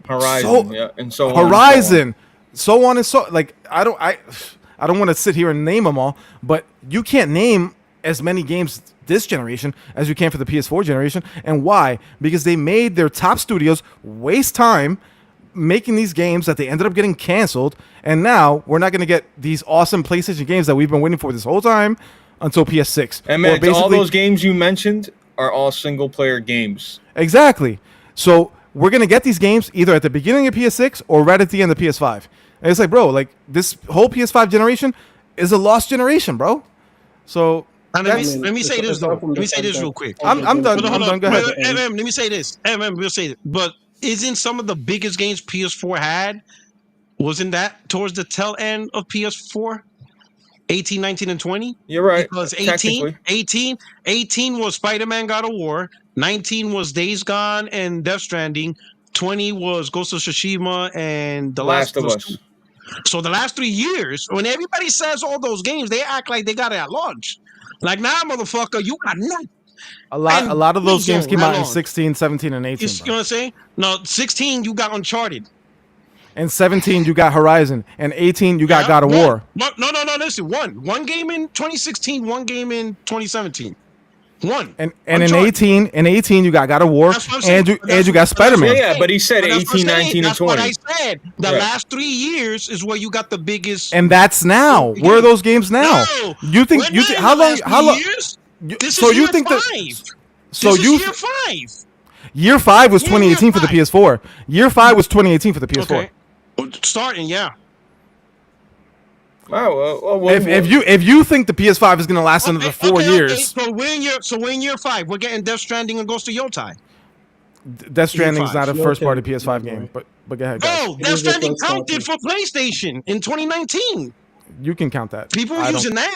Horizon, and so on. Horizon, so on and so. Like I don't want to sit here and name them all, but you can't name as many games this generation as you can for the PS4 generation. And why? Because they made their top studios waste time making these games that they ended up getting canceled, and now we're not going to get these awesome PlayStation games that we've been waiting for this whole time until PS6. And man, all those games you mentioned are all single-player games. Exactly. So we're going to get these games either at the beginning of PS6 or right at the end of PS5. And it's like, bro, like this whole PS5 generation is a lost generation, bro. So let me say this though. Let me say this real quick. I'm done. I'm done. Go ahead. Let me say this. We'll say it. But isn't some of the biggest games PS4 had, wasn't that towards the tail end of PS4? 18, 19, and 20? You're right. Because 18 was Spider-Man God of War. 19 was Days Gone and Death Stranding. 20 was Ghost of Tsushima and The Last of Us. So the last 3 years, when everybody says all those games, they act like they got it at launch. Like, nah, motherfucker, you got nothing. A lot of those games came out in 16, 17, and 18. You know what I'm saying? No, 16, you got Uncharted. And 17, you got Horizon. And 18, you got God of War. No, listen. One game in 2016, one game in 2017. One. And I'm in sure. 18 you got God of War That's what I'm saying. and you got Spider-Man. Yeah, but he said But that's what 18, I'm saying. 19, and That's what 20. I said. The Right. last 3 years is where you got the biggest. And that's now. Where are those games now? No, You think we're not in how the long last how 3 long years. This so is you year think 5. that so This is you year 5. year 5 was We're in year 2018 for the 5. PS4. Year 5 was 2018 for the PS4. Okay. Starting, yeah. Oh, well, If you think the PS5 is going to last another 4 years, So we're in year 5. We're getting Death Stranding and Ghost of Yotai. Death Stranding is Year not a 5. first party Okay, PS5 yeah, game, boy. but go ahead, guys. Bro, It Death is the Stranding first counted party. for PlayStation in 2019. You can count that. People were I don't. using that.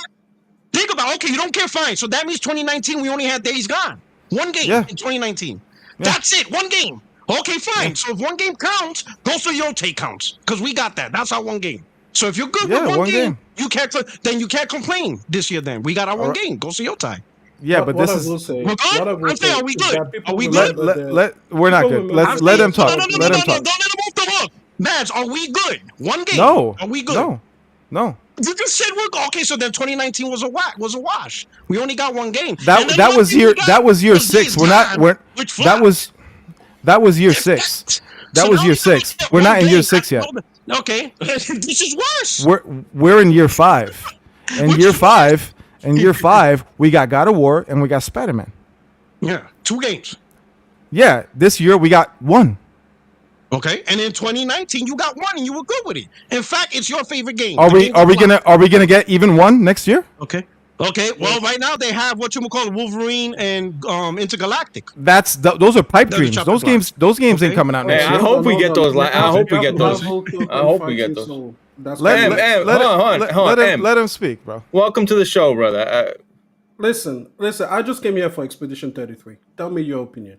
Think about, okay, you don't care, fine. So that means 2019, we only had Days Gone. One game Yeah. in 2019. Yeah. That's it, one game. Okay, fine. Yeah. So if one game counts, Ghost of Yote counts. Because we got that. That's our one game. So if you're good Yeah, with one one game, game. you can't complain this year then. We got our one Alright. game, Ghost of Yote. Yeah, What- but what this I is will say. We're good? What I will I'm saying, say are we is good? that people Are we remember good? we're not people good. remember- Let him talk. No, Let him talk. don't let him off the hook. Mads, are we good? One game. No. Are we good? No. You just said we're good. Okay, so then 2019 was a wash. We only got one game. And That then that one was thing year we got that was year was 6. Days We're not Gone, we're which that flopped. was year 6. That So was now year we 6. got We're one not in year game. 6 yet. Okay, this is worse. We're in year 5. In Which year is 5, we got God of War and we got Spider-Man. Yeah, 2 games. Yeah, this year we got 1. Okay, and in 2019 you got 1 and you were good with it. In fact, it's your favorite game. Are The we game that are we gonna get even 1 next year? Okay. Well, right now they have what you call Wolverine and Intergalactic. Those are pipe Those are dreams. chopping Those games Okay. ain't coming out Hey, next I year. hope we get those. I hope we get those. Marvel I hope we 2.5 get years those. old. That's Let crazy. Em, hold on, Em. let him speak, bro. Welcome to the show, brother. Listen. I just came here for Expedition 33. Tell me your opinion.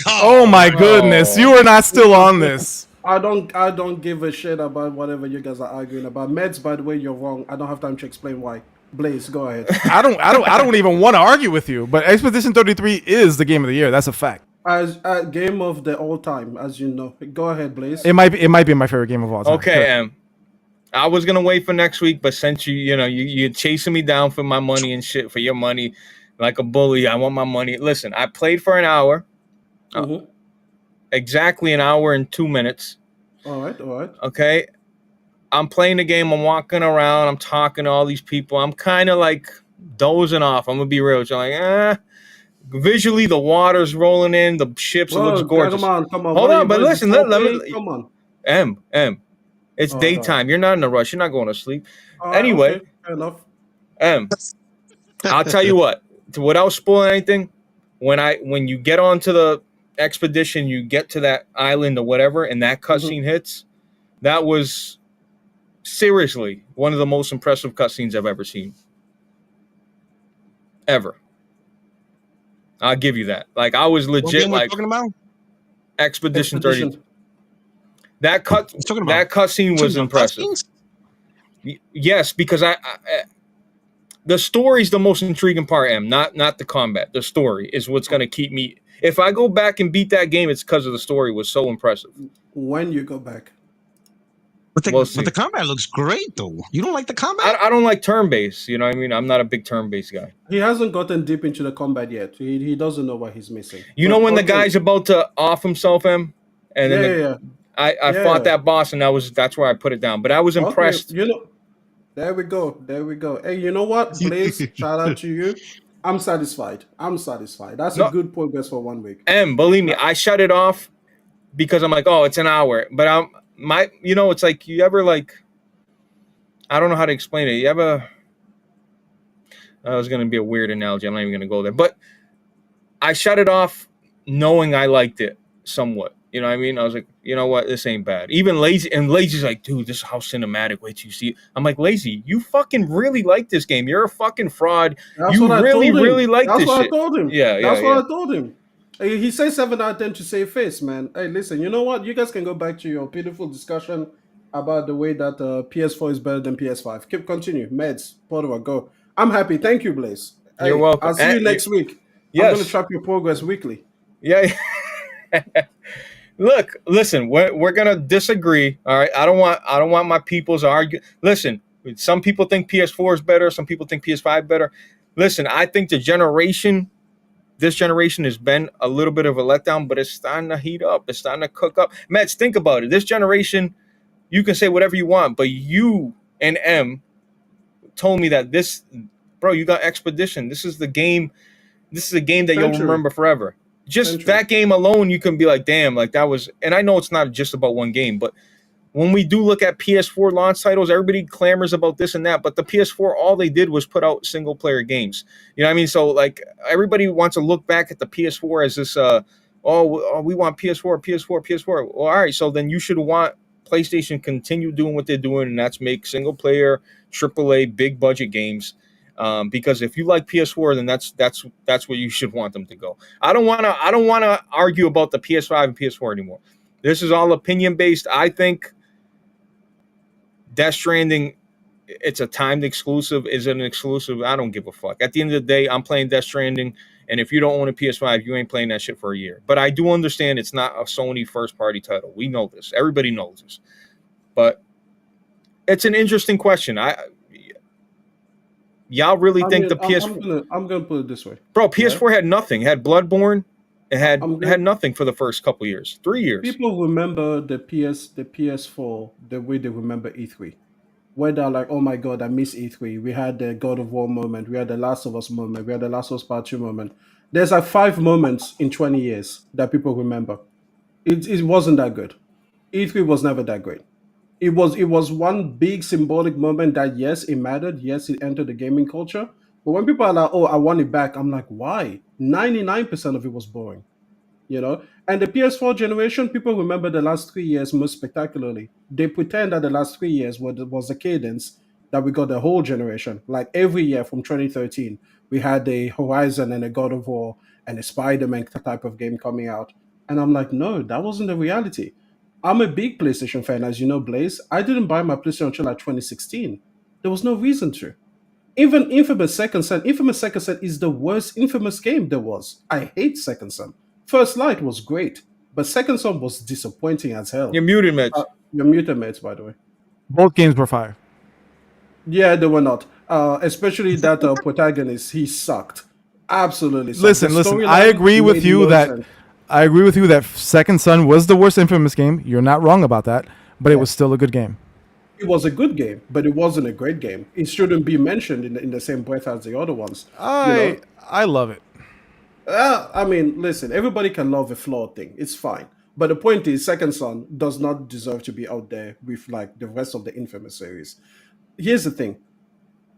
Oh my goodness, you are not still on this. I don't give a shit about whatever you guys are arguing about. Meds, by the way, you're wrong. I don't have time to explain why. Blaze, go ahead. I don't even want to argue with you. But Expedition 33 is the game of the year. That's a fact. As game of the all time, as you know. Go ahead, Blaze. It might be my favorite game of all time. Okay, Em. I was gonna wait for next week, but since you're chasing me down for my money and shit, for your money, like a bully, I want my money. Listen, I played for an hour, exactly an hour and 2 minutes. All right. Okay, I'm playing the game. I'm walking around. I'm talking to all these people. I'm kind of like dozing off. I'm gonna be real. So like, visually the water's rolling in. The ships looks gorgeous. Come on. Hold on, but listen. Let me. Come on. M. It's All right, daytime. You're not in a rush. You're not going to sleep. All right, Anyway, okay, fair enough. I'll tell you what. Without spoiling anything, when you get onto the expedition, you get to that island or whatever, and that cutscene hits. That was seriously one of the most impressive cutscenes I've ever seen. Ever. I'll give you that. Like I was legit like talking about? Expedition 30. That cutscene was impressive. Yes, because I the story's the most intriguing part, not the combat. The story is what's going to keep me. If I go back and beat that game, it's because of the story was so impressive. When you go back. But the combat looks great, though. You don't like the combat? I don't like turn-based. You know what I mean? I'm not a big turn-based guy. He hasn't gotten deep into the combat yet. He doesn't know what he's missing. You know when the guy's about to off himself, and then I fought that boss, and that's where I put it down. But I was impressed. There we go. Hey, you know what, Blaze? Shout out to you. I'm satisfied. That's a good progress for 1 week. Believe me, I shut it off because I'm like, oh, it's an hour. But it's like you ever like, I don't know how to explain it. You ever? That was gonna be a weird analogy. I'm not even gonna go there. But I shut it off knowing I liked it somewhat. You know what I mean? I was like, you know what? This ain't bad. Even Lazy's like, dude, this is how cinematic. Wait till you see it. I'm like, Lazy, you fucking really like this game. You're a fucking fraud. You really like this shit. That's what I told him. Yeah. That's what I told him. He says 7 out of 10 to save face, man. Hey, listen, you know what? You guys can go back to your beautiful discussion about the way that PS4 is better than PS5. Continue. Meds, Portugal, go. I'm happy. Thank you, Blaze. You're welcome. I'll see you next week. Yes. I'm going to track your progress weekly. Yeah. Look, listen, we're gonna disagree. All right. I don't want my people's argue. Listen, some people think PS4 is better, some people think PS5 better. Listen, I think the generation this generation has been a little bit of a letdown, but it's starting to heat up. It's starting to cook up. Mets, think about it. This generation, you can say whatever you want, but you and M told me that this, bro, you got Expedition. This is the game. This is a game that you'll Century. remember forever. Just Century. that game alone, you can be like, damn, like that was. And I know it's not just about one game, but when we do look at PS4 launch titles, everybody clamors about this and that, but the PS4, all they did was put out single player games. You know what I mean? So like everybody wants to look back at the PS4 as this, we want PS4. Well, all right, so then you should want PlayStation continue doing what they're doing, and that's make single player, AAA, big budget games. Because if you like PS4, then that's where you should want them to go. I don't want to argue about the PS5 and PS4 anymore. This is all opinion based. I think Death Stranding, it's a timed exclusive. Is it an exclusive? I don't give a fuck. At the end of the day, I'm playing Death Stranding, and if you don't own a PS5, you ain't playing that shit for a year. But I do understand it's not a Sony first-party title. We know this. Everybody knows this. But it's an interesting question. Y'all really think the PS4? I'm gonna put it this way, bro. PS4 had nothing. It had Bloodborne. It had I'm had nothing for the first couple years, 3 years. people remember the PS4 the way they remember E3. Where they're like, oh my god, I miss E3. We had the God of War moment, we had the Last of Us moment, we had the Last of Us Part 2 moment. There's like 5 moments in 20 years that people remember. It wasn't that good. E3 was never that great. It was one big symbolic moment that yes, it mattered. Yes, it entered the gaming culture. But when people are like, oh, I want it back, I'm like, why? 99% of it was boring. You know, and the PS4 generation, people remember the last 3 years most spectacularly. They pretend that the last 3 years was the cadence that we got the whole generation. Like every year from 2013, we had a Horizon and a God of War and a Spider-Man type of game coming out. And I'm like, no, that wasn't the reality. I'm a big PlayStation fan, as you know, Blaze. I didn't buy my PlayStation until like 2016. There was no reason to. Even Infamous Second Son is the worst Infamous game there was. I hate Second Son. First Light was great, but Second Son was disappointing as hell. You're muted, Mitch. You're muted, mates, by the way. Both games were fire. Yeah, they were not. Especially that protagonist, he sucked. Absolutely sucked. Listen. The I storyline agree with made you no that sense. I agree with you that Second Son was the worst Infamous game. You're not wrong about that, but it was still a good game. It was a good game, but it wasn't a great game. It shouldn't be mentioned in the same breath as the other ones. I love it. I mean, listen, everybody can love a flawed thing. It's fine. But the point is, Second Son does not deserve to be out there with like the rest of the Infamous series. Here's the thing.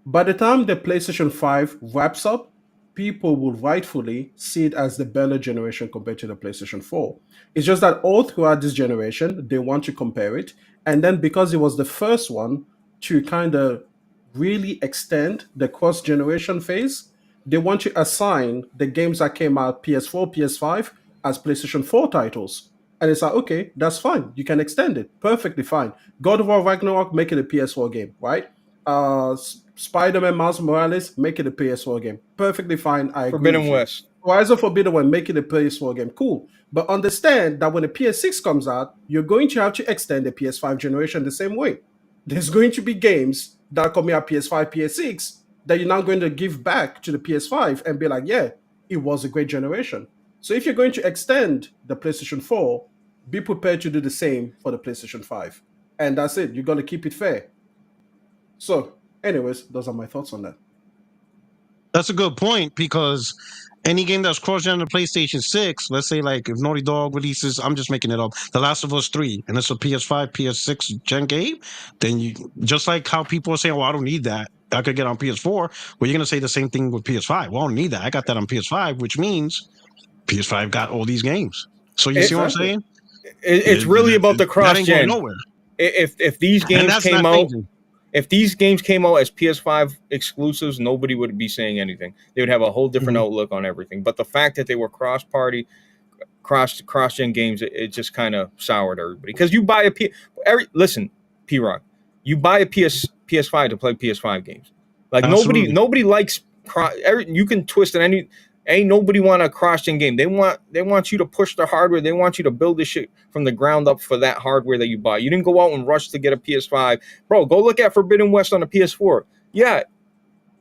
By the time the PlayStation 5 wraps up, people will rightfully see it as the better generation compared to the PlayStation 4. It's just that all throughout this generation, they want to compare it. And then because it was the first one to kind of really extend the cross-generation phase, they want to assign the games that came out PS4, PS5 as PlayStation 4 titles. And it's like, okay, that's fine. You can extend it. Perfectly fine. God of War Ragnarok, make it a PS4 game, right? Spider-Man Miles Morales, make it a PS4 game. Perfectly fine. I agree. Forbidden West. Horizon Forbidden West, make it a PS4 game. Cool. But understand that when the PS6 comes out, you're going to have to extend the PS5 generation the same way. There's going to be games that are coming out PS5, PS6 that you're now going to give back to the PS5 and be like, yeah, it was a great generation. So if you're going to extend the PlayStation 4, be prepared to do the same for the PlayStation 5. And that's it. You got to keep it fair. So, anyways, those are my thoughts on that. That's a good point because any game that's cross-gen to PlayStation 6, let's say like if Naughty Dog releases, I'm just making it up, The Last of Us 3, and it's a PS5, PS6 gen game, then you just like how people are saying, well, I don't need that. I could get on PS4. Well, you're going to say the same thing with PS5. Well, I don't need that. I got that on PS5, which means PS5 got all these games. So you see what I'm saying? It's really about the That ain't cross-gen. going nowhere. If these And games that's came not out, changing. if these games came out as PS5 exclusives, nobody would be saying anything. They would have a whole different outlook on everything. But the fact that they were cross-party, cross-gen games, it just kind of soured everybody. Because you buy listen, P-Rock, you buy a PS5 to play PS5 games. Like Absolutely. nobody likes you can twist it ain't nobody want a cross-gen game. They want you to push the hardware. They want you to build this shit from the ground up for that hardware that you buy. You didn't go out and rush to get a PS5. Bro, go look at Forbidden West on a PS4. Yeah,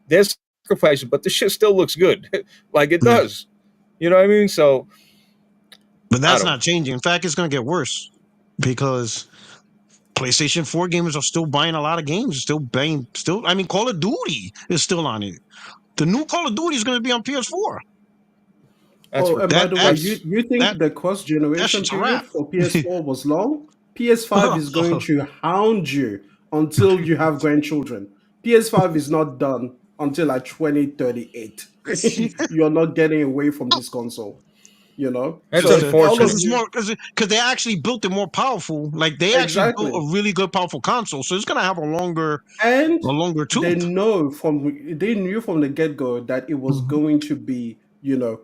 there's sacrifices, but the shit still looks good. Like it does. You know what I mean? So But that's don't- not changing. In fact, it's going to get worse because PlayStation 4 gamers are still buying a lot of games. I mean, Call of Duty is still on it. The new Call of Duty is going to be on PS4. that's Oh, and by the way, that's you think that the cross that generation shit's a period wrap. for PS4 was long? PS5 is going to hound you until you have grandchildren. PS5 is not done until like 2038. You're not getting away from this console, you know? That's So all unfortunate. of It's you more because they actually built it more powerful. Like they actually built exactly. a really good powerful console, so it's gonna have And a longer they tooth. knew from the get-go that it was going to be,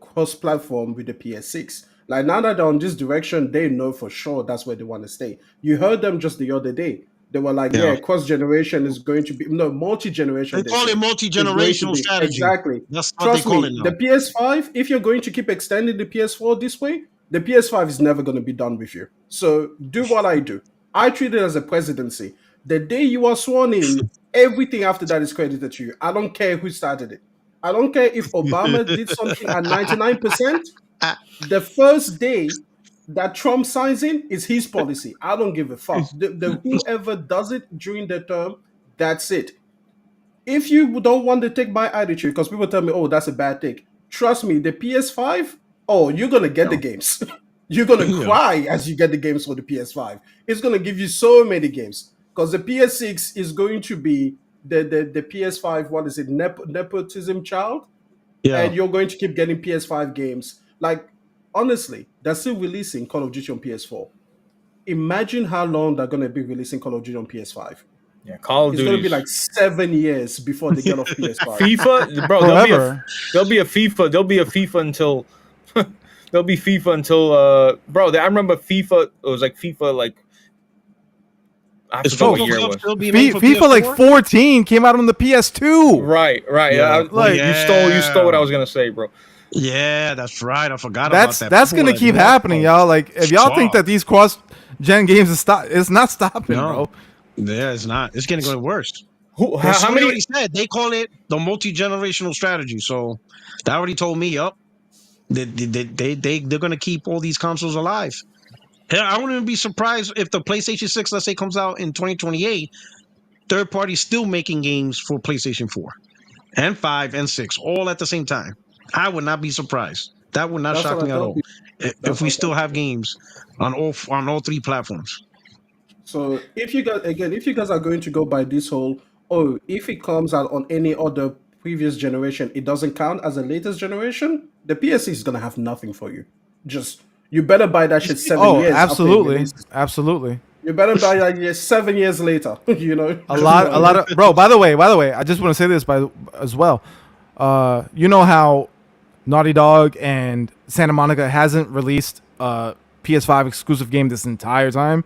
cross-platform with the PS6. Like now that they're on this direction, they know for sure that's where they want to stay. You heard them just the other day. They were like, Yeah, yeah, cross-generation is going to be no they multi-generation, they call it said, is going to multi-generational be strategy. exactly. That's what they Trust call it me, the now. PS5, if you're going to keep extending the PS4 this way, the PS5 is never going to be done with you. So do what I do. I treat it as a presidency. The day you are sworn in, everything after that is credited to you. I don't care who started it. I don't care if Obama did something at 99%. The first day that Trump signs in is his policy. I don't give a fuck. The whoever does it during the term, that's it. If you don't want to take my attitude, because people tell me, oh, that's a bad take. Trust me, the PS5, oh, you're gonna get the games. You're gonna Yeah. cry as you get the games for the PS5. It's gonna give you so many games. Because the PS6 is going to be the PS5, what is it, nepotism child? Yeah. And you're going to keep getting PS5 games. Like, honestly, they're still releasing Call of Duty on PS4. Imagine how long they're gonna be releasing Call of Duty on PS5. Yeah, Call of It's going to be Duty. like 7 years before they get off PS5. FIFA, bro. Forever. There'll be a FIFA. There'll be a FIFA until. There'll be FIFA until. Bro, I remember FIFA. It was like FIFA. Like I Is forgot what Funko year it Club was. still being made for FIFA like PS4? 14 came out on the PS2. Right. Yeah. Like Yeah. you stole what I was gonna say, bro. Yeah, that's right. I forgot That's about that. that's People gonna were keep like, happening, "What y'all. Like if y'all think fuck?" that these cross-gen games is it's not stopping, No. bro. Yeah, it's not. It's getting worse. Who? Well, How Sony many? already said they call it the multi-generational strategy. So that already told me, up, they're gonna keep all these consoles alive. Hell, I wouldn't even be surprised if the PlayStation 6, let's say, comes out in 2028. Third parties still making games for PlayStation 4 and 5 and 6 all at the same time. I would not be surprised. That would not That's shock what I me at tell all. people. That's If we what I tell still have people. games on all three platforms. So if you guys are going to go by this whole, oh, if it comes out on any other previous generation, it doesn't count as a latest generation, the PSC is going to have nothing for you. Just, you better buy that shit 7 years after it Absolutely, releases. absolutely. You better buy that 7 years later. A lot of bro. By the way, I just want to say this as well. You know how Naughty Dog and Santa Monica hasn't released a PS5 exclusive game this entire time.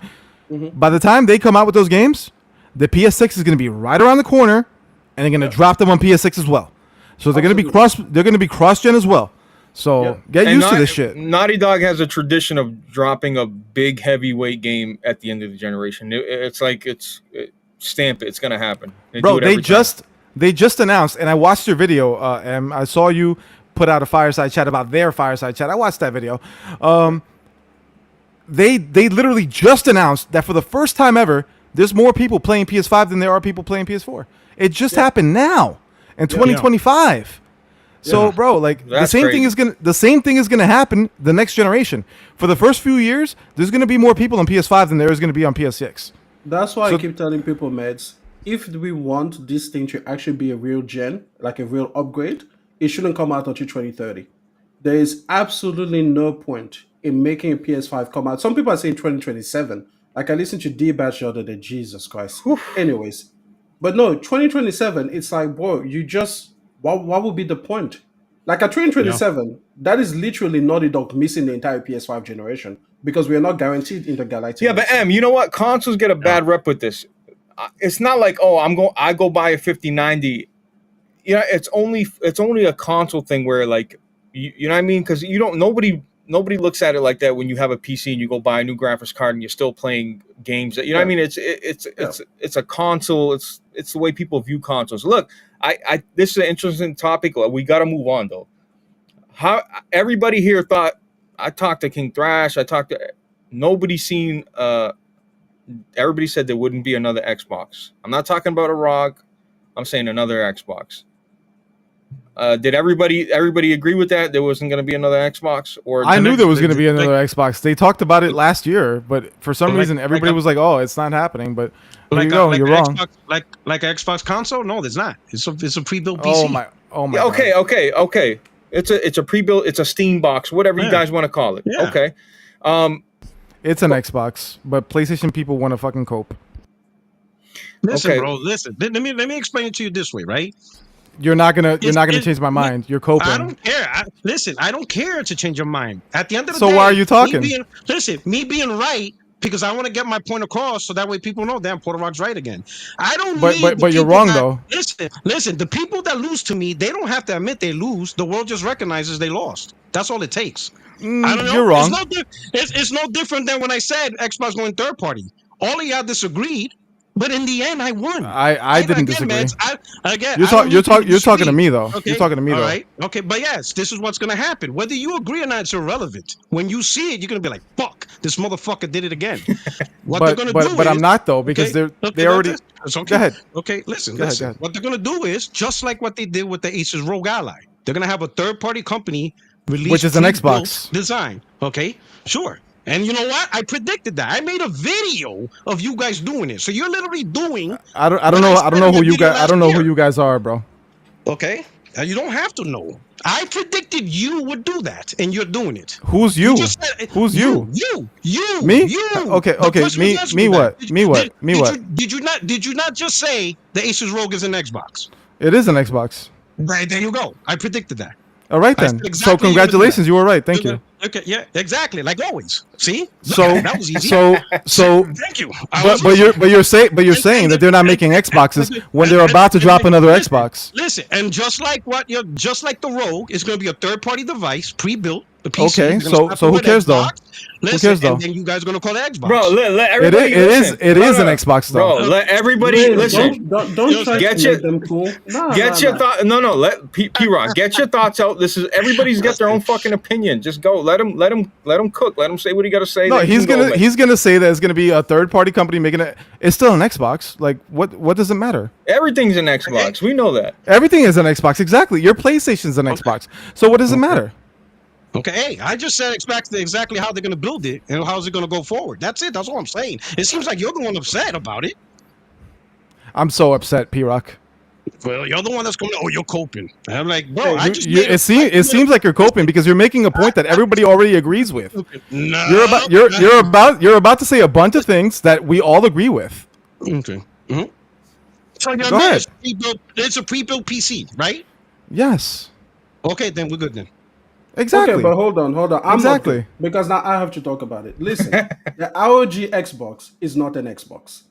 By the time they come out with those games, the PS6 is going to be right around the corner, and they're going to drop them on PS6 as well. So they're going to be They're going to be cross-gen as well. So get used to this shit. Naughty Dog has a tradition of dropping a big heavyweight game at the end of the generation. It's like stamp it. It's gonna happen, Bro. They just announced, and I watched your video. And I saw you put out a fireside chat about their fireside chat. I watched that video. They literally just announced that for the first time ever, there's more people playing PS5 than there are people playing PS4. It just happened now in 2025. So, bro, like the That's same crazy. thing is gonna happen the next generation. For the first few years, there's gonna be more people on PS5 than there is gonna be on PS6. That's why So- I keep telling people, meds, if we want this thing to actually be a real gen, like a real upgrade, it shouldn't come out until 2030. There is absolutely no point in making a PS5 come out. Some people are saying 2027. Like I listened to D-Batch the other day, Jesus Christ. Anyways, but no, 2027, it's like, bro, what would be the point? Like at 2027, that is literally Naughty Dog missing the entire PS5 generation because we are not guaranteed intergalactic. Yeah, but you know what? Consoles get a bad rep with this. It's not like, oh, I go buy a 5090. You know, it's only a console thing where like you know what I mean? Because nobody looks at it like that when you have a PC and you go buy a new graphics card and you're still playing games. You know what I mean? It's a console. It's the way people view consoles. Look, I this is an interesting topic. We got to move on though. how everybody here thought. I talked to King Thrash. Nobody seen. Everybody said there wouldn't be another Xbox. I'm not talking about a ROG. I'm saying another Xbox. Did everybody agree with that? There wasn't going to be another Xbox, or I knew there was going to be like- another Xbox. They talked about it last year, but for some reason, everybody was like, "Oh, it's not happening." But there you go. You're wrong. Xbox, like an Xbox console? No, there's not. It's a pre-built PC. Oh my! Yeah, okay. God. It's a pre-built. It's a Steam box, whatever you guys want to call it. Yeah. Okay. It's an Xbox, but PlayStation people want to fucking cope. Listen, Okay. bro. Listen. Let me explain it to you this way, right? You're not gonna change my mind. You're coping. I don't care. Listen, I don't care to change your mind. At the end of the So day, why are you talking? Me being right because I want to get my point across, so that way people know, damn, Porter Rock's right again. I don't. But you're wrong though. Listen. The people that lose to me, they don't have to admit they lose. The world just recognizes they lost. That's all it takes. I don't know. You're wrong. It's no different than when I said Xbox going third party. All of y'all disagreed, but in the end, I won. I didn't disagree. Man, You're talking to me though. Okay? You're talking to me All though. right. Okay, but yes, this is what's gonna happen. Whether you agree or not, it's irrelevant. When you see it, you're gonna be like, "Fuck, this motherfucker did it again." What they're gonna do But is, I'm not though, because they already. It's okay. Go ahead. Okay, listen. Go ahead. What they're gonna do is just like what they did with the Asus Rogue Ally. They're gonna have a third-party company release, Which is an pre-built Xbox design. Okay, sure. And you know what? I predicted that. I made a video of you guys doing it. So you're literally doing. I don't know who you guys. I don't know who you guys are, bro. Okay, you don't have to know. I predicted you would do that, and you're doing it. Who's you? just said- Who's you? You. Me? You. Okay, The okay, person me- who asked me that. what? Me what? Me what? Did you not just say the Asus Rogue is an Xbox? It is an Xbox. Right, there you go. I predicted that. All right I then. said exactly So what it was congratulations, about. you were right. Thank you. Okay, yeah, exactly. Like always. See? Look So at it. That was easy. so Thank you. but you're saying that they're not making Xboxes when they're about to drop another Xbox. Listen, and just like the Rogue is going to be a third-party device, pre-built. The PC. Okay, They're gonna slap so it who with cares, though? Xbox. Listen, cares, though? And then you guys are going to call it Xbox. Bro, let everybody. It is an Xbox though. Bro, let everybody listen. Don't try Get to your- make them cool. Get your thought. No. Let P Rock get your thoughts out. This is everybody's got their own fucking opinion. Just go. Let him cook. Let him say what he got to say. No, then he's you can go gonna say that it's gonna be a third party company making it. It's still an Xbox. Like what does it matter? Everything's an Xbox. We know that. Everything is an Xbox. Exactly. Your PlayStation's an Xbox. So what does it matter? Okay, hey, I just said exactly how they're going to build it and how's it going to go forward. That's it. That's all I'm saying. It seems like you're the one upset about it. I'm so upset, P Rock. Well, you're the one that's coming. Oh, you're coping. And I'm like, bro, I just. It seems like you're coping because you're making a point that everybody already agrees with. No, You're about to say a bunch of things that we all agree with. Okay. Mm-hmm. So Go ahead. It's a pre-built PC, right? Yes. Okay, then we're good then. Exactly. Okay, but hold on. I'm Exactly. not, because now I have to talk about it. Listen, the ROG Xbox is not an Xbox.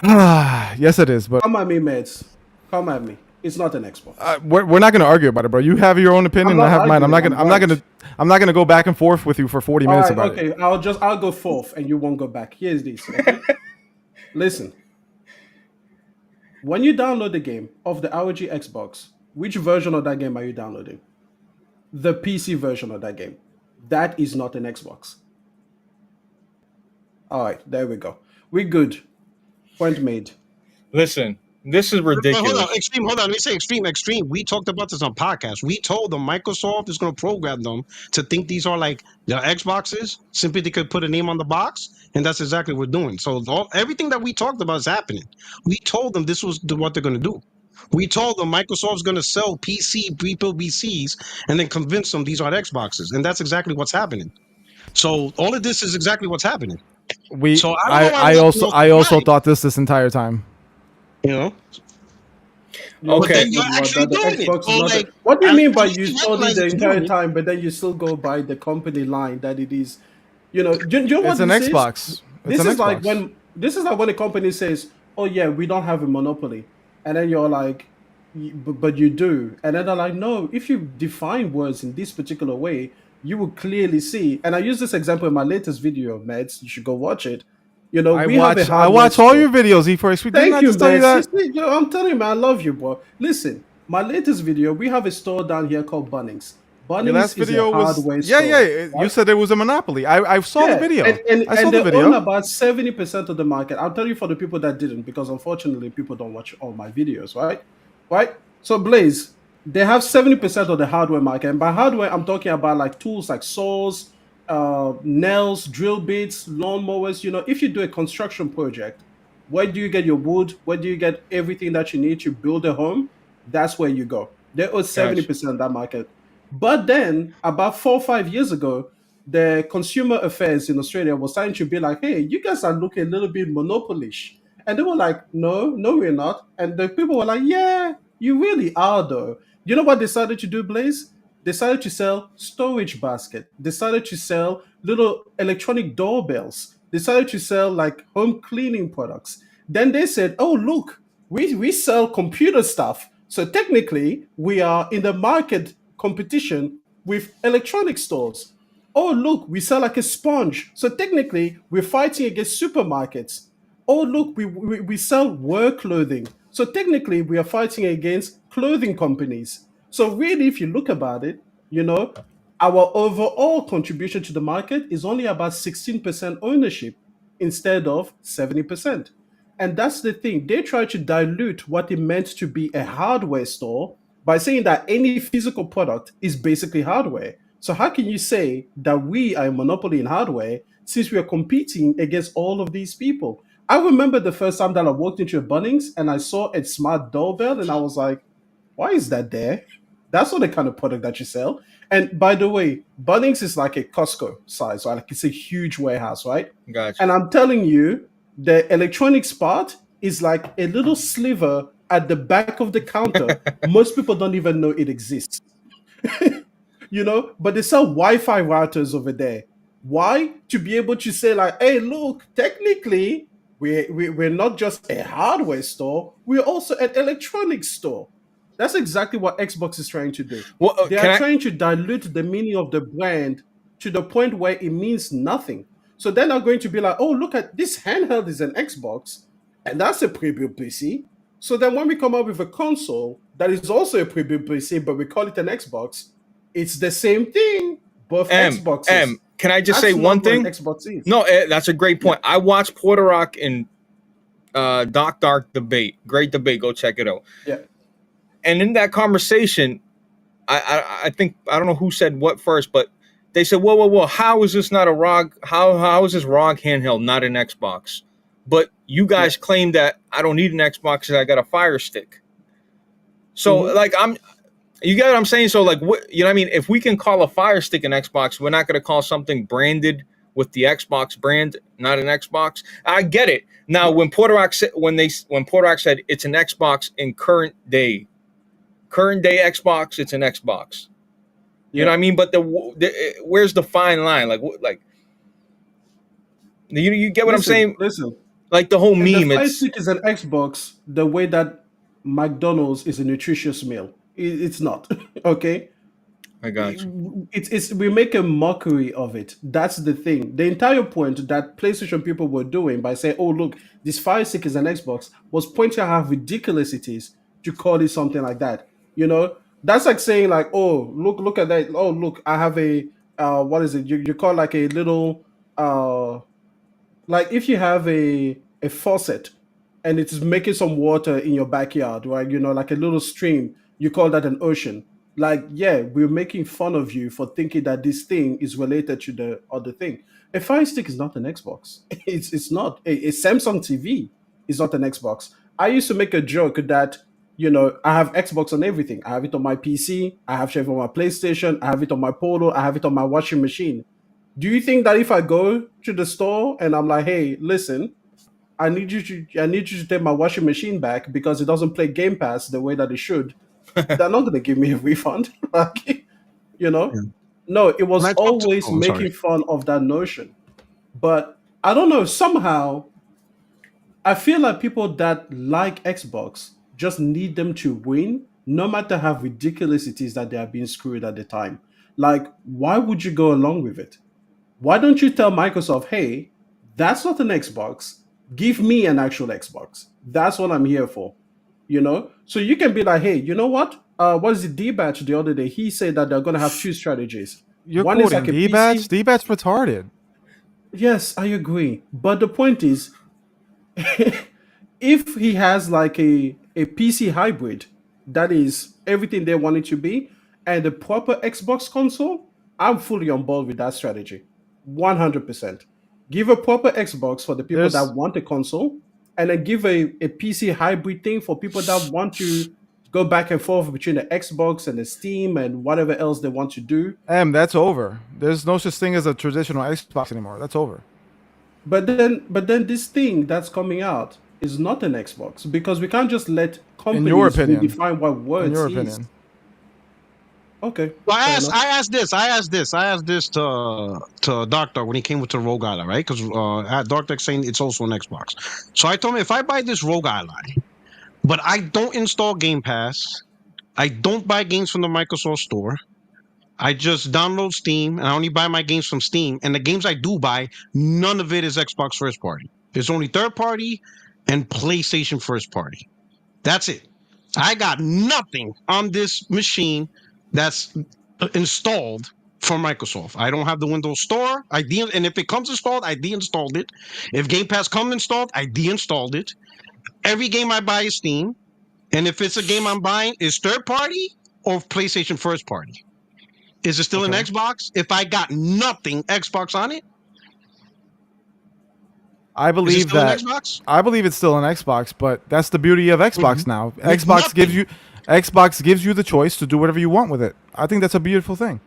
Yes, it is. But Come at me, mates. Come at me. It's not an Xbox. we're not going to argue about it, bro. You have your own opinion. I'm I not have mine. I'm arguing, not going to go back and forth with you for 40 minutes All right, about it. okay, I'll go forth and you won't go back. Here's this. Okay? Listen. When you download the game of the ROG Xbox, which version of that game are you downloading? The PC version of that game. That is not an Xbox. All right, there we go. We're good. Point made. Listen, this is ridiculous. Hold on, Extreme. Hold on. Let me say Extreme. We talked about this on podcast. We told them Microsoft is going to program them to think these are like the Xboxes. Simply they could put a name on the box, and that's exactly what we're doing. So everything that we talked about is happening. We told them this was what they're going to do. We told them Microsoft's going to sell pre-built PCs and then convince them these are Xboxes, and that's exactly what's happening. So all of this is exactly what's happening. So I also thought this entire time. You know. Okay. But then you're actually doing it. So, like, what do you mean by you actually told it the recognize entire it's doing time, but then you still go by the company line that it is? You know, do you know what It's an this is? Xbox. This It's an is like Xbox. this is like when a company says, "Oh yeah, we don't have a monopoly," and then you're like, "But you do," and then they're like, "No, if you define words in this particular way, you will clearly see." And I use this example in my latest video, Meds. You should go watch it. You know, I we have a watch all hardware your store. videos, E4X. Didn't Thank I you, just tell you man. that? I'm telling you, man, I love you, bro. Listen, My latest video, we have a store down here called Bunnings. Your last Bunnings is a video was hardware yeah, store, yeah. You right? said it was a monopoly. I saw the Yeah, video. I saw and the they own video. about 70% of the market. I'll tell you for the people that didn't, because unfortunately people don't watch all my videos, right? Right? So Blaze, they have 70% of the hardware market. And by hardware, I'm talking about like tools like saws, nails, drill bits, lawnmowers. You know, if you do a construction project, where do you get your wood? Where do you get everything that you need to build a home? That's where you go. They own Gotcha. 70% of that market. But then about 4 or 5 years ago, the consumer affairs in Australia was starting to be like, hey, you guys are looking a little bit monopolish. And they were like, no, no, we're not. And the people were like, yeah, you really are, though. You know what they started to do, Blaze? They started to sell storage basket. They started to sell little electronic doorbells. They started to sell like home cleaning products. Then they said, oh, look, we sell computer stuff. So technically, we are in the market competition with electronic stores. Oh, look, we sell like a sponge. So technically, we're fighting against supermarkets. Oh, look, we sell work clothing. So technically, we are fighting against clothing companies. So really, if you look about it, you know, our overall contribution to the market is only about 16% ownership instead of 70%. And that's the thing. They try to dilute what it meant to be a hardware store by saying that any physical product is basically hardware. So how can you say that we are a monopoly in hardware since we are competing against all of these people? I remember the first time that I walked into a Bunnings and I saw a smart doorbell and I was like, why is that there? That's not the kind of product that you sell. And by the way, Bunnings is like a Costco size, right? Like it's a huge warehouse, right? Gotcha. And I'm telling you, the electronics part is like a little sliver at the back of the counter. Most people don't even know it exists. You know, but they sell Wi-Fi routers over there. Why? To be able to say, like, hey, look, technically, we're not just a hardware store, we're also an electronics store. That's exactly what Xbox is trying to do. Well, They are can I? trying to dilute the meaning of the brand to the point where it means nothing. So they're not going to be like, oh, look at this handheld is an Xbox, and that's a pre-built PC. So then when we come up with a console that is also a pre-built PC, but we call it an Xbox, it's the same thing, both Xboxes. Can I just say That's one not what an thing? Xbox is. No, that's a great Yeah, point. I watched Porter Rock and Doc Dark debate. Great debate. Go check it out. yeah. And in that conversation, I think I don't know who said what first, but they said, "Whoa, whoa, whoa! How is this not a ROG? How is this ROG handheld not an Xbox?" But you Yeah. guys claim that I don't need an Xbox because I got a Fire Stick. So Hmm. like you get what I'm saying? So like what you know what I mean? If we can call a Fire Stick an Xbox, we're not going to call something branded with the Xbox brand not an Xbox. I get it. Now when Porter Rock said when Porter Rock said it's an Xbox in current day Xbox, it's an Xbox. You know Yeah. what I mean? But where's the fine line? Like you get what I'm Listen, saying? listen. Like the whole The meme. Fire It's Stick is an Xbox the way that McDonald's is a nutritious meal. It's not. Okay? I got you. It's we make a mockery of it. That's the thing. The entire point that PlayStation people were doing by saying, "Oh, look, this Fire Stick is an Xbox," was pointing out how ridiculous it is to call it something like that. You know, that's like saying, like, "Oh, look at that. Oh, look, I have a what is it? You call like a little like if you have a faucet and it is making some water in your backyard, right? You know, like a little stream, you call that an ocean. Like, yeah, we're making fun of you for thinking that this thing is related to the other thing. A Fire Stick is not an Xbox. It's not. A Samsung TV is not an Xbox. I used to make a joke that, you know, I have Xbox on everything. I have it on my PC, I have it on my PlayStation, I have it on my Polo, I have it on my washing machine. Do you think that if I go to the store and I'm like, hey, listen, I need you to take my washing machine back because it doesn't play Game Pass the way that it should, they're not gonna give me a refund. Like, you know? Yeah. No, it When was I talk to, always oh, I'm sorry. making fun of that notion. But I don't know, somehow I feel like people that like Xbox just need them to win, no matter how ridiculous it is that they are being screwed at the time. Like, why would you go along with it? Why don't you tell Microsoft, hey, that's not an Xbox. Give me an actual Xbox. That's what I'm here for. You know, so you can be like, hey, you know what? What's the D-Batch the other day? He said that they're gonna have two strategies. You're One is quoting like a D-Batch? PC. D-Batch retarded. Yes, I agree. But the point is, if he has like a PC hybrid that is everything they want it to be and a proper Xbox console, I'm fully on board with that strategy. 100%. Give a proper Xbox for the people that There's want a console, and then give a PC hybrid thing for people that want to go back and forth between the Xbox and the Steam and whatever else they want to do. that's over. There's no such thing as a traditional Xbox anymore. That's over. But then this thing that's coming out is not an Xbox, because we can't just let In your companies opinion. redefine what In words your is. opinion. Okay. Well, fair enough. I asked this to Doctor when he came with the Rogue Ally, right? Because Doctor saying it's also an Xbox. So I told him if I buy this Rogue Ally, but I don't install Game Pass, I don't buy games from the Microsoft Store, I just download Steam and I only buy my games from Steam, and the games I do buy, none of it is Xbox first party. It's only third party and PlayStation first party. That's it. I got nothing on this machine that's installed from Microsoft. I don't have the Windows Store. And if it comes installed, I deinstalled it. If Game Pass comes installed, I deinstalled it. Every game I buy is Steam, and if it's a game I'm buying, is third party or PlayStation first party. Is it still an Xbox? If I got nothing Xbox on it, I is it believe still that an Xbox? I believe it's still an Xbox, but that's the beauty of Xbox now. With Xbox gives you the choice to do whatever you want with it. I think that's a beautiful thing.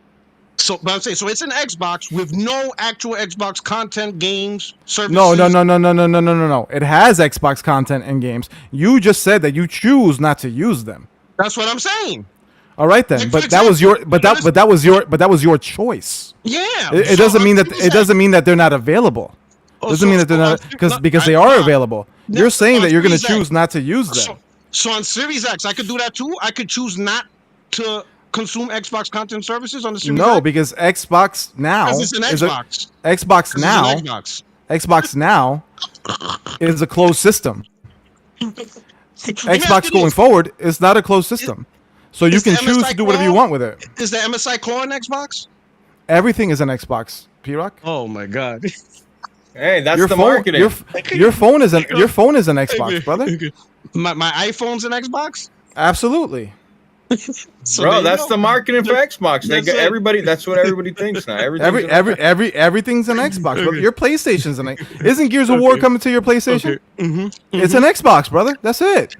But I'm saying, so it's an Xbox with no actual Xbox content, games, services. No. It has Xbox content and games. You just said that you choose not to use them. That's what I'm saying. All right then, Like, but for that was your example, that was your choice. Yeah. It doesn't mean that they're not available. Doesn't mean that they're not because they are available. You're saying that you're going to choose not to use them. So on Series X, I could do that too. I could choose not to consume Xbox content services on the Series X. No, because Xbox now Because it's an Xbox. Xbox now It's an Xbox. Xbox now is a closed system. Xbox going forward is not a closed system. So you Is the can choose MSI to do whatever you core- want with it. Is the MSI core on Xbox? Everything is an Xbox, P-Rock. Oh my god. Hey, that's Your the phone, marketing. your phone is an Xbox, brother. My iPhone's an Xbox? Absolutely. So Bro, there you that's go. the marketing for Xbox. They That's get it. everybody. That's what everybody thinks now. Everything's an Xbox, brother. Okay. Your PlayStation's an Isn't Gears of War coming to your PlayStation? Okay. Mm-hmm. It's an Xbox, brother. That's it.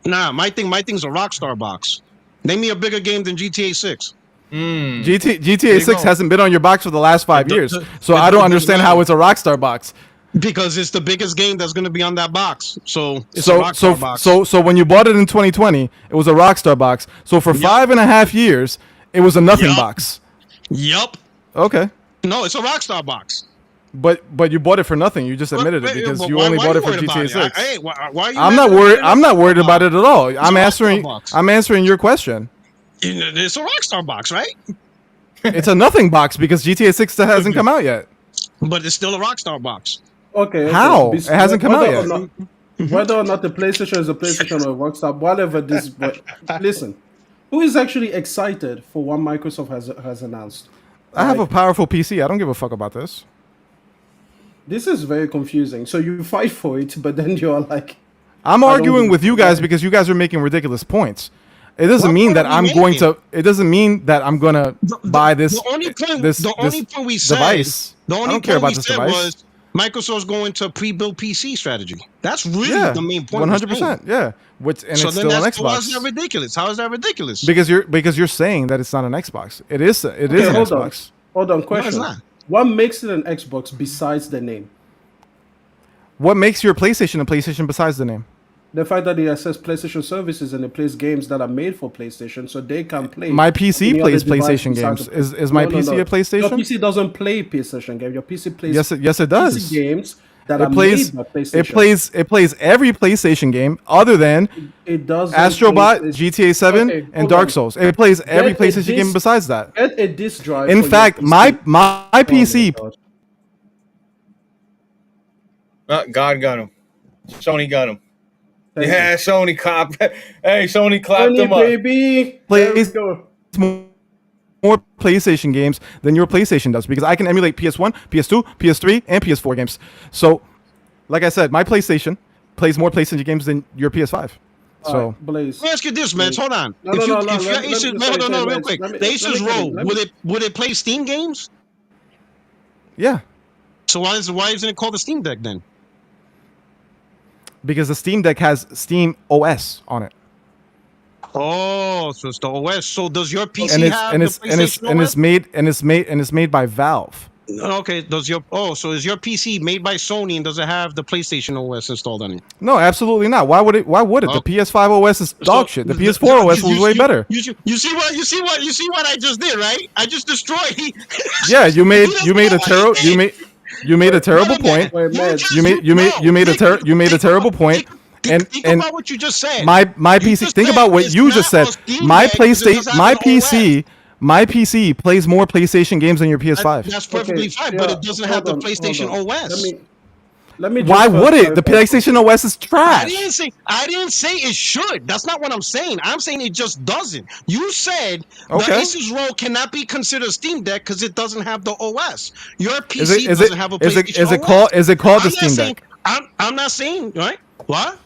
Nah, my thing's a Rockstar box. Name me a bigger game than GTA 6. GTA you 6 go. hasn't been on your box for the last 5 years, so it I don't doesn't understand matter. how it's a Rockstar box. Because it's the biggest game that's going to be on that box. So it's a Rockstar box. So when you bought it in 2020, it was a Rockstar box. So for 5.5 years, it was a nothing Yup. box. Yup. Okay, No, it's a Rockstar box. but you bought it for nothing. You just admitted it because you only bought it for GTA 6. Hey, why are you I'm not mad at worried. it? I'm not worried about it at all. I'm a answering. Rockstar box. I'm answering your question. It's a Rockstar box, right? It's a nothing box because GTA 6 still hasn't come out yet. But it's still a Rockstar box. Okay. How? It hasn't come out whether yet. or not- Whether or not the PlayStation is a PlayStation or a Rockstar, whatever this. But listen, who is actually excited for what Microsoft has announced? I have a powerful PC. I don't give a fuck about this. This is very confusing. So you fight for it, but then you're like, I'm I don't arguing give with a you fuck. guys because you guys are making ridiculous points. It doesn't What mean point that are we I'm going making? to. It doesn't mean that I'm gonna buy this. The only point, this we said, device. the I only don't care point about we this said device. was Microsoft's going to pre-built PC strategy. That's really Yeah, the main point. we're 100%. Yeah, which and saying. So it's then still an that's how's Xbox. that ridiculous? How is that ridiculous? Because you're saying that it's not an Xbox. It is. It is okay, an hold on, Xbox. hold on. it's Question: not. What makes it an Xbox besides the name? What makes your PlayStation a PlayStation besides the name? The fact that it access PlayStation services and it plays games that are made for PlayStation, so they can play. My PC any other plays device PlayStation besides games. the- Is my No, no, PC no. a PlayStation? Your PC doesn't play PlayStation games. Your PC plays Yes, it does. PC games that are It plays. made by PlayStation. It plays every PlayStation game other than It does. Astrobot, GTA 7, Okay, and hold Dark on. Souls. It plays every Get a PlayStation game disc- besides that. Get a disk drive. In for your fact, PC. my Oh PC. God. God got him. Sony got him. Yeah, Sony cop. Hey, Sony clapped Sony, them up. baby. There we Plays go. more PlayStation games than your PlayStation does because I can emulate PS1, PS2, PS3, and PS4 games. So, like I said, my PlayStation plays more PlayStation games than your PS5. So, Alright, Blaze. Let me ask you this, man. Hold on. No, If no, your let me Asus, just hold on, say, real Mads, quick. let me- The let me Asus get Rogue, it, would it play Steam games? yeah, So why isn't it called the Steam Deck then? because the Steam Deck has Steam OS on it. Oh, so it's the OS. So does your PC And have the PlayStation OS? it's made by Valve. Okay, so is your PC made by Sony and does it have the PlayStation OS installed on it? No, absolutely not. Why would it? Oh. The PS5 OS is dog shit. The PS4 OS was way better. You see what I just did, right? I just destroyed. Yeah, you made a terrible point. Wait, Mads. You made a terrible point. And Think and about what you just said. my You PC. just Think said about what it's you not just said. a Steam My Deck 'cause it doesn't PlayStation, have an OS. my PC plays more PlayStation games than your PS5. That's perfectly fine, but it doesn't have the PlayStation OS. Let me. Why just would first it? The clarify PlayStation OS is I trash. didn't say it should. That's not what I'm saying. I'm saying it just doesn't. You said Okay. the Asus ROG cannot be considered a Steam Deck because it doesn't have the OS. Your PC Is doesn't have a PlayStation OS. is it called the I'm not Steam saying- Deck? I'm not saying right. What?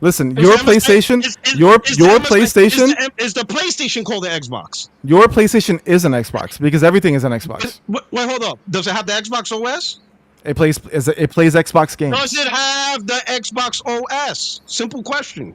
Listen, Is your Amazon- PlayStation, is the your Amazon- PlayStation, is the PlayStation called the Xbox? your PlayStation is an Xbox because everything is an Xbox. Wait, hold up. Does it have the Xbox OS? It plays Xbox games. Does it have the Xbox OS? Simple question.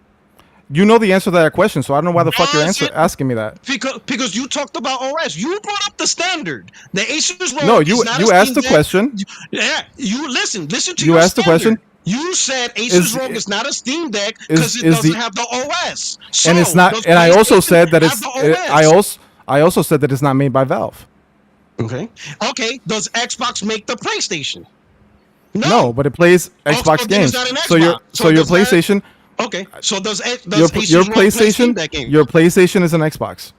You know the answer to that question, so I don't know why the fuck you're Does it- asking me that. Because you talked about OS. You brought up the standard. The Asus ROG No, is not a you asked Steam the Deck. question. Yeah, you listen to You your asked the standard. question. You said Asus Is- ROG is not a Steam Deck is- because it is doesn't the- have the OS. So And it's not. does And I also PlayStation said that have it's. the OS? I also said that it's not made by Valve. Okay. Does Xbox make the PlayStation? No, but it plays Xbox so then it's games. not an So your Xbox. So your does that- PlayStation, Okay. So does your Asus ROG play Steam PlayStation, Deck games? your PlayStation is an Xbox.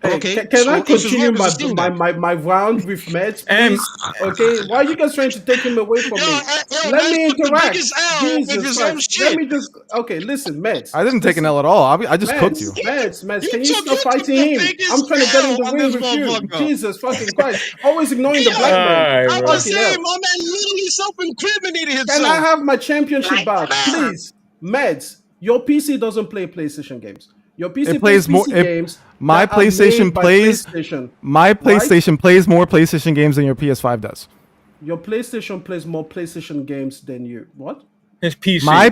Hey, Okay, can so I Asus continue ROG is a Steam Deck. my round with Meds, please? Okay, why are you guys trying to take him away from me? Let Meds me took the interact. biggest L with Jesus his own Christ. shit. Let me just. Okay, listen, Meds. I didn't take an L at all. I just cooked you. Meds, You can you took- stop you took fighting the him? biggest I'm trying to get in L the on ring this with you. motherfucker. Jesus fucking Christ. Always ignoring the black man. Alright, I bro. was Fucking saying, hell. my man literally self-incriminated himself. Can I have my championship back, please? Meds, your PC doesn't play PlayStation games. Your PC It plays more. games. My that are PlayStation made by plays. PlayStation. My right? PlayStation plays more PlayStation games than your PS5 does. Your PlayStation plays more PlayStation games than you. What? His PC. My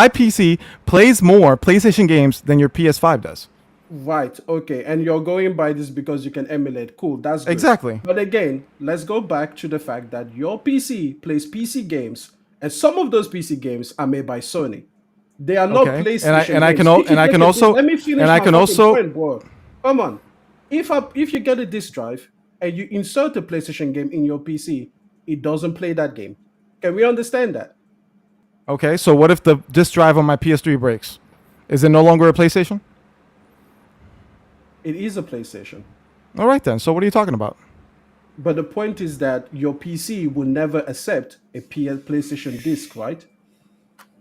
PC plays more PlayStation games than your PS5 does. Right. Okay. And you're going by this because you can emulate. Cool. That's good. Exactly. But again, let's go back to the fact that your PC plays PC games, and some of those PC games are made by Sony. They are not Okay. PlayStation And I can games. al- If you and I take can a- also- let me finish and I my can fucking also- point, bro. Come on. If you get a disk drive and you insert a PlayStation game in your PC, it doesn't play that game. Can we understand that? Okay, so what if the disk drive on my PS3 breaks? Is it no longer a PlayStation? It is a PlayStation. All right then. So what are you talking about? But the point is that your PC will never accept a PlayStation disc, right?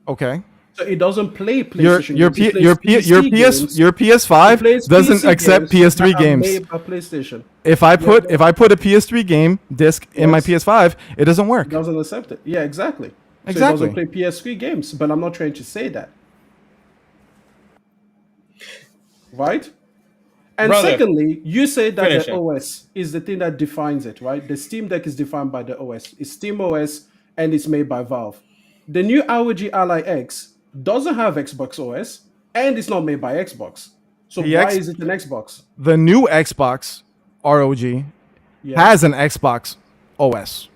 Okay. So it doesn't play Your PlayStation your games. P, your P, your PS your PS5 doesn't accept PS3 games. Made by PlayStation. If I put a PS3 game disc in my Yes. PS5, it doesn't work. It doesn't accept it. Yeah, exactly. So it Exactly. doesn't play PS3 games, but I'm not trying to say that. Right? And Brother, secondly, you say that finish the it. OS is the thing that defines it, right? The Steam Deck is defined by the OS. It's Steam OS and it's made by Valve. The new ROG Ally X doesn't have Xbox OS and it's not made by Xbox. So The why X- is it an Xbox? The new Xbox ROG Yeah. has an Xbox OS.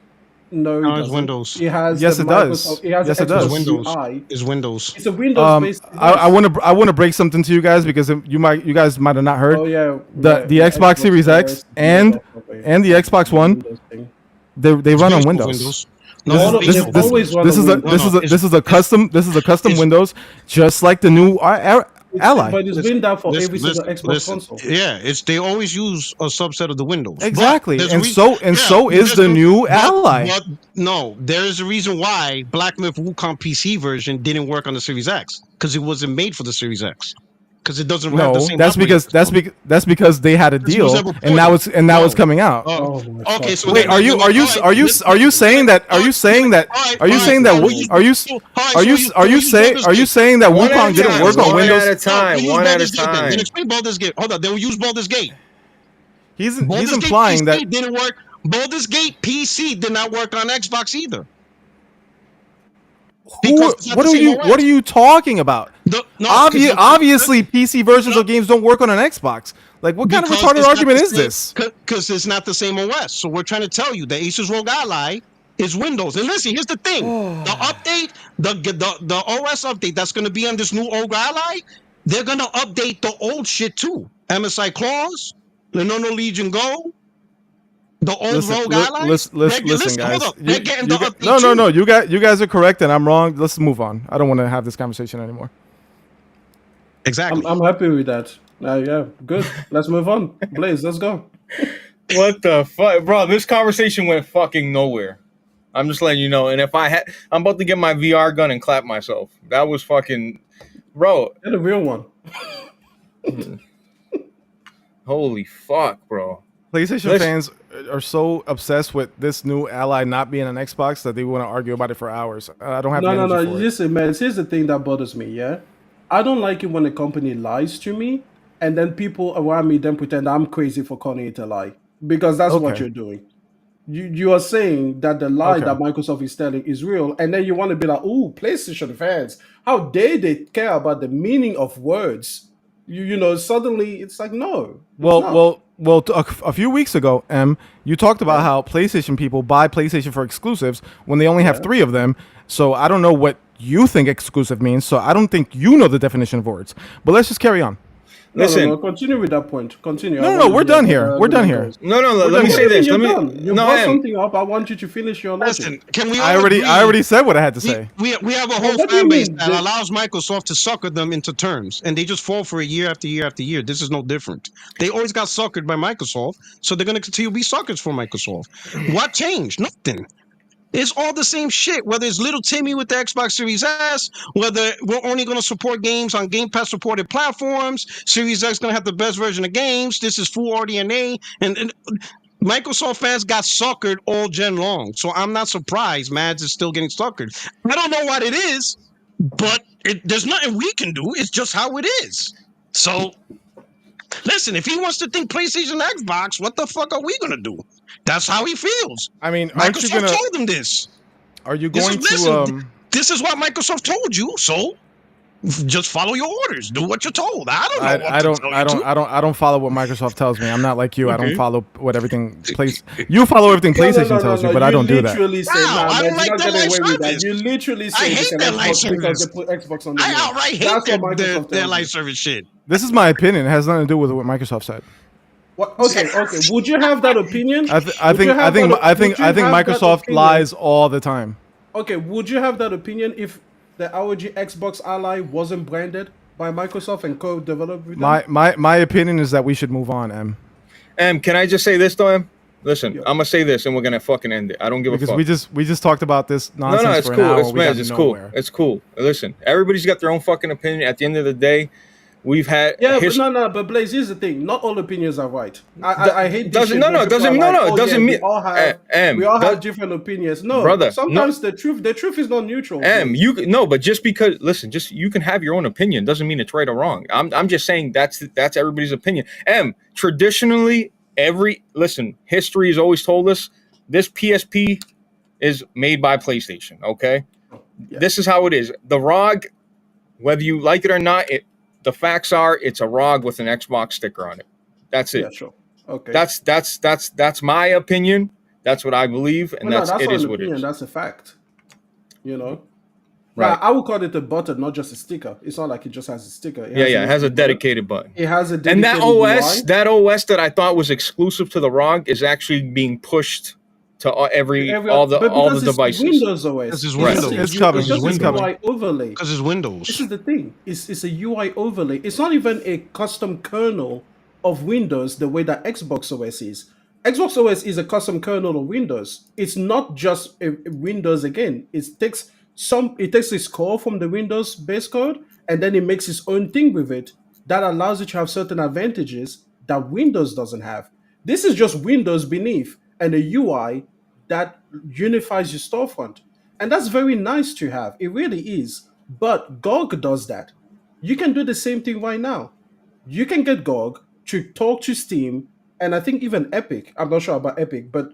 No, it No, it's doesn't. Windows. It has Yes, the it does. Microsoft- It has Yes, the it does. Xbox Windows. UI. It's Windows. It's a Windows-based. I want to break something to you guys because you guys might have not heard. Oh yeah. The Xbox Series X and the Xbox One, they run on Windows. No, This is a custom Windows, just like the new Ally. But it's been that for every single Listen, Xbox listen. console. Yeah, they always use a subset of the Windows. But Exactly, there's a and rea- so is there's the a- new Ally. But no, there is a reason why Black Myth Wukong PC version didn't work on the Series X, because it wasn't made for the Series X, because it doesn't have the No, same. that's because that's because they had a This was deal, ever and now it's ported. coming out. Oh my Okay, fucking so Wait, then, are you all right, saying that all right, are you saying that all right, are you all right, are you use Baldur's Gate. saying that One at Wukong a didn't time. work on One Windows? at a time. Then use One at a Baldur's Gate then. Then time. explain Baldur's Gate. Hold on, then we'll use Baldur's Gate. He's Baldur's Gate implying PC that. didn't work. Baldur's Gate PC did not work on Xbox either. Because it's not the same What are OS. you talking about? No, 'cause the- Obviously, PC versions No. of games don't work on an Xbox. Like, what kind of because retarded it's not argument the is same- this? Because it's not the same OS. So we're trying to tell you that Asus ROG Ally is Windows. And listen, here's the thing: the update, the OS update that's going to be on this new ROG Ally, they're going to update the old shit too. MSI Claws, Lenovo Legion Go, the old ROG Ally. Listen, guys. Hold up, they're getting the update no. too. You guys are correct, and I'm wrong. Let's move on. I don't want to have this conversation anymore. Exactly. I'm happy with that. Yeah, good. Let's move on. Blaze, let's go. What the fuck, bro? This conversation went fucking nowhere. I'm just letting you know. And if I'm about to get my VR gun and clap myself. That was fucking, bro. Get a real one. Holy fuck, bro. PlayStation fans are so obsessed with this new Ally not being an Xbox that they want to argue about it for hours. I don't have the No. energy for it. Listen, man. Here's the thing that bothers me. Yeah, I don't like it when a company lies to me, and then people around me then pretend I'm crazy for calling it a lie, because that's what Okay. you're doing. You are saying that the lie Okay. that Microsoft is telling is real, and then you want to be like, "Ooh, PlayStation fans, how dare they care about the meaning of words?" You know, suddenly it's like, no. it's not. A few weeks ago, you talked about how PlayStation people buy PlayStation for exclusives when they only have 3 of them. So I don't know what you think exclusive means. So I don't think you know the definition of words. But let's just carry on. Listen. No, continue with that point. Continue. No, we're done here. We're done here. No, let me say this. Let me. You No, brought Em. something up. I want you to finish your logic. Listen, can we all I agree? already said what I had to say. We have a whole what do you fan base mean? that allows Microsoft to sucker them into terms, and they just fall for it year after year after year. This is no different. They always got suckered by Microsoft, so they're going to continue to be suckers for Microsoft. What changed? Nothing. It's all the same shit, whether it's little Timmy with the Xbox Series S, whether we're only going to support games on Game Pass supported platforms, Series X going to have the best version of games, this is full RDNA, and Microsoft fans got suckered all gen long. So I'm not surprised Mads is still getting suckered. I don't know what it is, but there's nothing we can do. It's just how it is. So listen, if he wants to think PlayStation Xbox, what the fuck are we going to do? That's how he feels. I mean, aren't you Microsoft gonna? told him this. Are you This going is, to? listen, this is what Microsoft told you. So just follow your orders. Do what you're told. I don't know. I don't follow what Microsoft tells me. I'm not like you. I Okay. don't follow what everything You follow everything PlayStation tells you, but I don't do that. You literally say, Wow, I don't man, like you're not that getting away live with that. service. You literally I say hate it's an that live Xbox because service. they put Xbox on the I name. outright hate That's what their Microsoft their tells live you. service shit. This is my opinion. It has nothing to do with what Microsoft said. What? Okay. Would you have that opinion? I think Microsoft lies all the time. Okay, would you have that opinion if the ROG Xbox Ally wasn't branded by Microsoft and co-developed with them? My opinion is that we should move on, Can I just say this though, Em? Listen, Yeah. I'm gonna say this and we're gonna fucking end it. I don't give a fuck. because we just talked about this nonsense No, it's for cool. an hour. It's We got it's cool. nowhere. It's cool. Listen, everybody's got their own fucking opinion. At the end of the day, we've had Yeah, but Blaze, here's the thing. Not all opinions are right. I hate this doesn't- shit no, when no, people doesn't- are no, like, no, it oh, doesn't yeah, mean- we all have, Em, we all that- have different opinions. No, Brother, sometimes the truth is not neutral. but just because you can have your own opinion doesn't mean it's right or wrong. I'm just saying that's everybody's opinion. Traditionally, history has always told us this PSP is made by PlayStation. Okay, This is how it is. The ROG, whether you like it or not, the facts are it's a ROG with an Xbox sticker on it. That's it. Yeah, sure. Okay. That's my opinion. That's what I believe, and that's it not is an what it opinion. is. That's a fact. You know. Right. Now, I would call it a button, not just a sticker. It's not like it just has a sticker. It It has a dedicated button. It has a And dedicated that OS, UI. that OS that I thought was exclusive to the ROG is actually being pushed to Every all the but because it's devices. Windows OS, This is Right. Windows. It's coming. It's just It's a coming. UI overlay. Because it's Windows. This is the thing. It's a UI overlay. It's not even a custom kernel of Windows the way that Xbox OS is. Xbox OS is a custom kernel of Windows. It's not just a Windows again. It takes its core from the Windows base code and then it makes its own thing with it that allows it to have certain advantages that Windows doesn't have. This is just Windows beneath and a UI that unifies your storefront. And that's very nice to have. It really is. But GOG does that. You can do the same thing right now. You can get GOG to talk to Steam, and I think even Epic. I'm not sure about Epic, but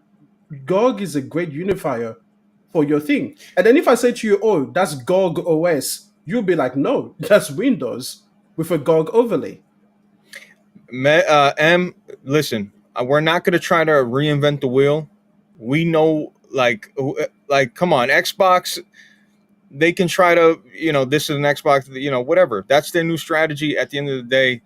GOG is a great unifier for your thing. And then if I say to you, oh, that's GOG OS, you'll be like, no, that's Windows with a GOG overlay. Listen, we're not going to try to reinvent the wheel. We know, like, come on, Xbox, they can try to, this is an Xbox, whatever. That's their new strategy. At the end of the day,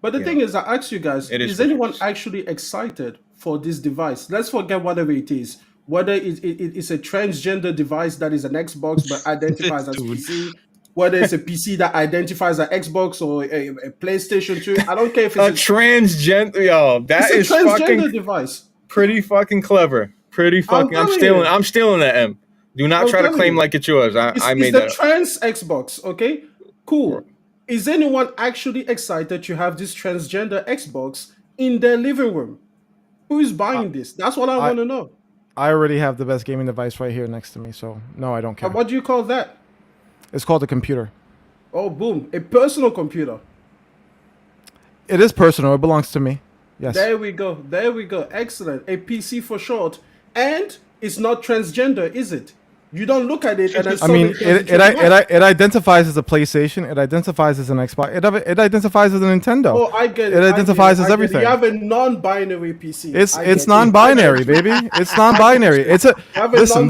but the thing is, I ask you guys, is anyone actually excited for this device? Let's forget whatever it is. Whether it's a transgender device that is an Xbox but identifies as PC, whether it's a PC that identifies as Xbox or a PlayStation 2. I don't care if it's a transgender. Yo, that is a transgender fucking device. Pretty fucking clever. Pretty fucking. I'm stealing that, M. Do not try to claim like it's yours. I made that. It's the trans Xbox. Okay, cool. Is anyone actually excited to have this transgender Xbox in their living room? Who is buying this? That's what I want to know. I already have the best gaming device right here next to me, so no, I don't care. What do you call that? It's called a computer. Oh, boom. A personal computer. It is personal. It belongs to me. Yes. There we go. There we go. Excellent. A PC for short. And it's not transgender, is it? You don't look at it and then it identifies as a PlayStation. It identifies as an Xbox. It identifies as a Nintendo. Oh, I get it. It identifies as everything. You have a non-binary PC. It's non-binary, baby. It's non-binary. It's a listen.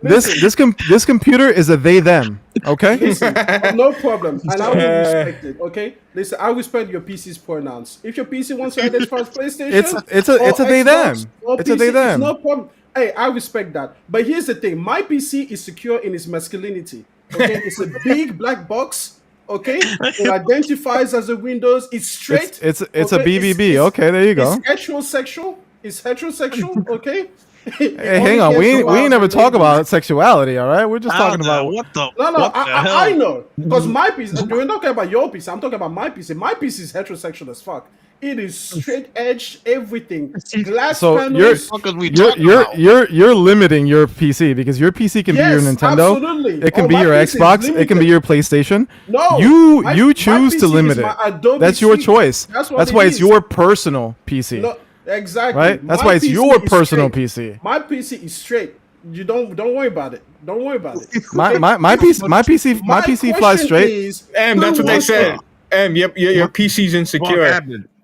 This computer is a they them. Okay. Listen, no problem, and I will respect it. Okay. Listen, I respect your PC's pronouns. If your PC wants to identify as PlayStation, it's a they them. It's a they them. No problem. Hey, I respect that. But here's the thing. My PC is secure in its masculinity. Okay? It's a big black box. Okay? It identifies as a Windows. It's straight. It's a BBB. Okay, there you go. It's heterosexual. It's heterosexual. Okay? Hey, hang on. We ain't never talk about sexuality, all right? We're just talking about what the I know. Because my PC, we're not talking about your PC. I'm talking about my PC. My PC is heterosexual as fuck. It is straight edge, everything. Glass panels. You're limiting your PC because your PC can be your Nintendo. Absolutely. It can be your Xbox. It can be your PlayStation. No. You choose to limit it. That's your choice. That's why it's your personal PC. No, exactly. Right? That's why it's your personal PC. My PC is straight. You don't worry about it. Don't worry about it. My PC flies straight. That's what they said. Your PC's insecure.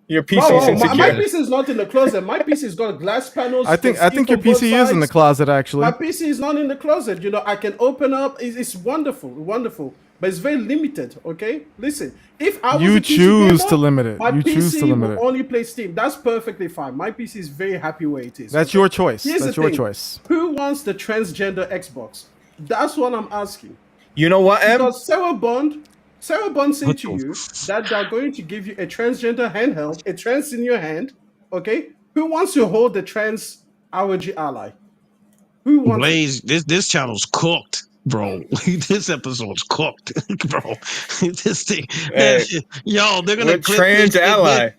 Your PC is insecure. My PC is not in the closet. My PC's got glass panels. I think your PC is in the closet actually. My PC is not in the closet. I can open up. It's wonderful, wonderful, but it's very limited. Okay, listen. If I was you choose to limit it, my PC will only play Steam. That's perfectly fine. My PC is very happy where it is. That's your choice. That's your choice. Who wants the transgender Xbox? That's what I'm asking. You know what, M? Because Sarah Bond said to you that they're going to give you a transgender handheld, a trans in your hand. Okay, who wants to hold the trans ROG Ally? Who wants? Blaze, this channel's cooked, bro. This episode's cooked, bro. This thing, yo, they're gonna clip trans ally.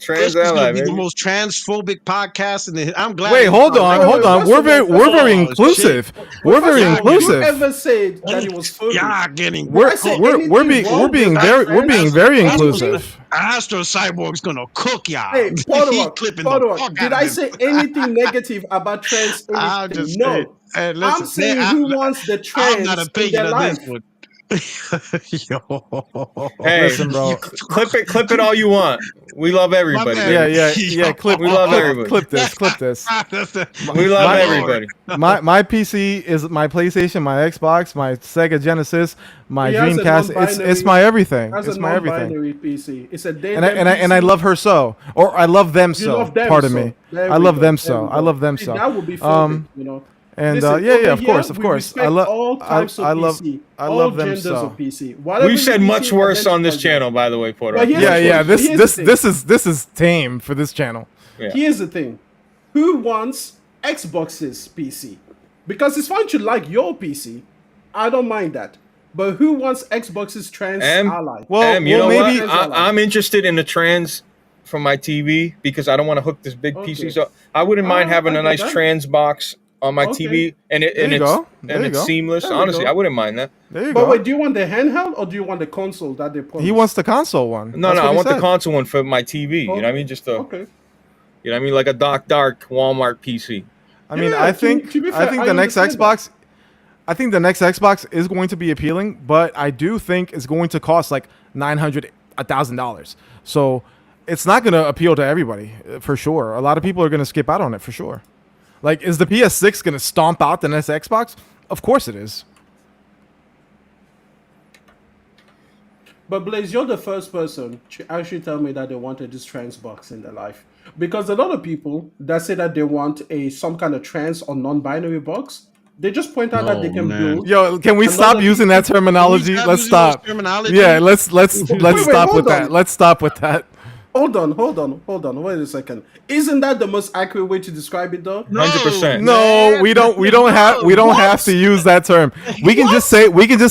Trans ally, be the most transphobic podcast in the. I'm glad. Wait, hold on. We're very inclusive. We're very inclusive. Who ever said that it was phobic? Yeah, getting. We're being very inclusive. Astro Cyborg's gonna cook y'all. Hey, Podwalk, did I say anything negative about trans? No. Hey, listen, I'm saying who wants the trans I'm not a in patron their of life. this one. Hey, Listen, bro. clip it all you want. We love everybody. man. baby. Yeah. Clip. We love everybody. Clip this. We love My- everybody. My PC is my PlayStation, my Xbox, my Sega Genesis, my He has a Dreamcast. It's non-binary- my everything. That's It's a my everything. non-binary PC. It's a day And I love her so, or I love them so. love them Pardon so. me. There I we love go. them There so. we I go. love them See, so. that would be filthy, you know. And Listen, yeah, over of here, course. we I respect love all types of PC, I all love them genders so. of PC. Whatever We've you said PC much worse on this identifies channel, by the way, Porter. Well, here's Yeah, the thing. Here's the thing. this is tame for this channel. Yeah. Here's the thing. Who wants Xbox's PC? Because it's fine to like your PC. I don't mind that. But who wants Xbox's trans ally? Well, you know maybe what? I'm interested in the trans from my TV because I don't want to hook this big Okay. PC. So I wouldn't mind having I a get nice that. trans box on my Okay. TV, and There you go. There you it's go. seamless. There we Honestly, go. I wouldn't mind that. There you But go. wait, do you want the handheld or do you want the console that they promised? He wants the console one. No, That's what I he want the said. console one for my TV. You know what I mean? Just a, Okay. you know what I mean, like a dark Walmart PC. I mean, Yeah, I to think be fair, I the next understand Xbox. I think the next Xbox is going to be appealing, but I do think it's going to cost like $900, $1,000. So it's not going to appeal to everybody for sure. A lot of people are going to skip out on it for sure. Like, is the PS6 going to stomp out the next Xbox? Of course it is. But Blaze, you're the first person to actually tell me that they wanted this trans box in their life. Because a lot of people that say that they want some kind of trans or non-binary box, they just point out that they No, can man. build. Yo, can we Another stop using that terminology? stop Let's using those stop. terminology? Yeah, let's stop hold with that. on. Let's stop with that. Hold on. Wait a second. Isn't that the most accurate way to describe it, though? 100%. No, we don't have to use that term. We can just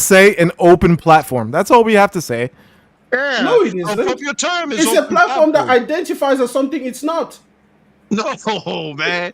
say an open platform. That's all we have to say. Yeah. No, it isn't. Up your term is It's a open platform that identifies as something it's not. No, man.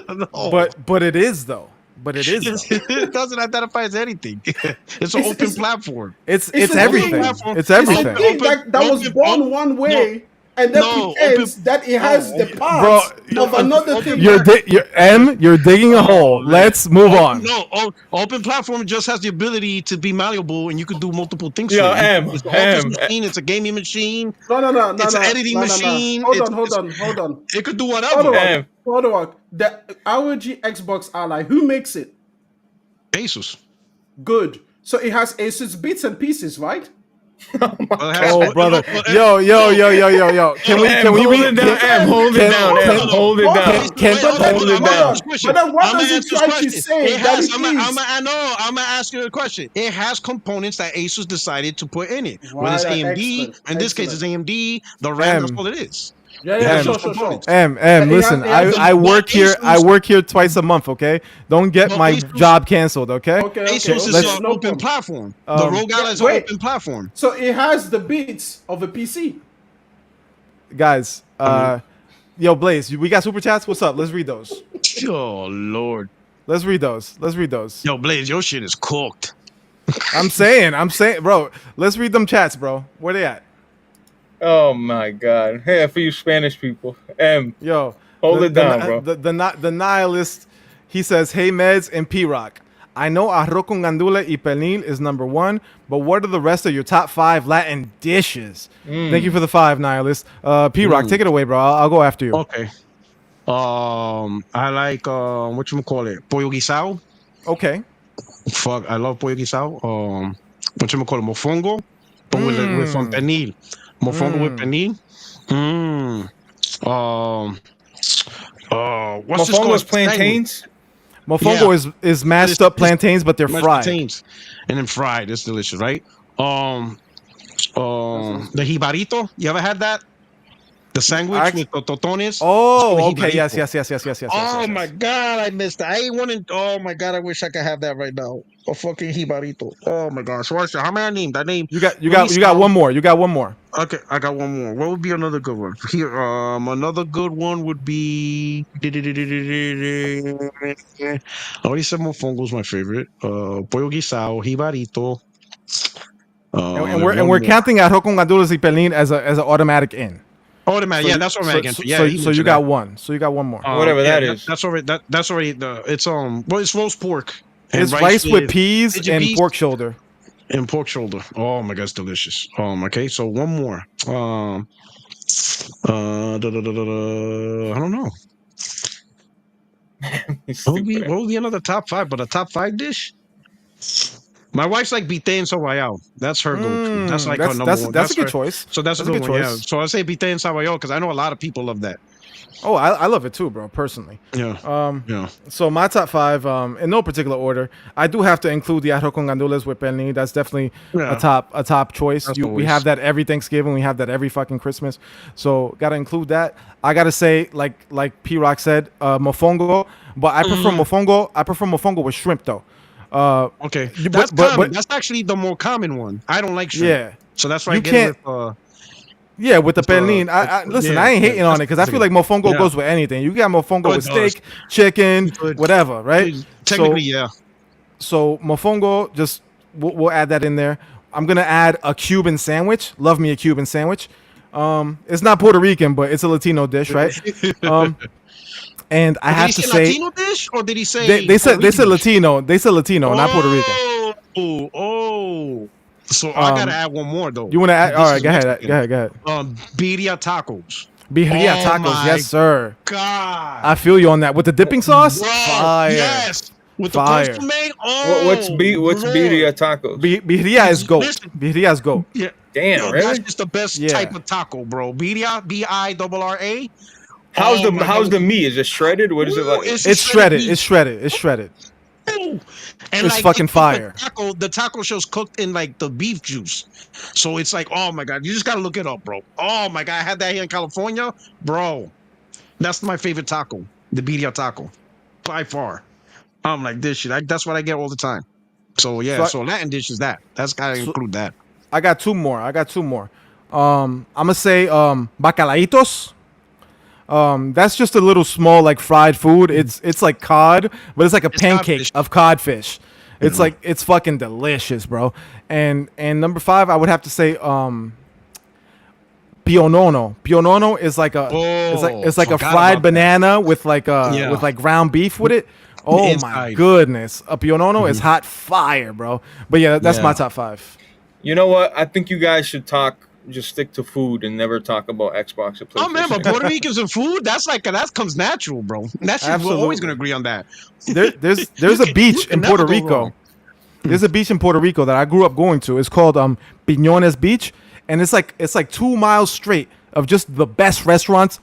No. But it is though. But it is though. It doesn't identify as anything. It's an open platform. It's a everything. thing. It's It's a everything. thing that was born one way and then pretends that it has the parts of another thing. You're digging a hole. Let's move on. No, open platform just has the ability to be malleable, and you can do multiple things. Yo, with it. It's an office M. machine. It's a gaming machine. No. It's an editing machine. Hold on. It could do whatever. Hold on. The ROG Xbox Ally, who makes it? Asus. Good. So it has Asus bits and pieces, right? Oh, brother. Yo. Can we hold it down, M. Hold it down, M. Hold it down. Hold it down. But then what does it try to say It that has, it I'm is? gonna ask you a question. It has components that Asus decided to put in it. Right, Whether it's AMD, excellent, in this case it's excellent. AMD, the RAM, that's all it is. Yeah, M. sure. Listen, I work here. I work here twice a month. Okay, don't get No, my Asus- job canceled. Okay. Asus is let's- an open platform. The Rogue Ally is an wait. open platform. So it has the beats of a PC. Guys, yo, Blaze, we got super chats. What's up? Let's read those. Oh Lord. Let's read those. Yo, Blaze, your shit is cooked. I'm saying, bro. Let's read them chats, bro. Where they at? Oh my God. Hey, for you Spanish people. M. Yo, Hold it down, bro. The nihilist, he says, "Hey Meds and P Rock. I know arroz con gandula y pernil is number 1, but what are the rest of your top 5 Latin dishes?" Thank you for the 5, nihilist. P Rock, take it away, bro. I'll go after you. Okay. I like whatchamacallit? Pollo guisado. Okay. Fuck, I love pollo guisado. Whatchamacallit? Mofongo, but with some pernil. Mofongo with pernil. What's this Mofongo's called? plantains? Mofongo is mashed up plantains, but they're Mashed fried. plantains. And then fried. It's delicious, right? The jibarito. You ever had that? The sandwich with the totones. Oh, It's okay. called Yes. jibarito. Oh my God, I missed that. I ain't wanting. Oh my God, I wish I could have that right now. A fucking jibarito. Oh my gosh. So how many I named? I named. You got one more. You got one more. Okay, I got one more. What would be another good one? Here, another good one would be. I already said mofongo's my favorite. Pollo guisado, jibarito. And we're counting arroz con gandules y pernil as an automatic in. Automatic, yeah, that's automatic entry. Yeah, so you got one. So you got one more. Whatever that is. That's already. That's already the. It's well, it's roast pork. and It's rice with peas and pork shoulder. And pork shoulder. Oh my god, it's delicious. Okay, so one more. I don't know. What would be another top 5? But a top 5 dish? My wife's like Bite Royale. That's her go-to. That's like her number one. That's a good her. choice. So that's a good one, yeah. So I say Bite Royale because I know a lot of people love that. Oh, I love it too, bro. Personally. Yeah. Yeah. So my top 5, in no particular order, I do have to include the arroz con gandules with pernil. That's definitely a top choice. We have that every Thanksgiving. We have that every fucking Christmas. So gotta include that. I gotta say, like P Rock said, mofongo. But I prefer mofongo. I prefer mofongo with shrimp though. Okay, that's common. That's actually the more common one. I don't like shrimp. Yeah. So that's why I get it with. Yeah, with the pernil. Listen, I ain't hating on it because I feel like mofongo goes with anything. You got mofongo with steak, chicken, whatever, right? Technically, yeah. So mofongo, just we'll add that in there. I'm gonna add a Cuban sandwich. Love me a Cuban sandwich. It's not Puerto Rican, but it's a Latino dish, right? And I have to say, Latino dish, or did he say they said Latino? They said Latino, not Puerto Rican. Oh. So I gotta add one more though. You want to add? All right, go ahead. Birria tacos. Birria tacos, yes, sir. God, I feel you on that. With the dipping sauce, fire. Yes, with fire. the consomme. What's birria tacos? Birria is goat. Birria is goat. Yeah, damn, really? That's just the best type of taco, bro. Birria, BIRRA. How's the meat? Is it shredded? What is it like? It's shredded. It's shredded. And it's like, fucking fire. The taco shell's cooked in like the beef juice, so it's like, oh my god, you just gotta look it up, bro. Oh my god, I had that here in California, bro. That's my favorite taco, the birria taco, by far. I'm like this shit. That's what I get all the time. So yeah, so Latin dish is that. That's gotta include that. I got two more. I'm gonna say bacalaitos. That's just a little small like fried food. It's like cod, but it's like a pancake codfish. Of codfish. It's like it's fucking delicious, bro. And number 5, I would have to say pionono. Pionono is like a it's like a fried banana with like with like ground beef with it. Oh my goodness, a pionono is hot fire, bro. But yeah, that's my top 5. You know what? I think you guys should just stick to food and never talk about Xbox or PlayStation. Oh man, but Puerto Ricans and food, that comes natural, bro. We're always gonna agree on that. There's a beach in Puerto Rico. There's a beach in Puerto Rico that I grew up going to. It's called Piñones Beach, and it's like 2 miles straight of just the best restaurants.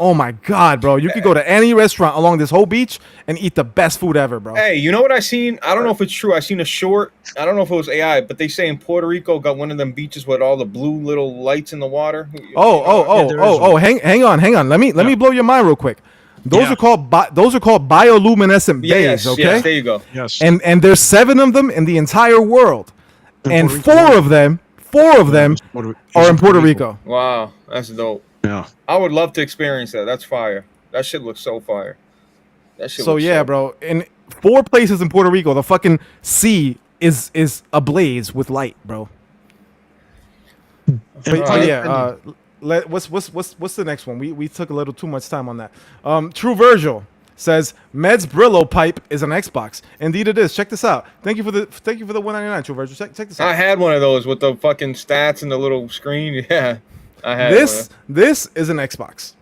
Oh my god, bro! You could go to any restaurant along this whole beach and eat the best food ever, bro. Hey, you know what I seen? I don't know if it's true. I seen a short. I don't know if it was AI, but they say in Puerto Rico got one of them beaches with all the blue little lights in the water. Hang on. Let me blow your mind real quick. Those are called bioluminescent bays. Okay, yes, there you go. Yes, and there's 7 of them in the entire world, and 4 of them are in Puerto Rico. Wow, that's dope. Yeah, I would love to experience that. That's fire. That shit looks so fire. That shit. So yeah, bro. In 4 places in Puerto Rico, the fucking sea is ablaze with light, bro. What's the next one? We took a little too much time on that. True Virgil says Med's Brillo pipe is an Xbox. Indeed, it is. Check this out. Thank you for the $1.99. True Virgil. Check this out. I had one of those with the fucking stats and the little screen. Yeah. This is an Xbox.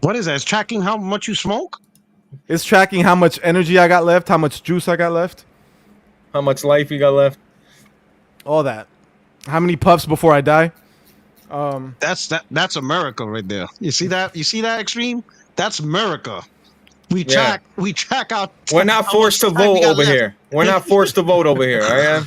What is that? It's tracking how much you smoke? It's tracking how much energy I got left, how much juice I got left, how much life you got left, all that. How many puffs before I die? That's America right there. You see that? Extreme? That's America. We track out. We're not forced to vote over here. We're not forced to vote over here. I am.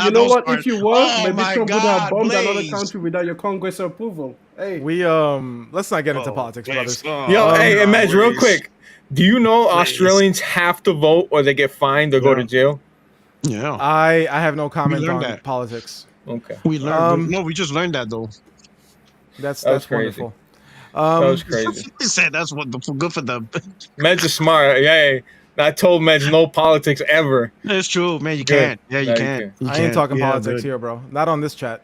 You know what? If you were, maybe Trump would have bombed another country without your Congress approval. Hey, we let's not get into politics, brothers. Hey, Imagine real quick. Do you know Australians have to vote or they get fined or go to jail? Yeah. I have no comment on politics. Okay. We learned. No, we just learned that though. That's crazy. Wonderful. That was crazy. He said that's good for them. Meds are smart. Yeah. I told Meds no politics ever. It's true, man. You can't. Yeah, you can't. I ain't talking politics here, bro. Not on this chat.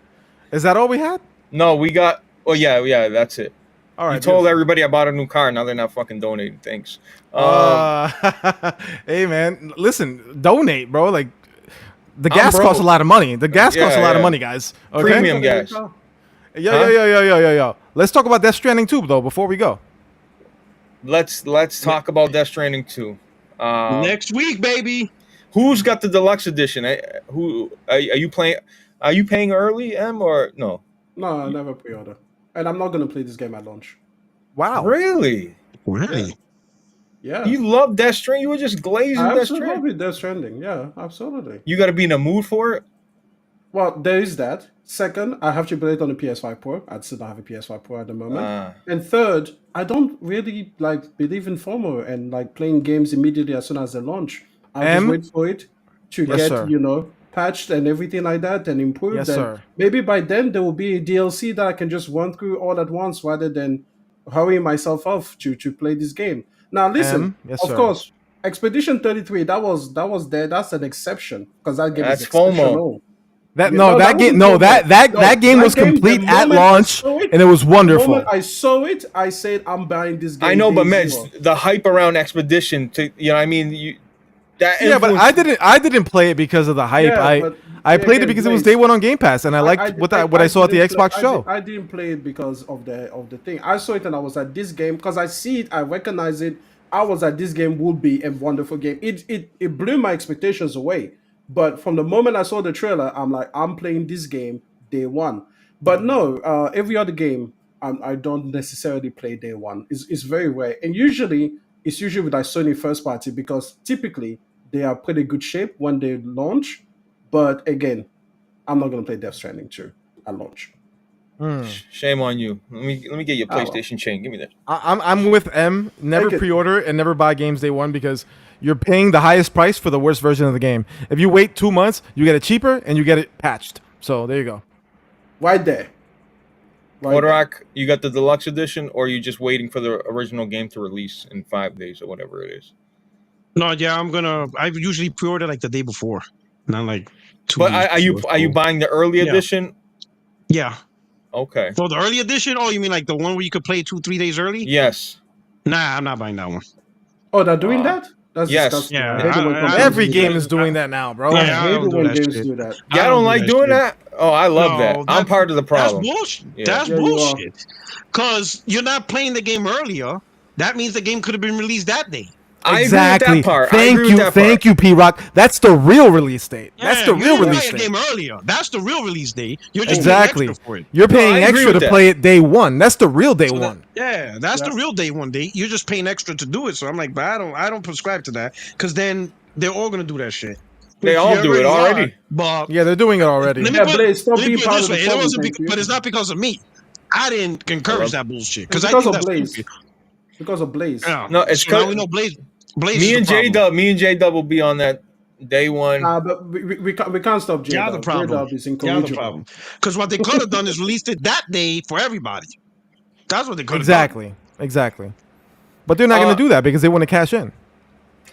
Is that all we had? No, we got. Oh yeah. That's it. All right. You told everybody I bought a new car. Now they're not fucking donating. Thanks. Hey man, listen, donate, bro. Like, The gas broke. costs a lot of money. The gas costs a lot of yeah. money, guys. Okay? Premium gas. Yo. Let's talk about Death Stranding 2, though, before we go. Let's talk about Death Stranding 2. Next week, baby. Who's got the deluxe edition? Who are you playing? Are you paying early, M, or no? No, I never pre-order, and I'm not gonna play this game at launch. Wow. Really? Really? Yeah, You love Death Stranding? You were just glazing I Death Stranding. absolutely Death Stranding. Yeah, absolutely. You got to be in the mood for it. Well, there is that. Second, I have to play it on the PS5 Pro. I still don't have a PS5 Pro at the moment. And third, I don't really believe in FOMO and playing games immediately as soon as they launch. I'll just wait for it to get patched and everything like that and improved. Yes, and sir. maybe by then there will be a DLC that I can just run through all at once rather than hurrying myself off to play this game. Now listen, yes, of sir. course, Expedition 33 that was there. That's an exception because that game That's is FOMO. exceptional. That game was complete at launch, and it was The wonderful. moment I saw it, I said, "I'm buying this game." I know, but day man, zero. the hype around Expedition to I mean, that Yeah, but influenced- I didn't play it because of the hype. Yeah, but I played it again, because it was Blaze, day one on Game Pass, and I liked what I saw at the didn't Xbox play- show. I didn't play it because of the thing. I saw it and I was like, this game, because I see it, I recognize it. I was like, this game would be a wonderful game. It blew my expectations away. But from the moment I saw the trailer, I'm like, I'm playing this game day one. But no, every other game I don't necessarily play day one. It's very rare, and it's usually with Sony first party because typically they are pretty good shape when they launch. But again, I'm not gonna play Death Stranding 2 at launch. Shame on you. Let me get your Oh, well. PlayStation chain. Give me that. I'm with M. Never Take it. pre-order and never buy games day one because you're paying the highest price for the worst version of the game. If you wait 2 months, you get it cheaper and you get it patched. So there you go. Right there. Motorak, you got the deluxe edition, or are you just waiting for the original game to release in 5 days or whatever it is? No, yeah, I usually pre-order like the day before, not like 2 But weeks are you buying the early Yeah. edition? Yeah. Okay. For the early edition? Oh, you mean like the one where you could play 2-3 days early? Yes. Nah, I'm not buying that one. Oh, they're doing that? That's yes. disgusting. Yeah, I hate it when companies Every do game that. is doing that now, bro. Yeah, I I hate don't it do when that games shit. do that. Y'all don't like doing shit. that? Oh, I love No, that. I'm part of the problem. That's bullshit. Yeah. That's Yeah, you are. bullshit. Because you're not playing the game earlier. That means the game could have been released that day. I Exactly. agree with that part. Thank you, P-Rock. That's the real release date. That's the Yeah, real you didn't release buy a date. game earlier. That's the real release date. You're just Exactly. paying extra for it. You're paying I agree extra with to that. play it day one. That's the real day one. Yeah, that's the real day one date. You're just paying extra to do it. So I'm like, but I don't prescribe to that because then they're all gonna do that shit. They Which all you do it already. are, but Yeah, they're doing it already. let me Yeah, put, Blaze, stop let me being put it part this of the way. It problem, wasn't thank you. but it's not because of me. I didn't encourage that bullshit because I Because think of that's Blaze. stupid. Because of Blaze. Yeah. No, it's so now 'cause- we know Blaze. Blaze Me is and the problem. Me and J Dub will be on that day one. But we can't stop J-Dub. You're the problem. J-Dub is You're the incorrigible. problem. Because what they could have done is released it that day for everybody. That's what they could have Exactly. But they're not going to do that because they want to cash in. done.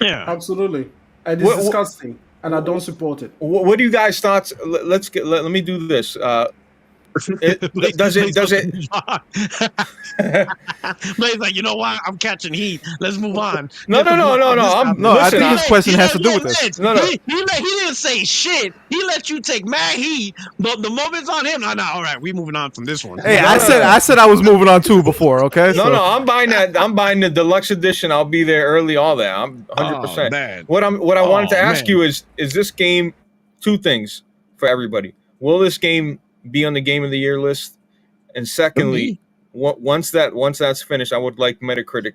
Yeah. Absolutely. And it's What- disgusting. And I don't support it. What do you guys thoughts? Let me do this. Does it? Blaze like, you know what? I'm catching heat. Let's move on. No. I'm No, I listen, think this question has to do with this. Blaze, No. He didn't say shit. He let you take mad heat, but the moment's on him. No, all right, we moving on from this one. Hey, No, I said I was moving on too before, okay? No, I'm buying that. I'm buying the deluxe edition. I'll be there early. All that. I'm 100%. man. What I wanted to ask man. you is this game? Two things for everybody. Will this game be on the Game of the Year list? And secondly, once that's finished, I would like Metacritic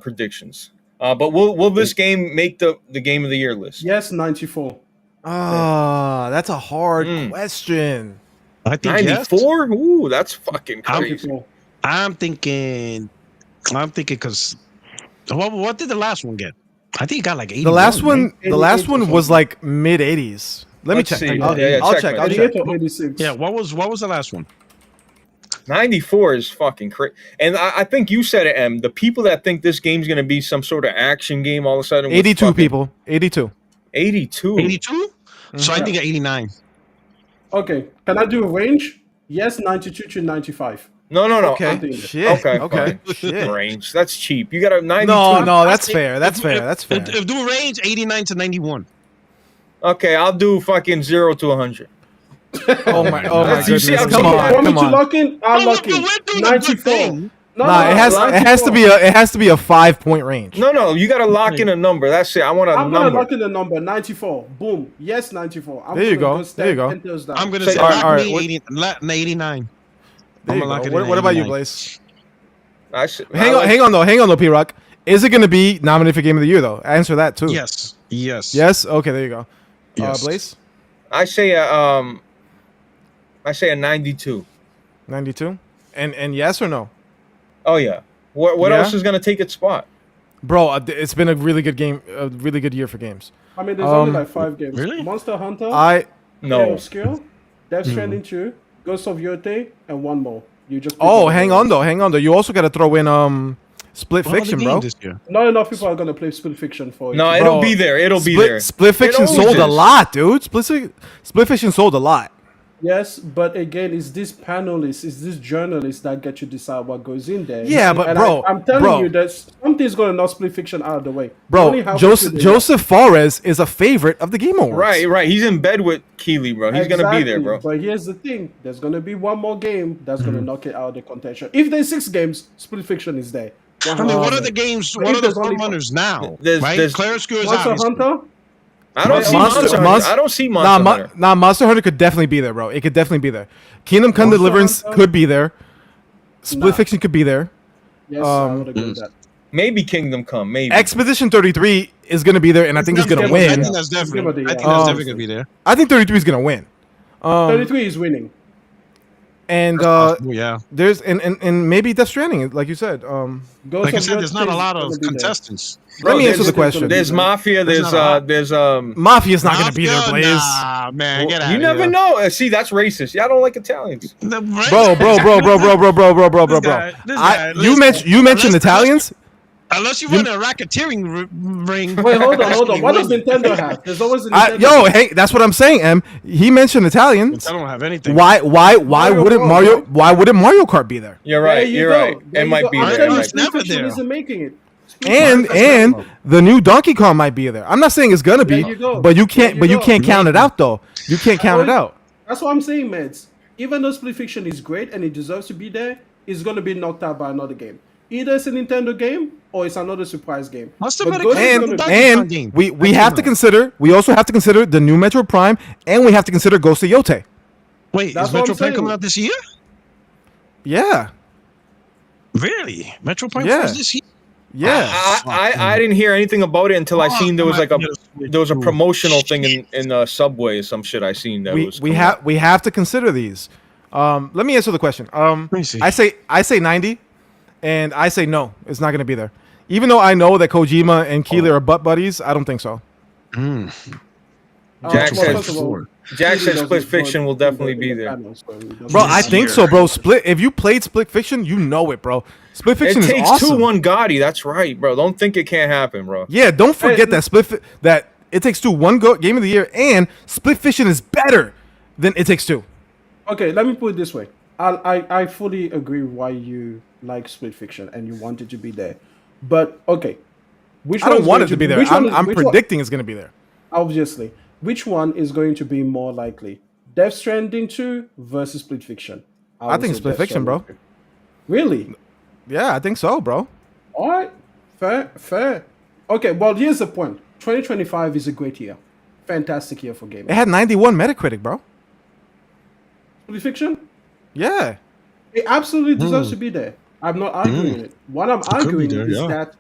predictions. But will this game make the Game of the Year list? Yes, 94. That's a hard question. I think yes. 94? Ooh, that's fucking crazy. 94. I'm thinking because what did the last one get? I think it got like 80. The last one right? was like mid 80s. Let me Let's check. see. I'll check, check. man. I'll 88 check. or 86. Yeah, what was the last one? 94 is fucking crazy. And I think you said it, M. The people that think this game's going to be some sort of action game all of a sudden. 82 people. 82. 82. 82? So I think at 89. Okay. Can I do a range? Yes, 92 to 95. No. Okay. doing it. Shit. Okay. Shit. Range. That's cheap. You got a 92. No, that's fair. That's fair. If do a range 89 to 91. Okay, I'll do fucking 0 to 100. Oh my You see, goodness! I'm Come saying- on, Want me come to on. lock in? I'll lock in. We're doing a good 94. thing. No, Nah, no, it has to be a 5-point range. No, you gotta lock in a number. That's it. I want a I'm gonna number. lock in the number 94. Boom. Yes, 94. I'm There you gonna go. There you go. 10 toes down. I'm gonna So- say all lock right, me what- 89. There I'm you gonna lock go. it in What about you, 89. Blaze? Hang on. Hang on though, P-Rock. Is it gonna be nominated for Game of the Year though? Answer that too. Yes. Yes. Okay, there you go. Yes. Blaze, I say a 92. 92, and yes or no, Oh yeah. What Yeah? else is gonna take its spot? bro? It's been a really good game, a really good year for games. I mean, there's only like 5 games. really? Monster Hunter, No. Obscure, Death Stranding 2, Ghost of Yote, and one more. You just pick Oh, one hang of on though. You also got to throw in Split What other Fiction, game bro. this year? those. Not enough people are gonna play Split Fiction for it. No, Bro, it'll be there. It'll be there. Split Fiction It always sold a is. lot, dude. Split Fiction sold a lot. Yes, but again, it's these panelists, it's these journalists that get you decide what goes in there. Yeah, but And bro, I'm telling bro. you that something's gonna knock Split Fiction out of the way. Only Bro, halfway Joseph through the year. Joseph Fares is a favorite of the Game Awards. Right. He's in bed with Keeley, bro. He's gonna be there, Exactly, bro. But here's the thing: there's gonna be one more game that's gonna knock it out of the contention. If there's 6 games, Split Fiction is there. I mean, what are the games? But What if are the there's only- front runners now? There's- right? there's- Claroscure is Monster obvious. Hunter? I don't see Monster- Monster Hunter. Monster- I don't see Monster Hunter. Monster Hunter could definitely be there, bro. It could definitely be there. Kingdom Come Monster Deliverance Hunter? could be there. Split Nah. Fiction could be there. Yes, I would agree with that. Maybe Kingdom Come. Maybe. Expedition 33 is going to be there, and I think it's going to definitely- I win. think that's definitely. Give it I a think yeah. that's Um, definitely gonna be there. I think 33 is going to win. 33 is winning. And Possible, yeah. there's and maybe Death Stranding, like you said. Ghost Like I of said, there's not a Yote lot is of gonna be there. contestants. Let me there's- answer the question. There's Mafia. There's There's not a lot. Mafia's not going to be there, Blaze. Nah, man, get out. You never know. See, that's racist. Y'all don't like Italians. Bro. You mentioned Italians. Unless you run a racketeering ring. Wait, hold on. What does Nintendo have? There's always a Nintendo. Hey, that's what I'm saying, Em. He mentioned Italians. I don't have anything. Why Mario wouldn't Kart, Mario right? Why wouldn't Mario Kart be there? You're There right. you You're go. right. There It you might go. be I'm there. telling It you, might Split never Fiction there. isn't making it. And the new Donkey Kong might be there. I'm not saying it's gonna be, There you go. but you can't There you go. count it out though. You can't count it out. That's what I'm saying, Meds. Even though Split Fiction is great and it deserves to be there, it's going to be knocked out by another game. Either it's a Nintendo game or it's another surprise game. What's the But better Ghost is game? gonna be- Donkey Kong And game. we have to consider. We also have to consider the new Metro Prime, and we have to consider Ghost of Yote. Wait, That's is what Metro I'm Prime saying. coming out this year? Yeah, Really? Metro Prime Yeah. was this year? yeah. I didn't hear anything about it until I seen there was like a promotional thing in Subway or some shit I seen that was coming out. We have to consider these. Let me answer the question. me see. I say 90, and I say no. It's not going to be there. Even though I know that Kojima and Keeler are butt buddies, I don't think so. Jack said- first of all, Jack Keely said doesn't Split vote Fiction will in the- definitely in be the there. panel, so he doesn't- Bro, I This think year. so, bro. If you played Split Fiction, you know it, bro. Split It Fiction is takes awesome. 2-1 Gotti. That's right, bro. Don't think it can't happen, bro. Yeah, don't forget Hey, that that It Takes Two Game of the Year, and Split Fiction is better than It Takes Two. Okay, let me put it this way. I fully agree why you like Split Fiction and you want it to be there. But, okay. Which I don't one's want going it to be there. which one is- I'm which one- predicting it's going to be there. Obviously. Which one is going to be more likely? Death Stranding 2 versus Split Fiction? I would think say Split Death Fiction, bro. Stranding 2. Really? Yeah, I think so, bro. All right. Fair. Okay, well, here's the point. 2025 is a great year. Fantastic year for gaming. It had 91 Metacritic, bro. Split Fiction? Yeah. It absolutely deserves to be there. I'm not arguing it. What I'm arguing there, is yeah. that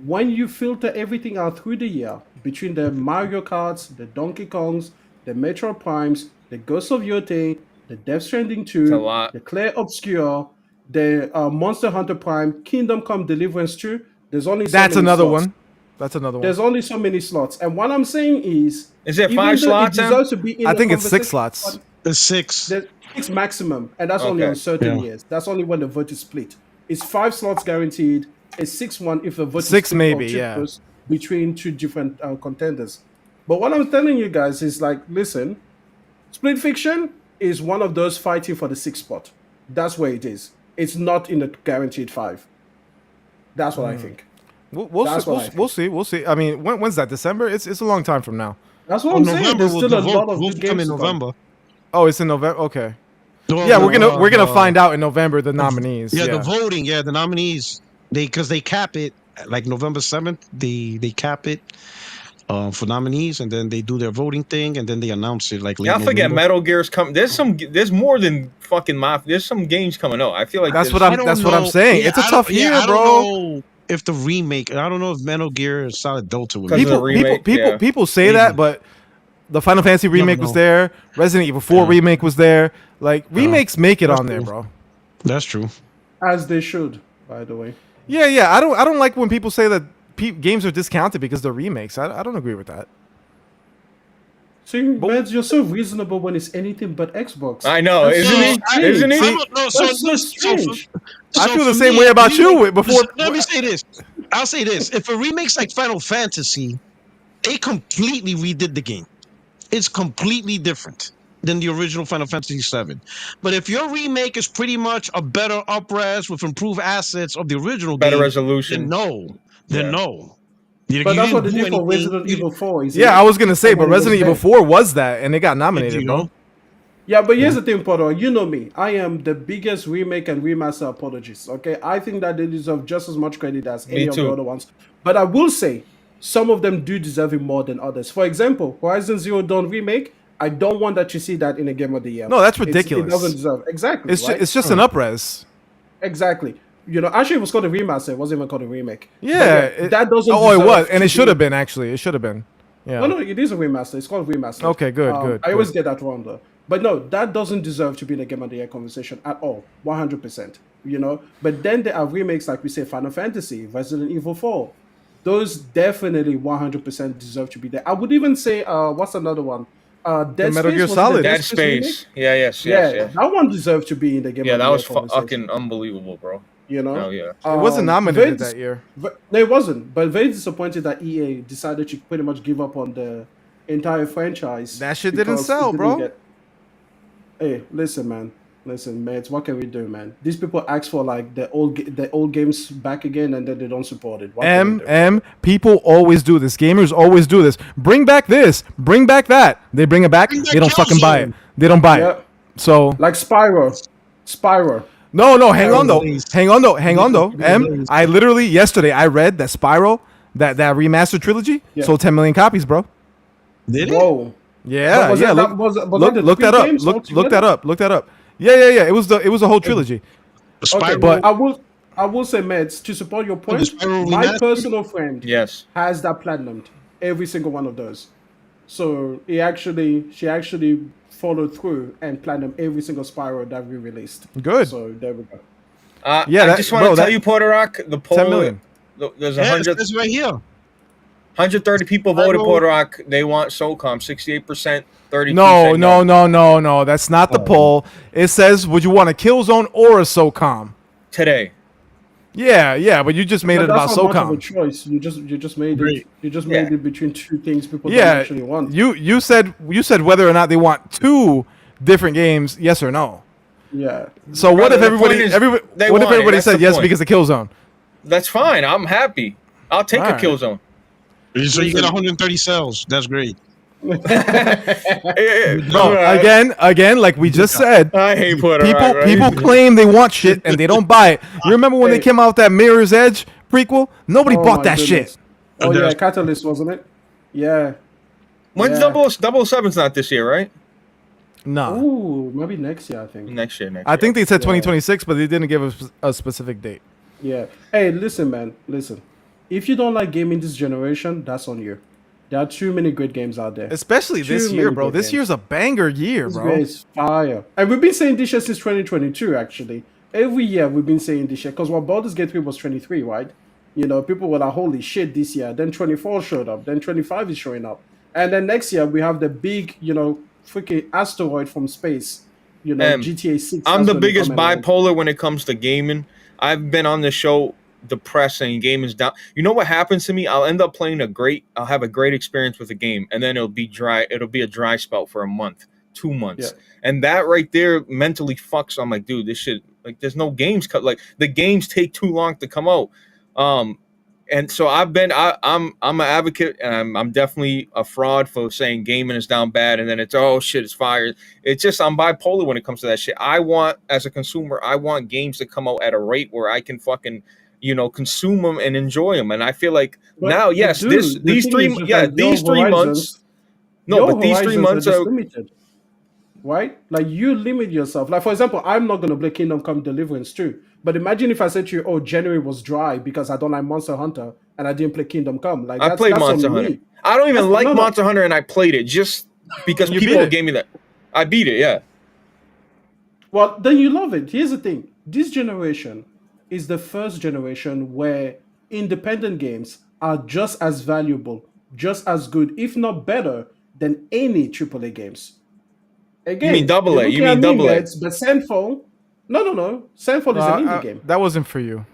when you filter everything out through the year, between the Mario Karts, the Donkey Kongs, the Metro Primes, the Ghost of Yote, the Death Stranding 2, a lot. the Claire Obscure, the Monster Hunter Prime, Kingdom Come Deliverance 2, there's only so That's many another slots. one. That's another one. There's only so many slots. And what I'm saying is... Is there even 5 though slots, It Em? deserves to be in I the think it's 6 conversation, slots. The 6. there's 6 maximum, and that's only Okay. on certain Yeah. years. That's only when the vote is split. It's 5 slots guaranteed. It's 6-1 if the vote is 6 split maybe, or too yeah. close between 2 different contenders. But what I'm telling you guys is like, listen, Split Fiction is one of those fighting for the 6th spot. That's where it is. It's not in the guaranteed 5. That's what I think. We'll That's see. what I think. We'll see. I mean, when's that? December? It's a long time from now. That's what Oh, I'm saying. November There's will still the a vote. lot of Votes good will come games in to come. November. Oh, it's in November. Okay. Well, Yeah, we're gonna find out in November the nominees. Yeah, Yeah. the voting. Yeah, the nominees. Because they cap it like November 7th. They cap it for nominees, and then they do their voting thing, and then they announce it like late Y'all forget November. Metal Gear's coming. There's more than fucking Mafia. There's some games coming out. I feel like That's there's- what I don't that's what I'm know. saying. Yeah, It's a I don't- tough yeah, year, I don't bro. know if the remake. I don't know if Metal Gear Solid Delta will. 'Cause of the remake, yeah. People say Maybe. that, but the Final Fantasy Never remake was know. there. Resident Evil 4 Yeah. remake was there. Like remakes make it That's on there, true. bro. That's true. As they should, by the way. Yeah. I don't like when people say that games are discounted because they're remakes. I don't agree with that. See, Meds, you're so reasonable when it's anything but Xbox. I know, That's isn't so he? strange. Isn't he? That's so strange. I feel the for same me, way about you remake- before. Let me say this. I'll say this. If a remake's like Final Fantasy, they completely redid the game. It's completely different than the original Final Fantasy VII. But if your remake is pretty much a better upres with improved assets of the original Better game, resolution. then no. You But that's didn't what they do did for anything. Resident You- Evil 4, isn't Yeah, it? I was gonna say, And but when it was Resident Evil there. 4 was that, and it got nominated, you bro. know? Yeah, but here's the thing, Potter. You know me. I am the biggest remake and remaster apologist. Okay, I think that they deserve just as much credit as Me any of too. the other ones. But I will say, some of them do deserve it more than others. For example, Horizon Zero Dawn remake. I don't want that you see that in a Game of the Year. No, that's It ridiculous. doesn't deserve exactly. It's right? just, it's just an upres. Exactly. You know, actually, it was called a remaster. It wasn't even called a remake. But Yeah, it- that doesn't. Oh, it deserve was, and to it should be- have been actually. It should have been. Yeah. No, it is a remaster. It's called remaster. Okay, good. I always get that wrong though. But no, that doesn't deserve to be in a Game of the Year conversation at all. 100%. You know. But then there are remakes like we say Final Fantasy, Resident Evil 4. Those definitely 100% deserve to be there. I would even say, what's another one? Dead Metal Space. Gear Was it the Solid. Dead Space. Yeah, yes. Yeah, that one deserved to be in the Game Yeah, of the that Year was conversation. fucking unbelievable, bro. You know. Oh yeah. It wasn't nominated that year. No, it wasn't. But very disappointed that EA decided to pretty much give up on the entire franchise. That shit didn't because sell, it bro. Hey, listen, man. Listen, mates. What can we do, man? These people ask for like the old games back again, and then they don't support it. What can we do? People always do this. Gamers always do this. Bring back this. Bring back that. They bring it back. Bring back They don't fucking buy it. Killzone. They don't buy Yeah. it. So Like Spyro. no. Hang on though. Blaze. Hang on though. Blaze. I literally yesterday I read that Spyro, that remastered trilogy, Yeah. sold 10 million copies, bro. Did it? Whoa. Yeah, Was yeah. it- Look, was look, that the look three that up. games Look altogether? that up. Look that up. Yeah. It was the whole trilogy. Okay, Spyro- but I will say, Meds, to support your point, Spyro my remastered? personal friend Yes. has that platinumed, every single one of those. So she actually followed through and platinumed every single Spyro that we released. Good. So there we go. Yeah, I that- just want bro, to tell that- you, Puerto Rock, the poll. 10 million. There's Yeah, 100, it's right here. 130 people voted Spyro- Puerto Rock. They want SOCOM. 68%. 32. No, said no. That's not the poll. It says, would you want a Killzone or a SOCOM? Today. Yeah, but you just made But it about that's not much of a SOCOM. choice. You just made Great. it. You just Yeah. made it between two things people don't Yeah, actually want. you said whether or not they want two different games, yes or no. Yeah. So what Brother, if the everybody point is they what if want it. everybody That's said the yes point. because of Killzone? That's fine. I'm happy. I'll take All a right. Killzone. So you get 130 cells. That's great. No, again, like we just said, I hate Puerto people Rock. Right? people claim they want shit and they don't buy it. You remember when they Hey. came out with that Mirror's Edge prequel? Nobody Oh bought my that goodness. shit. Oh yeah, There's- Catalyst, wasn't it? Yeah. When's Yeah. 007's not this year, right? No. Ooh, maybe next year, I think. Next year. I think they said Yeah. 2026, but they didn't give us a specific date. Yeah. Hey, listen, man. Listen. If you don't like gaming this generation, that's on you. There are too many great games out there. Especially this Too year, many bro. good This games. year's a banger year, This bro. year is fire. And we've been saying this shit since 2022, actually. Every year we've been saying this shit. Because when Baldur's Gate 3 was 23, right? You know, people were like, holy shit, this year. Then 24 showed up. Then 25 is showing up. And then next year we have the big, freaking asteroid from space. GTA 6. I'm that's the gonna be biggest coming out. bipolar when it comes to gaming. I've been on the show depressed saying game is down. You know what happens to me? I'll end up I'll have a great experience with a game, and then it'll be dry. It'll be a dry spell for a month, 2 months. Yeah. And that right there mentally fucks. I'm like, dude, this shit, like, there's no games cut. Like, the games take too long to come out. And so I'm an advocate, and I'm definitely a fraud for saying gaming is down bad, and then it's oh shit, it's fire. It's just I'm bipolar when it comes to that shit. I want, as a consumer, I want games to come out at a rate where I can fucking consume them and enjoy them. And I feel like now, But yes, dude, the these thing is three, just yeah, that these 3 months. No, your but these three horizons are months just are. limited, right? Like you limit yourself. Like for example, I'm not gonna play Kingdom Come Deliverance 2. But imagine if I said to you, "Oh, January was dry because I don't like Monster Hunter and I didn't play Kingdom Come." Like I played that's Monster on Hunter. me. I don't even That's like no, no. Monster Hunter, and I played it just because And you beat people it. gave me that. I beat it, yeah. Well, then you love it. Here's the thing: this generation is the first generation where independent games are just as valuable, just as good, if not better, than any AAA games. You mean Again, double you're A? You looking at mean me, double A? Meds, but Sandfall. No, no, no. Sandfall is an indie game. That wasn't for you.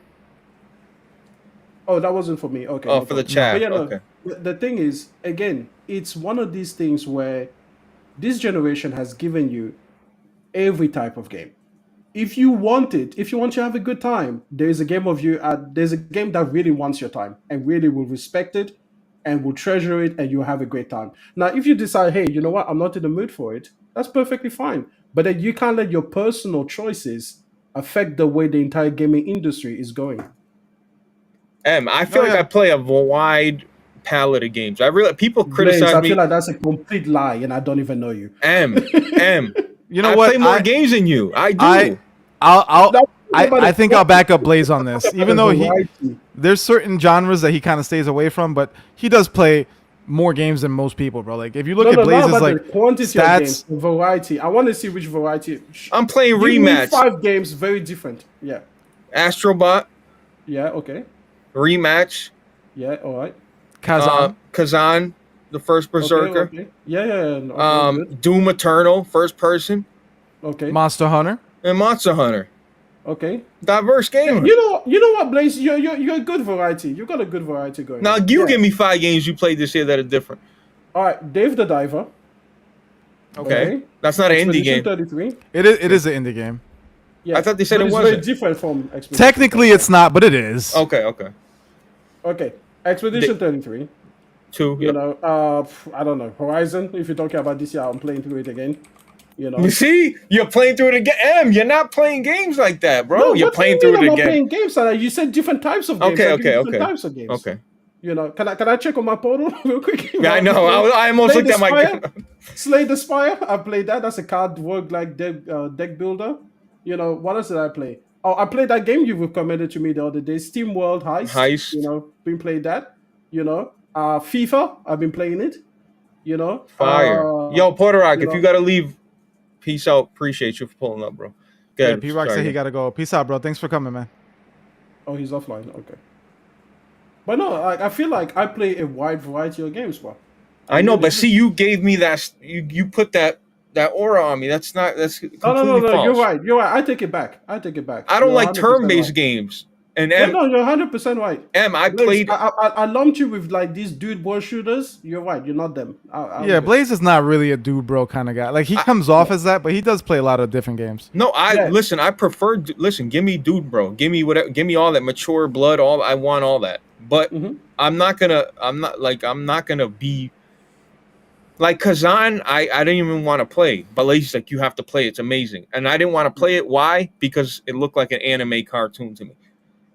Oh, that wasn't for me. Okay, Oh, no for the problem. But chat. yeah, no. Okay. The thing is, again, it's one of these things where this generation has given you every type of game. If you want it, if you want to have a good time, there's a game of you. There's a game that really wants your time and really will respect it and will treasure it, and you'll have a great time. Now, if you decide, hey, you know what, I'm not in the mood for it, that's perfectly fine. But then you can't let your personal choices affect the way the entire gaming industry is going. I feel like yeah. I play a wide palette of games. I really people Blaze, criticize I feel me. like that's a complete lie, and I don't even know you. M. You know I what? play more games than you. I do. I'll That's about I it. think I'll back up Blaze on this. Even though Variety. there's certain genres that he kind of stays away from, but he does play more games than most people, bro. Like if you look No, at no, not Blaze's about like the quantity of games, stats, the variety. I want to see which variety. I'm playing Give me Rematch, 5 games, very different. Yeah, Astrobot, yeah, okay, Rematch, yeah, all right, Kazan, the first okay, Berserker, okay, yeah, yeah, yeah, okay, good, Doom Eternal, first person, okay, Monster Hunter. and Monster Hunter. okay. Diverse Yeah, gamer. you know what, Blaze? You're a good variety. You got a good variety going Now on. you Yeah. give me 5 games you played this year that are different. All right, Dave the Diver. Okay, Okay, that's not an indie Expedition game. 33. It is an indie game. Yeah, I thought they said but it it's very wasn't. different from Expedition. Technically, 33. it's not, but it is. Okay, Okay, Expedition 33. 2. You Yep. know, I don't know, Horizon. If you're talking about this year, I'm playing through it again. You know, You see, you're playing through it again. You're not playing games like that, bro. no, You're what do you playing mean through I'm it not again. playing games? Like, you said different types of games. Okay, I give you okay, different okay, types of games. okay. You know, can I check on my portal real quick? Yeah, I know. I almost Slay looked the at my. Spire. Slay the Spire. I played that. That's a card work like deck builder. You know, what else did I play? Oh, I played that game you recommended to me the other day, Steam World Heist. You Heist. know, been playing that. You know, FIFA. I've been playing it. You know, Fire. Yo, Puerto Rock, you if you know. gotta leave, peace out. Appreciate you for pulling up, bro. Go Yeah, ahead. P Rock Sorry, said he again. gotta go. Peace out, bro. Thanks for coming, man. Oh, he's offline. Okay. But no, like I feel like I play a wide variety of games, bro. I know, really but do. see, you gave me that. You put that aura on me. That's completely No. You're false. right. You're right. I take it back. I take it back. I don't You're like 100% turn-based right. games. And Yeah, no, you're 100% right. I Blaze, played. I lumped you with like these dude boy shooters. You're right. You're not them. I'm Yeah, good. Blaze is not really a dude bro kind of guy. Like he comes off as that, but he does play a lot of different games. No, Yeah. listen. I prefer. Listen, give me dude, bro. Give me whatever. Give me all that mature blood. All I want, all that. But Mhm. I'm not gonna be like Kazan. I didn't even want to play, but he's like, you have to play. It's amazing, and I didn't want to play it. Why? Because it looked like an anime cartoon to me.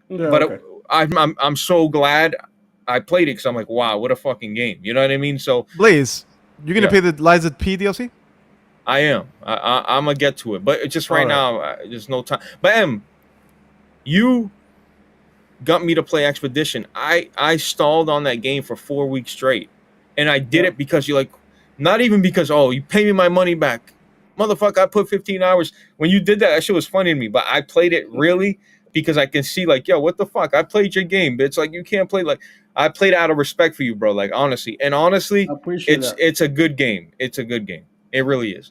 Yeah. But Okay. I'm so glad I played it because I'm like, wow, what a fucking game. You know what I mean? So Blaze, you gonna Yeah. pay the Liza P DLC? I am. I'm gonna get to it, but just right All right. now, there's no time. But you got me to play Expedition. I stalled on that game for 4 weeks straight, and I did it because you like, not even because you pay me my money back, motherfucker. I put 15 hours. When you did that shit was funny to me. But I played it really because I can see like, yo, what the fuck? I played your game, but it's like you can't play like I played out of respect for you, bro. Like honestly, I appreciate that. it's a good game. It's a good game. It really is.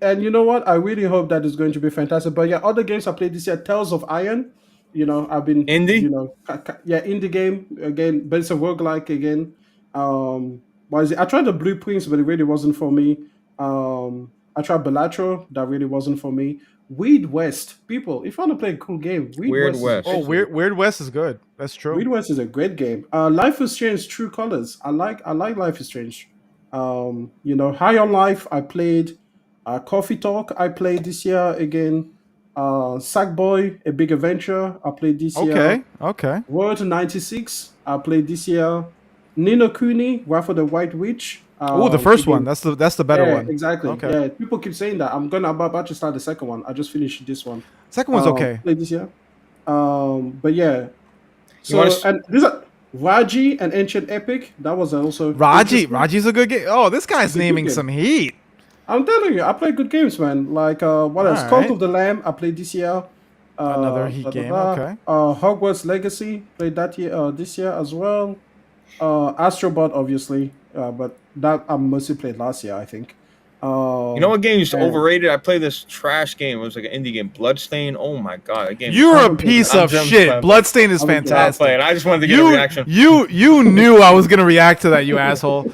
And you know what? I really hope that is going to be fantastic. But yeah, other games I played this year, Tales of Iron. You know, I've been, Indie. indie game again, but it's a roguelike again. What is it? I tried the Blueprints, but it really wasn't for me. I tried Bellatro, that really wasn't for me. Weird West. People, if you want to play a cool game, Weird West. West. Is a Oh, great game. Weird West is good. That's true. Weird West is a great game. Life is Strange True Colors. I like Life is Strange. High on Life, I played. Coffee Talk, I played this year again. Sackboy, A Big Adventure, I played this year. Okay. World 96, I played this year. Nino Kuni, Wrath of the White Witch. Oh, the first one. again, That's the better yeah, one. exactly. Okay. Yeah, people keep saying that. I'm about to start the second one. I just finished this one. Second one's okay. Played this year. But yeah. So wanna s- and these are Raji and Ancient Epic. That was also interesting. Raji's a good game. Oh, this guy's It's a good naming game. some heat. I'm telling you, I play good games, man. Like what else? Cult Alright. of the Lamb, I played this year. Another Heat game, okay. Hogwarts Legacy, played that year this year as well. Astrobot, obviously. But that I mostly played last year, I think. You know what game is and- overrated? I played this trash game. It was like an indie game, Bloodstain. Oh my god, that game. You're a haven't played piece that. of I'm shit. just- Bloodstain is I'm Not fantastic. playing. I just wanted to get a reaction. You knew I was gonna react to that, you asshole.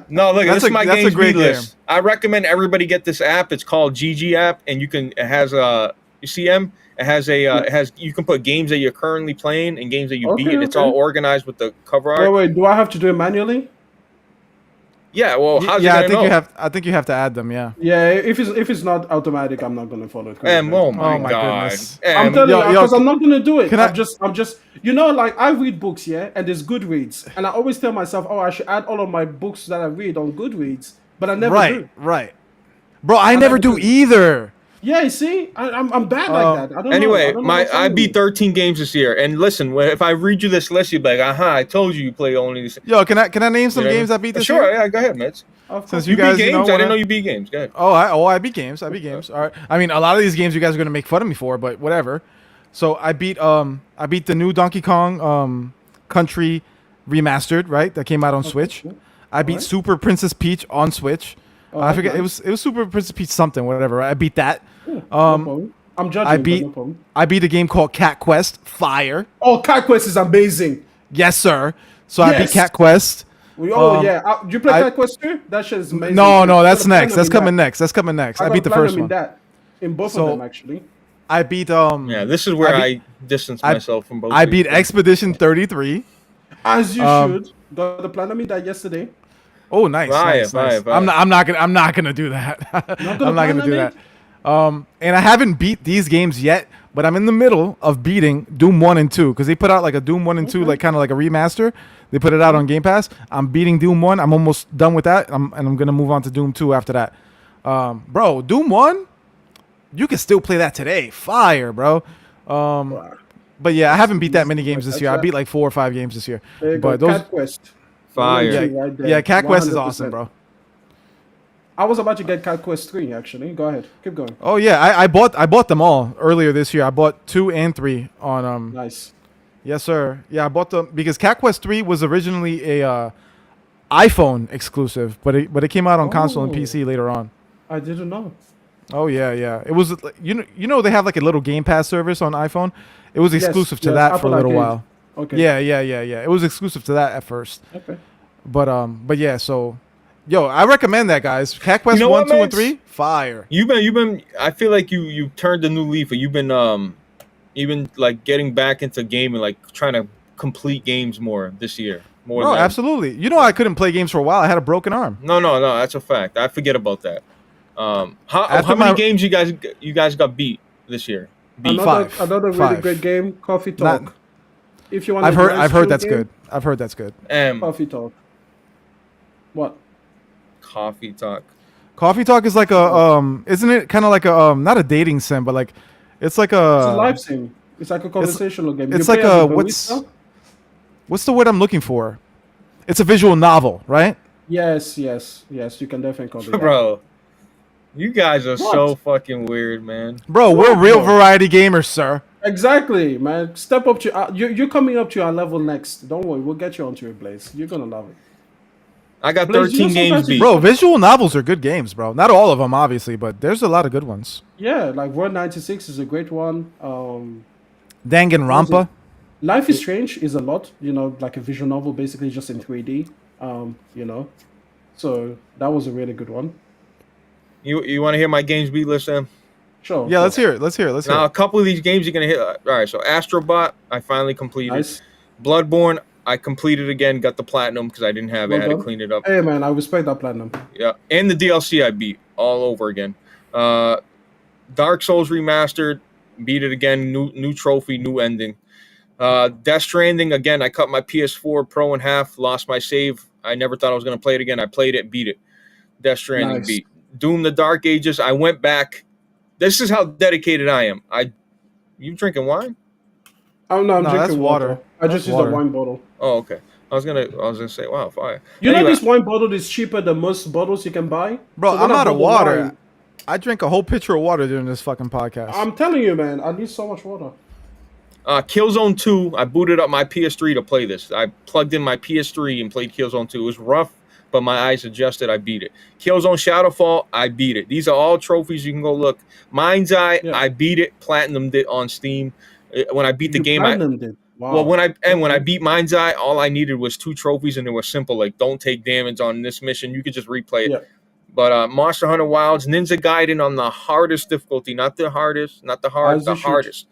No, look, That's this is my that's a games great B list. I recommend everybody get this app. It's called GG app, and it has a CM. It has you can put games that you're currently playing and games that you Okay, beat, and it's okay. all organized with the cover art. Wait, do I have to do it manually? Yeah, well, how's Yeah, it gonna know? I think you have to add them. Yeah. Yeah, if it's not automatic, I'm not gonna follow it. Oh my my god. goodness. I'm telling you, because I'm not gonna do it. Can I- I'm just, like I read books, yeah, and there's Goodreads, and I always tell myself, oh, I should add all of my books that I read on Goodreads, but I never do. Right. Bro, I never do either. Yeah, you see, I'm bad like that. I don't know. Anyway, I don't know what's I wrong with beat me. 13 games this year. And listen, if I read you this list, you'd be like, I told you play only this. Yo, can I name some You know what games I I mean? beat this Sure, year? yeah, go ahead, Mitch. Of course. Since You you guys, beat you games? know, I didn't know wanna- you beat games. Go ahead. I beat games. I beat games. All right. I mean, a lot of these games you guys are gonna make fun of me for, but whatever. So I beat the new Donkey Kong Country remastered, right? That came out on Switch. cool. I beat Alright. Super Princess Peach on Switch. I forget nice. it was Super Princess Peach something, whatever. Right? I beat that. No problem. I'm judging. I but beat no problem. I beat a game called Cat Quest. Fire. Oh, Cat Quest is amazing. Yes, sir. So I beat Yes. Cat Quest. Yeah. You play I- Cat Quest 2? That shit is amazing. No, Got that's a next. platinum That's in coming that. next. That's coming next. I got beat the platinum first in one. that. In both So- of them, actually. I beat Yeah, this is where I I, distance I- myself from both. I of you. beat Expedition 33. As you should. Got the platinum in that yesterday. Oh, nice, Fire, nice, fire, nice. fire. I'm not gonna do that. I'm not gonna do that. And I haven't beat these games yet, but I'm in the middle of beating Doom 1 and 2 because they put out like a Doom 1 and 2, like kind of like a remaster. They put it out on Game Pass. I'm beating Doom 1. I'm almost done with that. And I'm gonna move on to Doom 2 after that. Bro, Doom 1, you can still play that today. Fire, bro. But yeah, I haven't beat that many games this year. I beat like 4 or 5 games this year. There you But go. those, Cat Quest. Fire. Yeah, yeah, right there. yeah, Cat Quest is 100%. awesome, bro. I was about to get Cat Quest 3, actually. Go ahead. Keep going. Oh yeah, I bought them all earlier this year. I bought 2 and 3 on Nice. Yes, sir. Yeah, I bought them because Cat Quest 3 was originally a iPhone exclusive, but it came out on console and Oh. PC later on. I didn't know. Oh yeah. It was you know they have like a little Game Pass service on iPhone. It was Yes, exclusive to yes, that for Apple a little Arcade. while. Okay. Yeah. It was exclusive to that at first. Okay. But yeah, so yo, I recommend that, guys. Cat Quest You know 1, what, 2 and Max? 3, fire. You've been. I feel like you turned a new leaf. Or you've been like getting back into gaming, like trying to complete games more this year. More. Bro, than absolutely. You know I couldn't play games for a while. I had a broken arm. No, that's a fact. I forget about that. How After many my- games you guys got beat this year? Beat. Another really Five. great game, Coffee Not- Talk. If you want I've a nice heard chill that's game, good. I've heard that's good. Coffee Talk. What? Coffee talk. Coffee Talk is like a isn't it kind of like a not a dating sim, but like it's like It's a a live sim. It's like a conversational game. it's You like play as a barista. what's the word I'm looking for? It's a visual novel, right? Yes. You can definitely call it that. Bro, you guys are so What? fucking weird, man. Bro, we're real bro? variety gamers, sir. Exactly, man. Step up to you're coming up to our level next. Don't worry, we'll get you onto your Blaze. You're gonna love it. I got Blaze, 13 you know games sometimes beat. Bro, visual novels are good games, bro. Not all of them, obviously, but there's a lot of good ones. Yeah, like World 96 is a great one. Danganronpa. Life is Strange is a lot, like a visual novel, basically just in 3D. So that was a really good one. You want to hear my games beat list, Sam? Sure. Yeah, sure. let's hear it. Let's hear it. Let's hear Now, a it. couple of these games you're gonna hit. All right, so Astrobot, I finally completed. Nice. Bloodborne, I completed again, got the platinum because I didn't have it. Well I had to done. clean it up. Hey man, I respect that platinum. Yeah, and the DLC I beat all over again. Dark Souls remastered, beat it again. New trophy, new ending. Death Stranding again. I cut my PS4 Pro in half, lost my save. I never thought I was gonna play it again. I played it, beat it. Death Stranding Nice. beat. Doom: The Dark Ages. I went back. This is how dedicated I am. You drinking wine? Oh no, I'm No, that's drinking water. water. I That's just used water. a wine bottle. Oh, okay. I was gonna say, wow, fire. You know Anyway, this wine bottle is cheaper than most bottles you can buy. Bro, So when I'm I out of bought the water. wine- I drank a whole pitcher of water during this fucking podcast. I'm telling you, man, I need so much water. Killzone 2, I booted up my PS3 to play this. I plugged in my PS3 and played Killzone 2. It was rough, but my eyes adjusted. I beat it. Killzone Shadowfall, I beat it. These are all trophies. You can go look. Mind's Eye, Yeah. I beat it. Platinumed it on Steam. When I beat the You game, platinumed it. Wow. Well, when I beat Mind's Eye, all I needed was 2 trophies, and they were simple. Like, don't take damage on this mission. You could just replay it. Yeah. But Monster Hunter Wilds, Ninja Gaiden on the hardest difficulty, not the hardest, not the hard, As the you should. hardest.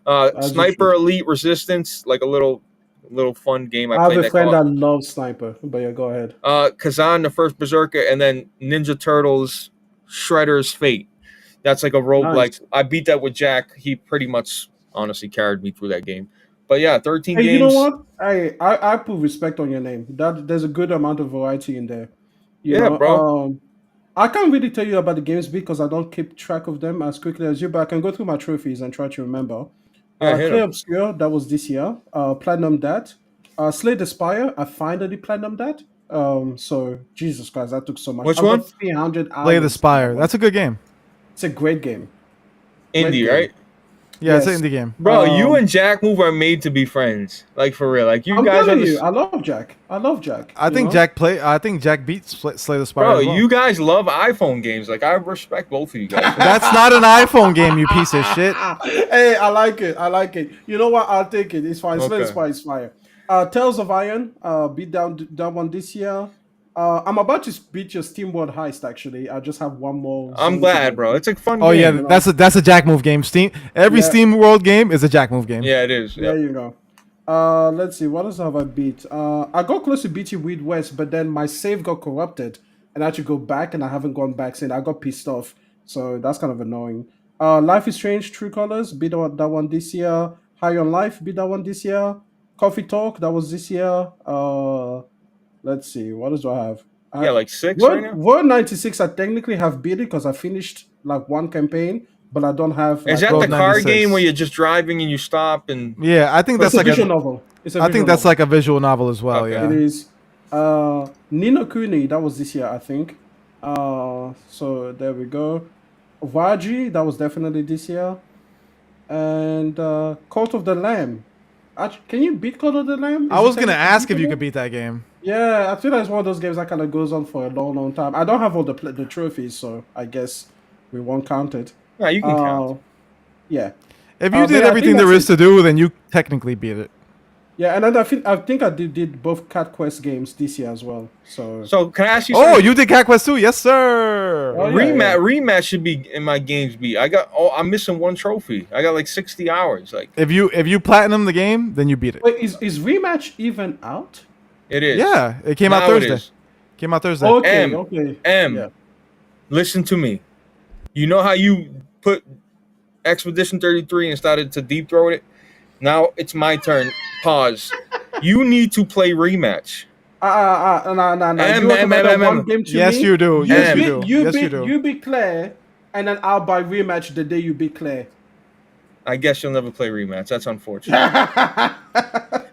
As you Sniper should. Elite Resistance, like a little fun game I I have played. a friend that loves Sniper, but yeah, go ahead. Kazan, the first Berserker, and then Ninja Turtles, Shredder's Fate. That's like a roguelike. Nice. I beat that with Jack. He pretty much honestly carried me through that game. But yeah, 13 Hey, games. you know what? I put respect on your name. That there's a good amount of variety in there. You Yeah, know, bro. I can't really tell you about the games because I don't keep track of them as quickly as you, but I can go through my trophies and try to remember. Yeah, hit Clear 'em. Obscure, that was this year. Platinum that. Slay the Spire, I finally platinum that. So Jesus Christ, that took so much. Which I've one? got 300 hours. Play the in Spire. that one. That's a good game. It's a great game. Indie, game. right? Yeah, it's Yes. an indie game. Bro, you Um, and Jack Move are made to be friends. Like, for real. Like, you I'm guys are telling the... you, I love Jack. I love Jack. I you think know? I think Jack beat Slay the Spire. Bro, as well. you guys love iPhone games. Like, I respect both of you guys. That's not an iPhone game, you piece of shit. Hey, I like it. I like it. You know what? I'll take it. It's fine. Slay the Okay. Spire is fire. Tales of Iron, beat down that one this year. I'm about to beat your Steam World Heist. Actually, I just have one more. I'm zone to glad, go. bro. It's a fun Oh game. yeah, you know? that's a Jack Move game. Every Yeah. Steam World game is a Jack Move game. Yeah, it is. There Yep. you go. Let's see. What else have I beat? I got close to beating Weed West, but then my save got corrupted, and I had to go back, and I haven't gone back since. I got pissed off, so that's kind of annoying. Life is Strange, True Colors, beat that one this year. High on Life, beat that one this year. Coffee Talk, that was this year. Let's see. What else do I have? Yeah, like 6 right now? World 96, I technically have beat it because I finished like one campaign, but I don't have. Is like, that Road the car 96. game where you're just driving and you stop and... Yeah, I think It's that's a like visual a. novel. It's a I visual think that's novel. like a visual novel as well. Okay. Yeah. It is. Nino Kuni, that was this year, I think. So there we go. Waji, that was definitely this year. And Cult of the Lamb. Can you beat Cult of the Lamb? I Is was it gonna technically ask if you beatable? could beat that game. Yeah, I feel like it's one of those games that kind of goes on for a long, long time. I don't have all the trophies, so I guess we won't count it. Yeah, you can count. Yeah. If you but did yeah, I everything think there that's is to do, then you technically beat it. Yeah, and then I think I did both Cat Quest games this year as well. So So, can I ask you Oh, something? you did Cat Quest 2? Yes, sir. Oh, yeah. Rematch should be in my games beat. I'm missing one trophy. I got like 60 hours. Like, If you platinum the game, then you beat it. Wait, is Rematch even out? it is. Yeah, it came out Now it Thursday. is. Came out Thursday. Okay, M. okay. M. Yeah. Listen to me. You know how you put Expedition 33 and started to deep throat it? Now it's my turn. Pause. You need to play Rematch. No. You recommend one game to Yes, me? you do. Yes, you do. Yes, you do. You be Claire, and then I'll buy Rematch the day you be Claire. I guess you'll never play Rematch. That's unfortunate.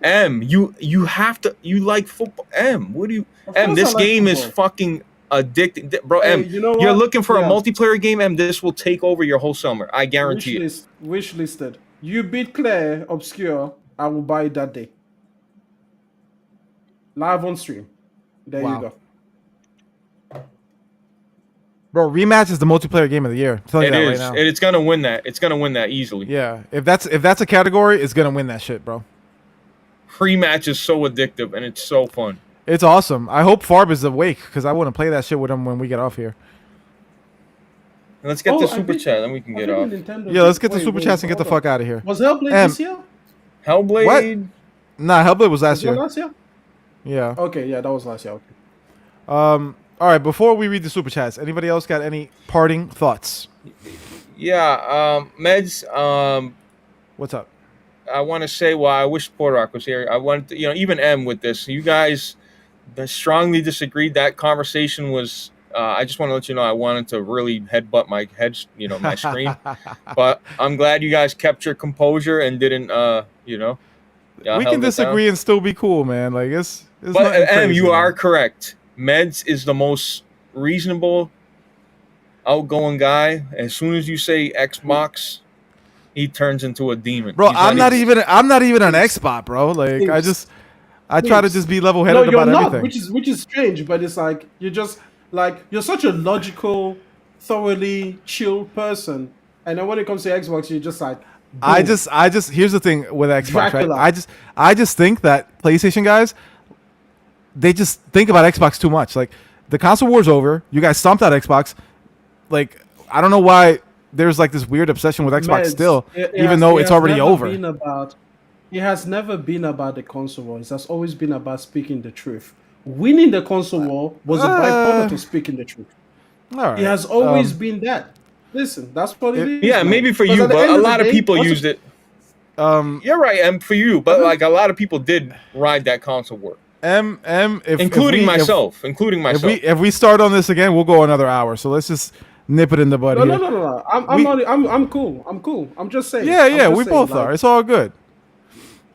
M, you have to. You like football. M, what do you? Of M, course this I like game is football. fucking addicting, bro. Hey, M, you know you're what? looking for a Yeah. multiplayer game. M, this will take over your whole summer. I guarantee it. Wish listed. You beat Claire Obscure, I will buy it that day. Live on stream. There Wow. you go. Bro, Rematch is the multiplayer game of the year. I'm telling It you that is. right now. It's gonna win that. It's gonna win that easily. Yeah, if that's a category, it's gonna win that shit, bro. Rematch is so addictive and it's so fun. It's awesome. I hope Farb is awake because I want to play that shit with him when we get off here. Let's get the I super think- chat, then we can I get think off. Nintendo Yeah, let's did- get the super chats and get the hold fuck on. out of here. Was Hellblade this year? Hellblade. Nah, Hellblade was last Was that year. last year? Yeah. Okay, yeah, that was last year. Okay. All right. Before we read the super chats, anybody else got any parting thoughts? Yeah, Meds. What's up? I want to say, well, I wish Portrock was here. I want to, even M with this. You guys strongly disagreed. That conversation was. I just want to let you know I wanted to really headbutt my head, my screen. But I'm glad you guys kept your composure and didn't, we held can it disagree down. and still be cool, man. Like it's But nothing M, crazy, you man. are correct. Meds is the most reasonable, outgoing guy. As soon as you say Xbox, he turns into a demon. Bro, He's I'm not even on Thanks. Xbox, bro. Like Thanks. I try to Thanks. just be level No, headed you're about not, everything. which is strange, but it's like you're just like you're such a logical, thoroughly chill person, and then when it comes to Xbox, you're just like I boom. just here's the thing with Xbox, Dracula. right? I just think that PlayStation guys, they just think about Xbox too much. Like the console war's over. You guys stomped out Xbox. Like I don't know why there's like this weird obsession with Xbox Meds, still, it even has- though it it's has already never over. been about- it has never been about the console war. It has always been about speaking the truth. Winning the console war was a byproduct of speaking the truth. All right. It has always been that. Listen, that's what it is. Yeah, man. maybe for Because you, at the but end a of the lot of day, people once used it- it. You're right, M, for you, but like a lot of people did ride that console war, including myself. If we start on this again, we'll go another hour. So let's just nip it in the bud No, here. no. I'm cool. I'm cool. I'm just saying. Yeah, I'm yeah, just we saying, both like, are. It's all good.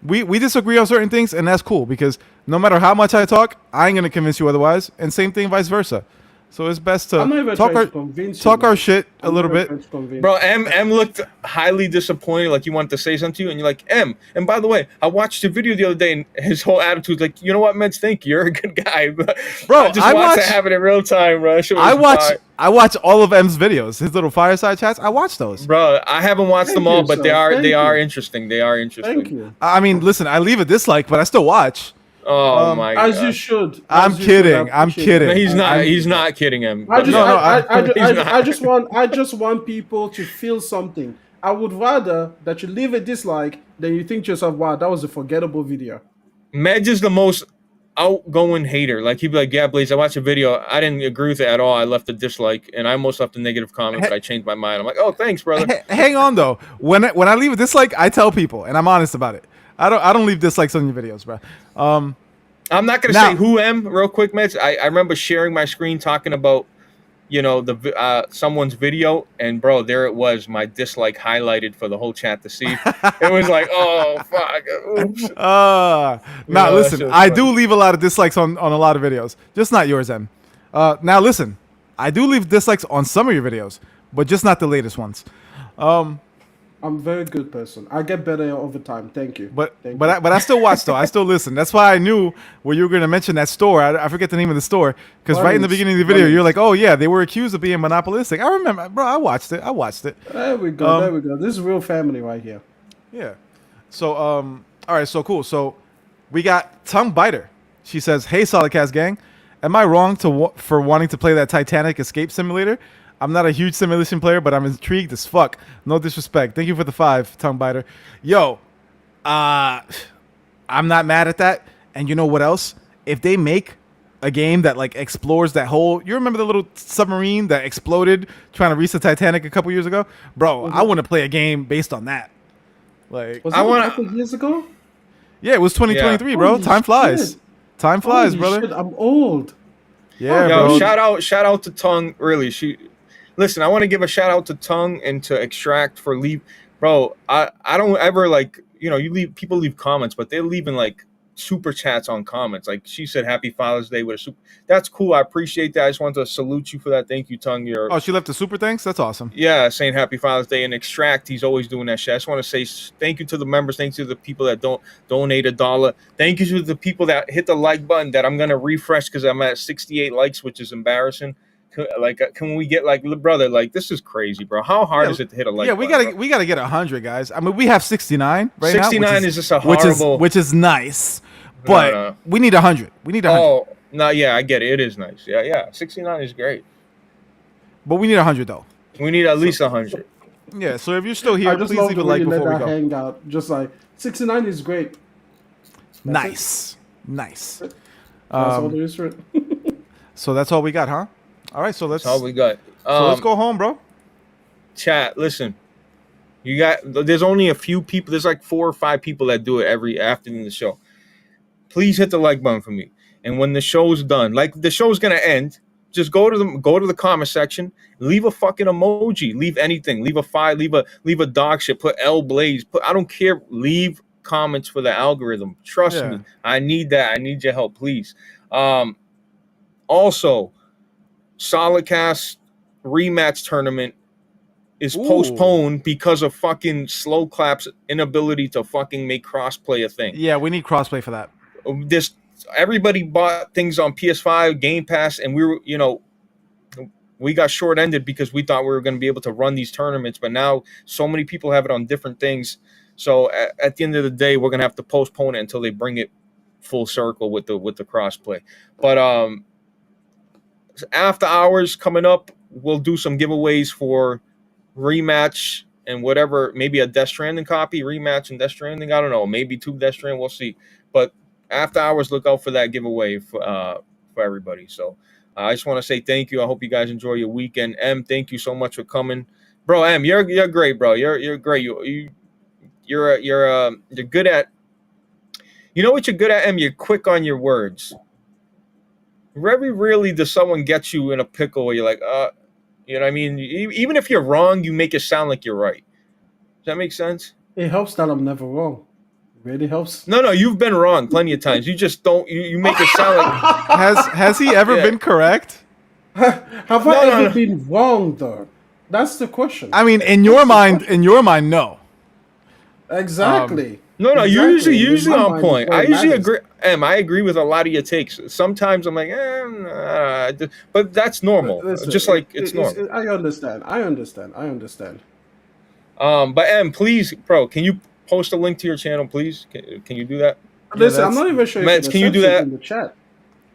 We disagree on certain things, and that's cool because no matter how much I talk, I ain't gonna convince you otherwise, and same thing vice versa. So it's best to I'm not even talk trying to convince you, our man. shit a I'm little not even bit. trying to convince Bro, you. M looked highly disappointed, like you wanted to say something to you, and you're like, M. And by the way, I watched your video the other day, and his whole attitude's like, you know what, Meds, thank you, you're a good guy. But Bro, I just I watched watch- it happen in real time, bro. That shit was I watch all of M's videos, his little fireside chats. I watch those. Bro, I haven't watched them Thank all, you, but they sir. are Thank you. interesting. They are interesting. Thank you. I mean, listen, I leave a dislike, but I still watch. Oh my As god. you should. I'm As you should. kidding. I I'm appreciate kidding. No, it. he's not. I- He's not kidding him. I just, No, no, He's not. I just want people to feel something. I would rather that you leave a dislike than you think to yourself, "Wow, that was a forgettable video." Medj is the most outgoing hater. Like he'd be like, "Yeah, Blaze, I watched a video. I didn't agree with it at all. I left a dislike, and I almost left a negative comment, but I changed my mind." I'm like, "Oh, thanks, brother." Hang on though. When I leave a dislike, I tell people, and I'm honest about it. I don't leave dislikes on your videos, bro. I'm not gonna Now- say who am real quick, Medj. I remember sharing my screen talking about, the someone's video, and bro, there it was, my dislike highlighted for the whole chat to see. It was like, oh fuck, oops. Now that listen, shit was I funny. do leave a lot of dislikes on a lot of videos, just not yours, Em. Now listen, I do leave dislikes on some of your videos, but just not the latest ones. I'm a very good person. I get better over time. Thank you. But Thank but you. I still watch though. I still listen. That's why I knew when you were going to mention that store. I forget the name of the store because right in the Bunnings. beginning of the video, Bunnings. you're like, "Oh yeah, they were accused of being monopolistic." I remember, bro. I watched it. There we go. There we go. This is real family right here. Yeah. So all right. So cool. So we got Tongue Biter. She says, "Hey, Solidcast gang, am I wrong for wanting to play that Titanic escape simulator? I'm not a huge simulation player, but I'm intrigued as fuck. No disrespect. Thank you for the 5, Tongue Biter. Yo, I'm not mad at that. And you know what else? If they make a game that like explores that whole, you remember the little submarine that exploded trying to reach the Titanic a couple years ago, bro? I want to play a game based on that. Like, Was I that wanna- a couple years ago? yeah, it was 2023, bro. Holy Time flies. shit. Time flies, Holy brother. shit, I'm old. Yeah, Yo, bro. shout out to Tongue. Really, listen. I want to give a shout out to Tongue and to Extract for leave, bro. I don't ever people leave comments, but they're leaving like super chats on comments. Like she said, "Happy Father's Day" with a super. That's cool. I appreciate that. I just want to salute you for that. Thank you, Tongue. Oh, she left the super thanks? That's awesome. Yeah, saying Happy Father's Day and Extract. He's always doing that shit. I just want to say thank you to the members. Thank you to the people that don't donate $1. Thank you to the people that hit the like button that I'm going to refresh because I'm at 68 likes, which is embarrassing. Can we get brother, this is crazy, bro. How hard is it to hit a like Yeah, button, we gotta get 100, guys. I mean, we have 69 right now. 69 is just a horrible. which is nice, but No. we need 100. We need 100, Oh, no, yeah, I get it. It is nice. Yeah, 69 is great. but we need 100 though. We need at least 100. Yeah. So if you're still I here, just please love leave the a way like you let before we that go. hang out. Just like 69 is great. Nice. That's all there is to it. So that's all we got, huh? All right. So let's That's all we got. let's go home, bro. Chat, listen. There's only a few people. There's like 4 or 5 people that do it every afternoon of the show. Please hit the like button for me. And when the show's done, like the show's gonna end, just go to the comment section, leave a fucking emoji, leave anything, leave a file, leave a dog shit, put L Blaze, I don't care, leave comments for the algorithm. Trust me, I need that. I need your help, please. Also, Solidcast rematch tournament is postponed because of fucking Sloclap's inability to fucking make crossplay a thing. Yeah, we need crossplay for that. Everybody bought things on PS5, Game Pass, and we got short-ended because we thought we were going to be able to run these tournaments, but now so many people have it on different things. So at the end of the day, we're going to have to postpone it until they bring it full circle with the crossplay. But after hours coming up, we'll do some giveaways for Rematch and whatever, maybe a Death Stranding copy, Rematch and Death Stranding. I don't know, maybe 2 Death Stranding. We'll see. But after hours, look out for that giveaway for everybody. So I just want to say thank you. I hope you guys enjoy your weekend. M, thank you so much for coming, bro. M, you're great, bro. You're great. You're good at. You know what you're good at, M? You're quick on your words. Very rarely does someone get you in a pickle where you're like, you know what I mean? Even if you're wrong, you make it sound like you're right. Does that make sense? It helps that I'm never wrong. It really helps. No, you've been wrong plenty of times. You just don't. You make it sound like. Has he ever been correct? Have I ever been wrong though? That's the question. I mean, in your mind, no. Exactly. No, Exactly. usually on point. I usually matters. agree. I agree with a lot of your takes. Sometimes I'm like, but that's normal. Listen, just like it's normal. I understand. But M, please, bro, can you post a link to your channel, please? Can you do that? Listen, I'm not even sure. Meds, if can you do that in the chat?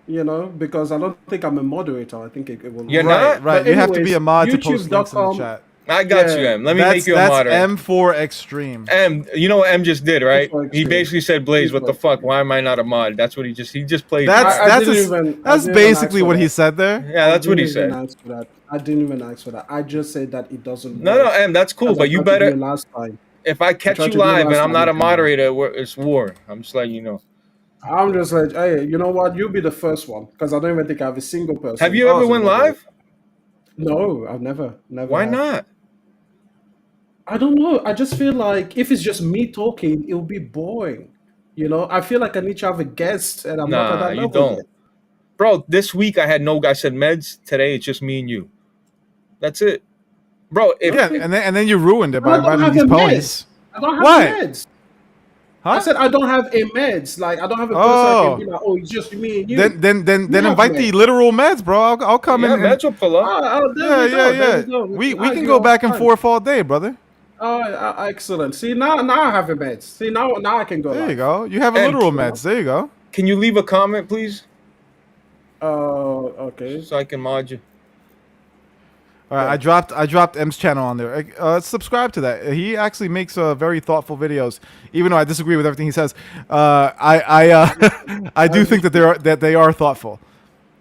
You know, because I don't think I'm a moderator. I think it will. You're not? Right. But You have to be a mod to post links in the youtube.com. chat. I got you, M. Let me make you a moderator. That's M4 Extreme. M, you know what M just did, right? M4 He basically said, "Blaze, what the fuck? Why am I not a mod?" That's what he just played. That's basically what he said there. Yeah, that's what he said. I didn't even ask for that. I just said that it doesn't. No, M, that's cool, but you better. Last time. If I catch you live and I'm not a moderator, it's war. I'm just letting you know. I'm just like, hey, you know what? You'll be the first one because I don't even think I have a single person. Have you ever went live? No, I've never. Why not? I don't know. I just feel like if it's just me talking, it'll be boring. You know, I feel like I need to have a guest, and I'm not at that level you don't. yet. Bro, this week I said Meds. Today it's just me and you. That's it. Bro, and then you ruined it by inviting these ponies. I don't have meds. Huh? I said I don't have a meds. Like I don't have a person I can be like, oh, it's just me and you. Then invite the literal meds, bro. I'll come in. Meds will pull up. Yeah. We can go back and forth all day, brother. Excellent. See now I have a meds. See now I can go. There you go. You have a literal meds. There you go. Can you leave a comment, please? Okay. So I can mod you. All right, I dropped M's channel on there. Subscribe to that. He actually makes very thoughtful videos. Even though I disagree with everything he says, I do think that they are thoughtful.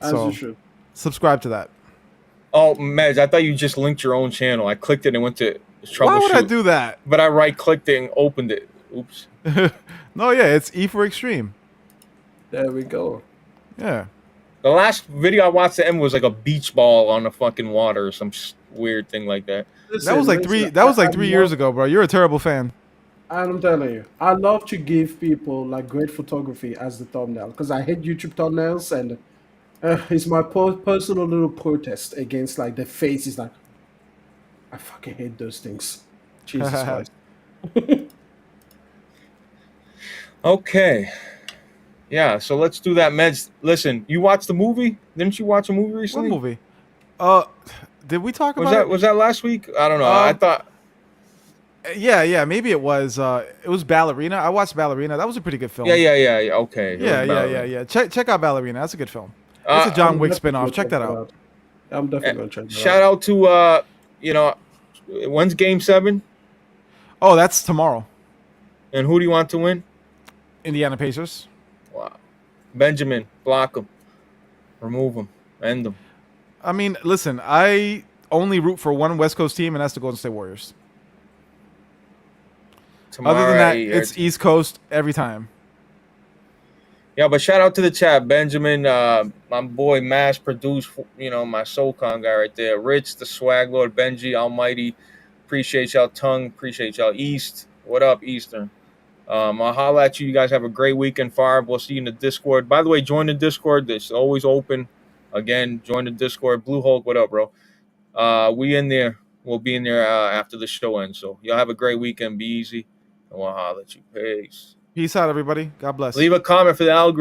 As you should. Subscribe to that. Oh, Mez, I thought you just linked your own channel. I clicked it and went to troubleshoot. Why would I do that? But I right-clicked it and opened it. Oops. No, yeah, it's E for Extreme. There we go. Yeah. The last video I watched of M was like a beach ball on the fucking water or some weird thing like that. Listen, that was like 3 years ago, bro. You're a terrible fan. I'm telling you, I love to give people like great photography as the thumbnail because I hate YouTube thumbnails, and it's my personal little protest against like the face. Is like, I fucking hate those things. Jesus Christ. Okay. Yeah, so let's do that, Meds. Listen, you watched the movie? Didn't you watch a movie recently? What movie? Did we talk about it? Was that last week? I don't know. I thought. Yeah, maybe it was. It was Ballerina. I watched Ballerina. That was a pretty good film. Yeah. Okay. Yeah. Check out Ballerina. That's a good film. It's a John Wick spinoff. Check that out. I'm definitely gonna check that out. Shout out to you know, when's Game 7? Oh, that's tomorrow. And who do you want to win? Indiana Pacers. Wow. Benjamin, block him. Remove him. End him. I mean, listen, I only root for one West Coast team, and that's the Golden State Warriors. Tomorrow Other than at that, 8. it's East Coast every time. Yeah, but shout out to the chat, Benjamin, my boy, mass produced, my SoCon guy right there, Rich, the Swag Lord, Benji, Almighty, appreciate y'all, Tongue, appreciate y'all, East, what up, Eastern? I'll holla at you. You guys have a great weekend, Fire. We'll see you in the Discord. By the way, join the Discord. It's always open. Again, join the Discord. Blue Hulk, what up, bro? We in there. We'll be in there after the show ends. So y'all have a great weekend. Be easy, and we'll holla at you. Peace. Peace out, everybody. God bless. Leave a comment for the algorithm.